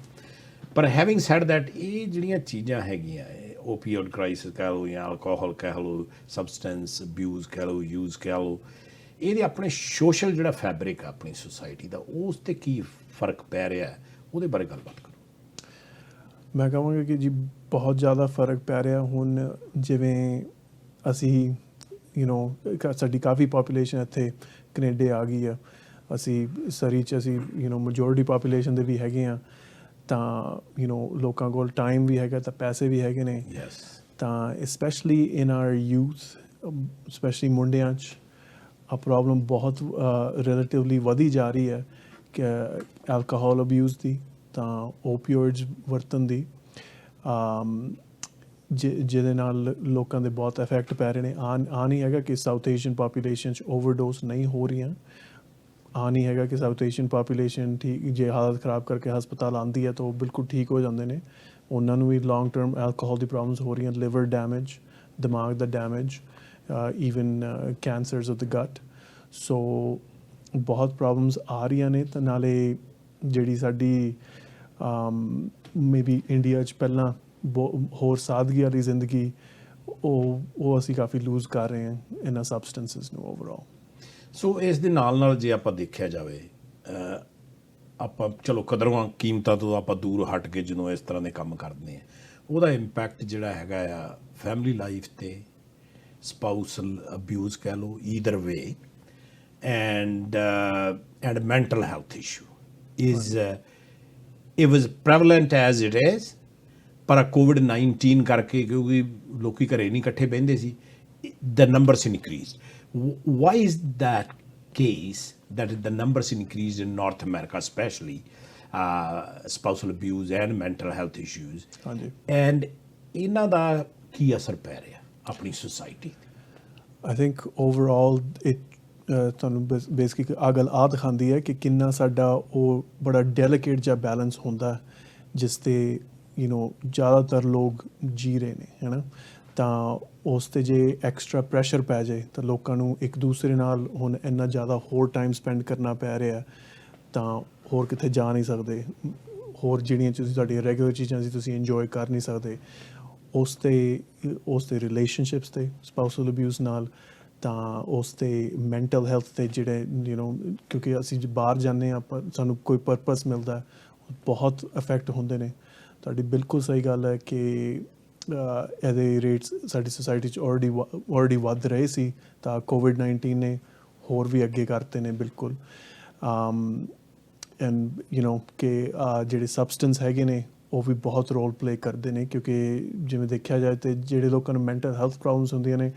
Speaker 1: ਪਰ having said that ਇਹ ਜਿਹੜੀਆਂ ਚੀਜ਼ਾਂ ਹੈਗੀਆਂ opioid crisis ਕਹਿ ਲਓ ਜਾਂ alcohol ਕਹਿ ਲਓ substance abuse ਕਹਿ ਲਓ use ਕਹਿ ਲਓ ਇਹਦੇ ਆਪਣੇ ਸੋਸ਼ਲ ਜਿਹੜਾ ਫੈਬਰਿਕ ਆ ਆਪਣੀ ਸੁਸਾਇਟੀ ਦਾ ਉਸ 'ਤੇ ਕੀ ਫਰਕ ਪੈ ਰਿਹਾ ਉਹਦੇ ਬਾਰੇ ਗੱਲਬਾਤ ਕਰੋ
Speaker 2: ਮੈਂ ਕਹਾਂਗਾ ਕਿ ਜੀ ਬਹੁਤ ਜ਼ਿਆਦਾ ਫਰਕ ਪੈ ਰਿਹਾ ਹੁਣ ਜਿਵੇਂ ਅਸੀਂ ਸਾਡੀ ਕਾਫੀ ਪਾਪੂਲੇਸ਼ਨ ਇੱਥੇ ਕੈਨੇਡਾ ਆ ਗਈ ਆ ਅਸੀਂ ਸਰੀ 'ਚ ਅਸੀਂ ਮੈਜੋਰਿਟੀ ਪਾਪੂਲੇਸ਼ਨ ਦੇ ਵੀ ਹੈਗੇ ਆ ਤਾਂ ਲੋਕਾਂ ਕੋਲ ਟਾਈਮ ਵੀ ਹੈਗਾ ਤਾਂ ਪੈਸੇ ਵੀ ਹੈਗੇ ਨੇ ਤਾਂ specially in our youth specially ਮੁੰਡਿਆਂ 'ਚ ਆ ਪ੍ਰੋਬਲਮ ਬਹੁਤ ਰਿਲੇਟਿਵਲੀ ਵਧੀ ਜਾ ਰਹੀ ਹੈ ਕਿ ਐਲਕੋਹਲ ਅਬਿਊਜ਼ ਦੀ ਤਾਂ ਓਪੀਓਇਡਸ ਵਰਤਣ ਦੀ ਜਿਹਦੇ ਨਾਲ ਲੋਕਾਂ ਦੇ ਬਹੁਤ ਇਫੈਕਟ ਪੈ ਰਹੇ ਨੇ ਆ ਨਹੀਂ ਹੈਗਾ ਕਿ ਸਾਊਥ ਏਸ਼ੀਅਨ ਪਾਪੂਲੇਸ਼ਨ 'ਚ ਓਵਰਡੋਸ ਨਹੀਂ ਹੋ ਰਹੀਆਂ ਆ ਨਹੀਂ ਹੈਗਾ ਕਿ ਸਾਊਥ ਏਸ਼ੀਅਨ ਪਾਪੂਲੇਸ਼ਨ ਠੀਕ ਜੇ ਹਾਲਤ ਖਰਾਬ ਕਰਕੇ ਹਸਪਤਾਲ ਆਉਂਦੀ ਹੈ ਤਾਂ ਉਹ ਬਿਲਕੁਲ ਠੀਕ ਹੋ ਜਾਂਦੇ ਨੇ ਉਹਨਾਂ ਨੂੰ ਵੀ ਲੌਂਗ ਟਰਮ ਐਲਕੋਹਲ ਦੀ ਪ੍ਰੋਬਲਮਸ ਹੋ ਰਹੀਆਂ ਲਿਵਰ ਡੈਮੇਜ ਦਿਮਾਗ ਦਾ damage even cancers of the gut so ਬਹੁਤ ਪ੍ਰੋਬਲਮਸ ਆ ਰਹੀਆਂ ਨੇ ਤਾਂ ਨਾਲੇ ਜਿਹੜੀ ਸਾਡੀ ਮੇਬੀ ਇੰਡੀਆ 'ਚ ਪਹਿਲਾਂ ਹੋਰ ਸਾਦਗੀ ਵਾਲੀ ਜ਼ਿੰਦਗੀ ਉਹ ਅਸੀਂ ਕਾਫੀ ਲੂਜ਼ ਕਰ ਰਹੇ ਹਾਂ ਇਹਨਾਂ ਸਬਸਟੈਂਸਿਸ ਨੂੰ ਓਵਰਆਲ
Speaker 1: ਸੋ ਇਸ ਦੇ ਨਾਲ ਜੇ ਆਪਾਂ ਦੇਖਿਆ ਜਾਵੇ ਆਪਾਂ ਚਲੋ ਕਦਰਾਂ ਕੀਮਤਾਂ ਤੋਂ ਆਪਾਂ ਦੂਰ ਹਟ ਕੇ ਜਦੋਂ ਇਸ ਤਰ੍ਹਾਂ ਦੇ ਕੰਮ ਕਰਦੇ ਹਾਂ ਉਹਦਾ ਇੰਪੈਕਟ ਜਿਹੜਾ ਹੈਗਾ ਆ ਫੈਮਿਲੀ ਲਾਈਫ 'ਤੇ ਸਪਾਊਸਲ ਅਬਿਊਜ਼ ਕਹਿ ਲਓ either way and mental health issue is it was prevalent as it is ਪਰ COVID-19 ਕਰਕੇ ਕਿਉਂਕਿ ਲੋਕੀ ਘਰੇ ਨਹੀਂ ਇਕੱਠੇ ਬਹਿੰਦੇ ਸੀ the numbers increased why is that case that the numbers increased in North America especially spousal abuse and mental health issues and ਇਹਨਾਂ ਦਾ ਕੀ ਅਸਰ ਪੈ ਰਿਹਾ ਆਪਣੀ society
Speaker 2: I think overall it ਤੁਹਾਨੂੰ ਬੇਸਿਕਲੀ ਆਹ ਗੱਲ ਆ ਦਿਖਾਉਂਦੀ ਹੈ ਕਿ ਕਿੰਨਾ ਸਾਡਾ ਉਹ ਬੜਾ ਡੈਲੀਕੇਟ ਜਿਹਾ ਬੈਲੈਂਸ ਹੁੰਦਾ ਜਿਸ 'ਤੇ ਜ਼ਿਆਦਾਤਰ ਲੋਕ ਜੀ ਰਹੇ ਨੇ ਹੈ ਨਾ ਤਾਂ ਉਸ 'ਤੇ ਜੇ ਐਕਸਟਰਾ ਪ੍ਰੈਸ਼ਰ ਪੈ ਜਾਏ ਤਾਂ ਲੋਕਾਂ ਨੂੰ ਇੱਕ ਦੂਸਰੇ ਨਾਲ ਹੁਣ ਇੰਨਾ ਜ਼ਿਆਦਾ ਹੋਰ ਟਾਈਮ ਸਪੈਂਡ ਕਰਨਾ ਪੈ ਰਿਹਾ ਤਾਂ ਹੋਰ ਕਿਤੇ ਜਾ ਨਹੀਂ ਸਕਦੇ ਹੋਰ ਜਿਹੜੀਆਂ ਤੁਸੀਂ ਤੁਹਾਡੀਆਂ ਰੈਗੂਲਰ ਚੀਜ਼ਾਂ ਸੀ ਤੁਸੀਂ ਇੰਜੋਏ ਕਰ ਨਹੀਂ ਸਕਦੇ ਉਸ 'ਤੇ ਰਿਲੇਸ਼ਨਸ਼ਿਪਸ 'ਤੇ ਸਪਾਊਸਲ ਅਬਿਊਜ਼ ਨਾਲ ਤਾਂ ਉਸ 'ਤੇ ਮੈਂਟਲ ਹੈਲਥ 'ਤੇ ਜਿਹੜੇ ਕਿਉਂਕਿ ਅਸੀਂ ਬਾਹਰ ਜਾਂਦੇ ਹਾਂ ਆਪਾਂ ਸਾਨੂੰ ਕੋਈ ਪਰਪਸ ਮਿਲਦਾ ਬਹੁਤ ਇਫੈਕਟ ਹੁੰਦੇ ਨੇ ਤੁਹਾਡੀ ਬਿਲਕੁਲ ਸਹੀ ਗੱਲ ਹੈ ਕਿ ਇਹਦੇ ਰੇਟਸ ਸਾਡੀ ਸੁਸਾਇਟੀ 'ਚ ਆਲਰੇਡੀ ਵੱਧ ਰਹੇ ਸੀ ਤਾਂ COVID-19 ਨੇ ਹੋਰ ਵੀ ਅੱਗੇ ਕਰਤੇ ਨੇ ਬਿਲਕੁਲ ਐਂਡ ਕਿ ਜਿਹੜੇ ਸਬਸਟੈਂਸ ਹੈਗੇ ਨੇ ਉਹ ਵੀ ਬਹੁਤ ਰੋਲ ਪਲੇ ਕਰਦੇ ਨੇ ਕਿਉਂਕਿ ਜਿਵੇਂ ਦੇਖਿਆ ਜਾਏ ਤੇ ਜਿਹੜੇ ਲੋਕਾਂ ਨੂੰ ਮੈਂਟਲ ਹੈਲਥ ਪ੍ਰੋਬਲਮਸ ਹੁੰਦੀਆਂ ਨੇ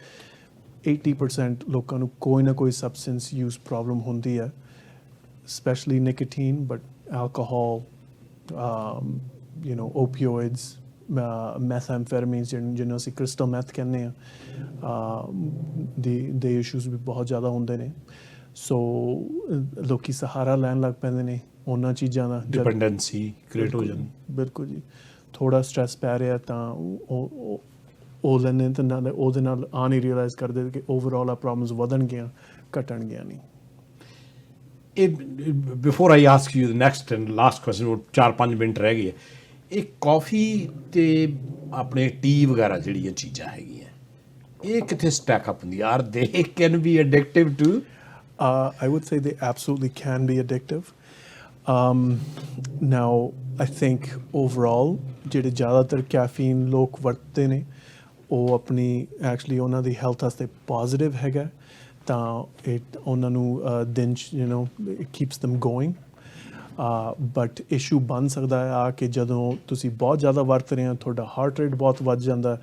Speaker 2: 80% ਲੋਕਾਂ ਨੂੰ ਕੋਈ ਨਾ ਕੋਈ ਸਬਸਟੈਂਸ ਯੂਜ਼ ਪ੍ਰੋਬਲਮ ਹੁੰਦੀ ਹੈ especially nicotine but alcohol opioids methamphetamines ਜਿਹਨੂੰ ਅਸੀਂ ਕ੍ਰਿਸਟਲ ਮੈਥ ਕਹਿੰਦੇ ਆ ਦੇ ਇਸ਼ੂਜ਼ ਵੀ ਬਹੁਤ ਜ਼ਿਆਦਾ ਹੁੰਦੇ ਨੇ ਸੋ ਲੋਕੀ ਸਹਾਰਾ ਲੈਣ ਲੱਗ ਪੈਂਦੇ ਨੇ ਉਹਨਾਂ ਚੀਜ਼ਾਂ ਦਾ
Speaker 1: ਡਿਪੈਂਡੈਂਸੀ ਕ੍ਰੀਏਟ ਹੋ ਜਾਂਦੀ
Speaker 2: ਬਿਲਕੁਲ ਜੀ ਥੋੜਾ ਸਟ੍ਰੈਸ ਪੈ ਰਿਹਾ ਤਾਂ ਉਹ ਲੈਂਦੇ ਤਾਂ ਨਾਲ ਉਹਦੇ ਨਾਲ ਆ ਨਹੀਂ ਰਿਅਲਾਈਜ਼ ਕਰਦੇ ਕਿ ਓਵਰਆਲ ਆ ਪ੍ਰੋਬਲਮਸ ਵਧਣਗੀਆਂ ਘਟਣਗੀਆਂ ਨਹੀਂ
Speaker 1: before I ask you the next and last question ਉਹ 4-5 ਮਿੰਟ ਰਹਿ ਗਏ ਇਹ ਕੌਫੀ ਤੇ ਆਪਣੇ ਟੀ ਵਗੈਰਾ ਜਿਹੜੀਆਂ ਚੀਜ਼ਾਂ ਹੈਗੀਆਂ ਇਹ ਕਿੱਥੇ ਸਟੈਕ ਅਪ ਹੁੰਦੀ are they can be addictive to
Speaker 2: I would say they absolutely can be addictive. Now, I think overall, ਜਿਹੜੇ ਜ਼ਿਆਦਾਤਰ ਕੈਫੀਨ ਲੋਕ ਵਰਤਦੇ ਨੇ ਉਹ ਆਪਣੀ ਐਕਚੁਅਲੀ ਉਹਨਾਂ ਦੀ ਹੈਲਥ ਵਾਸਤੇ ਪੋਜ਼ਿਟਿਵ ਹੈਗਾ ਤਾਂ ਉਹਨਾਂ ਨੂੰ ਦਿਨ 'ਚ it keeps them going. But issue ਬਣ ਸਕਦਾ ਆ ਕਿ ਜਦੋਂ ਤੁਸੀਂ ਬਹੁਤ ਜ਼ਿਆਦਾ ਵਰਤ ਰਹੇ ਹੋ ਤੁਹਾਡਾ ਹਾਰਟ ਰੇਟ ਬਹੁਤ ਵੱਧ ਜਾਂਦਾ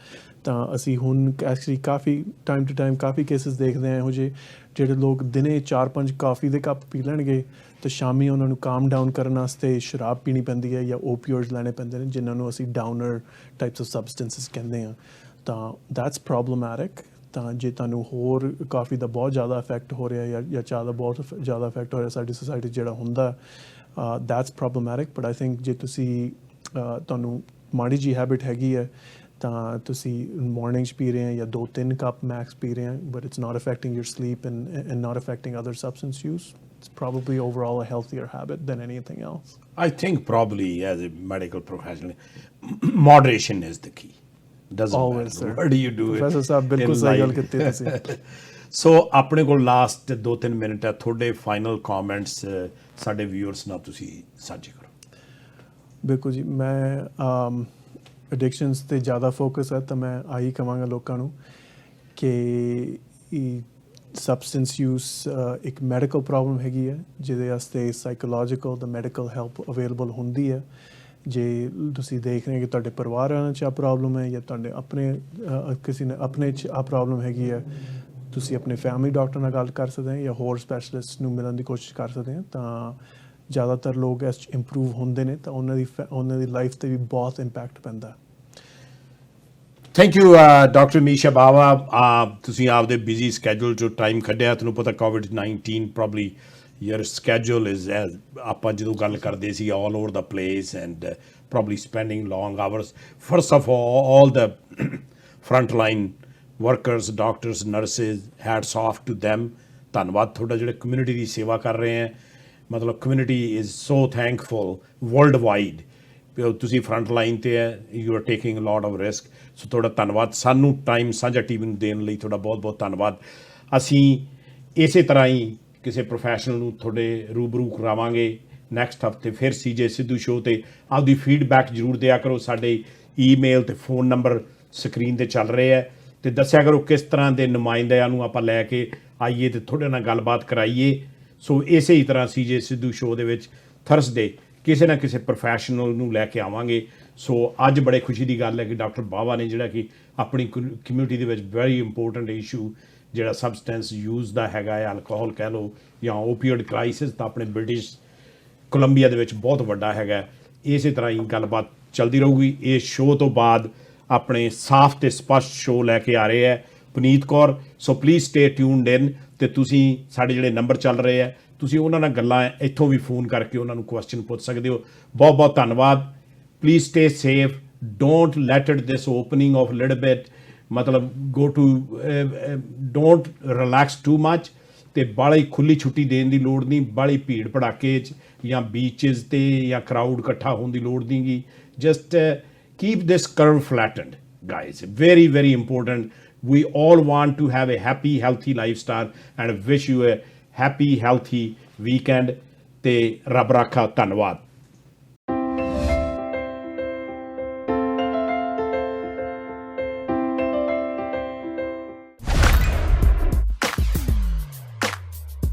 Speaker 2: ਤਾਂ ਅਸੀਂ ਹੁਣ ਐਕਚੁਅਲੀ ਕਾਫੀ ਟਾਈਮ ਟੂ ਟਾਈਮ ਕਾਫੀ ਕੇਸਿਸ ਦੇਖਦੇ ਹਾਂ ਇਹੋ ਜਿਹੇ ਜਿਹੜੇ ਲੋਕ ਦਿਨੇ 4-5 ਕਾਫੀ ਦੇ ਕੱਪ ਪੀ ਲੈਣਗੇ ਤੇ ਸ਼ਾਮੀ ਉਹਨਾਂ ਨੂੰ ਕਾਮ ਡਾਊਨ ਕਰਨ ਵਾਸਤੇ ਸ਼ਰਾਬ ਪੀਣੀ ਪੈਂਦੀ ਹੈ ਜਾਂ ਓਪੀਓਇਡਸ ਲੈਣੇ ਪੈਂਦੇ ਨੇ ਜਿਨ੍ਹਾਂ ਨੂੰ ਅਸੀਂ ਡਾਊਨਰ ਟਾਈਪਸ ਆਫ ਸਬਸਟੈਂਸਿਸ ਕਹਿੰਦੇ ਹਾਂ ਤਾਂ ਦੈਟਸ ਪ੍ਰੋਬਲਮੈਟਿਕ ਤਾਂ ਜੇ ਤੁਹਾਨੂੰ ਹੋਰ ਕਾਫੀ ਦਾ ਬਹੁਤ ਜ਼ਿਆਦਾ ਇਫੈਕਟ ਹੋ ਰਿਹਾ ਜਾਂ ਚਾਹ ਦਾ ਬਹੁਤ ਜ਼ਿਆਦਾ ਇਫੈਕਟ ਹੋ ਰਿਹਾ ਸਾਡੀ ਸੋਸਾਇਟੀ ਜਿਹੜਾ ਹੁੰਦਾ that's problematic but I think ਜੇ ਤੁਸੀਂ ਤੁਹਾਨੂੰ ਮਾੜੀ ਜੀ ਹੈਬਿਟ ਹੈਗੀ ਹੈ ਤਾਂ ਤੁਸੀਂ ਮਾਰਨਿੰਗ 'ਚ ਪੀ ਰਹੇ ਹੋ ਜਾਂ 2-3 ਕੱਪ ਮੈਕਸ ਪੀ ਰਹੇ ਹੋ but it's not affecting your sleep and not affecting other substance use it's probably overall a healthier habit than anything else.
Speaker 1: I think probably as a medical professional moderation is the key. Doesn't
Speaker 2: always
Speaker 1: matter
Speaker 2: sir.
Speaker 1: what do you do
Speaker 2: Professor ਸਾਹਿਬ ਬਿਲਕੁਲ ਸਹੀ ਗੱਲ ਕੀਤੀ ਤੁਸੀਂ
Speaker 1: ਸੋ ਆਪਣੇ ਕੋਲ last 2-3 minute ਹੈ ਤੁਹਾਡੇ final comments ਸਾਡੇ ਵਿਊਅਰਸ ਨਾਲ ਤੁਸੀਂ ਸਾਂਝੇ ਕਰੋ
Speaker 2: ਬਿਲਕੁਲ ਜੀ ਮੈਂ ਐਡਿਕਸ਼ਨਸ 'ਤੇ ਜ਼ਿਆਦਾ ਫੋਕਸ ਹੈ ਤਾਂ ਮੈਂ ਆਹੀ ਕਹਾਂਗਾ ਲੋਕਾਂ ਨੂੰ ਕਿ ਸਬਸਟੈਂਸ ਯੂਜ਼ ਇੱਕ ਮੈਡੀਕਲ ਪ੍ਰੋਬਲਮ ਹੈਗੀ ਹੈ ਜਿਹਦੇ ਵਾਸਤੇ ਸਾਈਕੋਲੋਜੀਕਲ ਤੇ ਮੈਡੀਕਲ ਹੈਲਪ ਅਵੇਲੇਬਲ ਹੁੰਦੀ ਹੈ ਜੇ ਤੁਸੀਂ ਦੇਖ ਰਹੇ ਕਿ ਤੁਹਾਡੇ ਪਰਿਵਾਰਾਂ 'ਚ ਆ ਪ੍ਰੋਬਲਮ ਹੈ ਜਾਂ ਤੁਹਾਡੇ ਆਪਣੇ ਕਿਸੇ ਨੇ ਆਪਣੇ 'ਚ ਆ ਪ੍ਰੋਬਲਮ ਹੈਗੀ ਹੈ ਤੁਸੀਂ ਆਪਣੇ ਫੈਮਿਲੀ ਡਾਕਟਰ ਨਾਲ ਗੱਲ ਕਰ ਸਕਦੇ ਹੋ ਜਾਂ ਹੋਰ ਸਪੈਸ਼ਲਿਸਟ ਨੂੰ ਮਿਲਣ ਦੀ ਕੋਸ਼ਿਸ਼ ਕਰ ਸਕਦੇ ਹੋ ਤਾਂ ਜ਼ਿਆਦਾਤਰ ਲੋਕ ਇਸ 'ਚ ਇੰਪਰੂਵ ਹੁੰਦੇ ਨੇ ਤਾਂ ਉਹਨਾਂ ਦੀ ਲਾਈਫ 'ਤੇ ਵੀ ਬਹੁਤ ਇੰਪੈਕਟ ਪੈਂਦਾ
Speaker 1: ਥੈਂਕ ਯੂ ਡਾਕਟਰ ਮੀਸ਼ਾ ਬਾਵਾ ਤੁਸੀਂ ਆਪਦੇ ਬਿਜ਼ੀ ਸਕੈਜੂਲ 'ਚੋਂ ਟਾਈਮ ਕੱਢਿਆ ਤੁਹਾਨੂੰ ਪਤਾ COVID-19 probably your schedule is ਆਪਾਂ ਜਦੋਂ ਗੱਲ ਕਰਦੇ ਸੀ all over the place and probably spending long hours first of all the front line workers, doctors, nurses, hats off to them. ਧੰਨਵਾਦ ਤੁਹਾਡਾ ਜਿਹੜੇ ਕਮਿਊਨਿਟੀ ਦੀ ਸੇਵਾ ਕਰ ਰਹੇ ਹੈ ਮਤਲਬ community is so thankful world wide ਤੁਸੀਂ ਫਰੰਟ ਲਾਈਨ 'ਤੇ ਹੈ you are taking a lot of risk so ਤੁਹਾਡਾ ਧੰਨਵਾਦ ਸਾਨੂੰ ਟਾਈਮ ਸਾਂਝਾ ਟੀਵੀ ਨੂੰ ਦੇਣ ਲਈ ਤੁਹਾਡਾ ਬਹੁਤ ਬਹੁਤ ਧੰਨਵਾਦ ਅਸੀਂ ਇਸੇ ਤਰ੍ਹਾਂ ਹੀ ਕਿਸੇ ਪ੍ਰੋਫੈਸ਼ਨਲ ਨੂੰ ਤੁਹਾਡੇ ਰੂਬਰੂ ਕਰਾਵਾਂਗੇ ਨੈਕਸਟ ਹਫਤੇ ਫਿਰ CJ ਸਿੱਧੂ ਸ਼ੋਅ 'ਤੇ ਆਪਦੀ ਫੀਡਬੈਕ ਜ਼ਰੂਰ ਦਿਆ ਕਰੋ ਸਾਡੇ ਈਮੇਲ ਅਤੇ ਫੋਨ ਨੰਬਰ ਸਕਰੀਨ 'ਤੇ ਚੱਲ ਰਹੇ ਹੈ ਅਤੇ ਦੱਸਿਆ ਕਰੋ ਕਿਸ ਤਰ੍ਹਾਂ ਦੇ ਨੁਮਾਇੰਦਿਆਂ ਨੂੰ ਆਪਾਂ ਲੈ ਕੇ ਆਈਏ ਅਤੇ ਤੁਹਾਡੇ ਨਾਲ ਗੱਲਬਾਤ ਕਰਾਈਏ ਸੋ ਇਸੇ ਹੀ ਤਰ੍ਹਾਂ CJ ਸਿੱਧੂ ਸ਼ੋਅ ਦੇ ਵਿੱਚ ਥਰਸਡੇ ਕਿਸੇ ਨਾ ਕਿਸੇ ਪ੍ਰੋਫੈਸ਼ਨਲ ਨੂੰ ਲੈ ਕੇ ਆਵਾਂਗੇ ਸੋ ਅੱਜ ਬੜੇ ਖੁਸ਼ੀ ਦੀ ਗੱਲ ਹੈ ਕਿ ਡਾਕਟਰ ਬਾਵਾ ਨੇ ਜਿਹੜਾ ਕਿ ਆਪਣੀ ਕਮਿਊਨਿਟੀ ਦੇ ਵਿੱਚ ਵੈਰੀ ਇੰਪੋਰਟੈਂਟ ਇਸ਼ੂ ਜਿਹੜਾ ਸਬਸਟੈਂਸ ਯੂਜ਼ ਦਾ ਹੈਗਾ ਹੈ ਅਲਕੋਹਲ ਕਹਿ ਲਓ ਜਾਂ ਓਪੀਓਇਡ ਕ੍ਰਾਈਸਿਸ ਤਾਂ ਆਪਣੇ ਬ੍ਰਿਟਿਸ਼ ਕੋਲੰਬੀਆ ਦੇ ਵਿੱਚ ਬਹੁਤ ਵੱਡਾ ਹੈਗਾ ਇਸੇ ਤਰ੍ਹਾਂ ਹੀ ਗੱਲਬਾਤ ਚੱਲਦੀ ਰਹੂਗੀ ਇਸ ਸ਼ੋਅ ਤੋਂ ਬਾਅਦ ਆਪਣੇ ਸਾਫ਼ ਤੇ ਸਪਸ਼ਟ ਸ਼ੋਅ ਲੈ ਕੇ ਆ ਰਹੇ ਹੈ Puneet Kaur so please stay tuned in ਅਤੇ ਤੁਸੀਂ ਸਾਡੇ ਜਿਹੜੇ ਨੰਬਰ ਚੱਲ ਰਹੇ ਹੈ ਤੁਸੀਂ ਉਹਨਾਂ ਨਾਲ ਗੱਲਾਂ ਇੱਥੋਂ ਵੀ ਫੋਨ ਕਰਕੇ ਉਹਨਾਂ ਨੂੰ ਕੁਐਸਚਨ ਪੁੱਛ ਸਕਦੇ ਹੋ ਬਹੁਤ ਬਹੁਤ ਧੰਨਵਾਦ please stay safe don't let it this opening of little bit ਮਤਲਬ go to don't relax too much ਅਤੇ ਬਾਹਲੀ ਖੁੱਲ੍ਹੀ ਛੁੱਟੀ ਦੇਣ ਦੀ ਲੋੜ ਨਹੀਂ ਬਾਹਲੀ ਭੀੜ ਭੜਾਕੇ 'ਚ ਜਾਂ ਬੀਚਿਸ 'ਤੇ ਜਾਂ ਕਰਾਊਡ ਇਕੱਠਾ ਹੋਣ ਦੀ ਲੋੜ ਨਹੀਂ ਗੀ just keep this curve flattened guys very very important we all want to have a happy healthy lifestyle and wish you a happy healthy weekend te rab rakha ਧੰਨਵਾਦ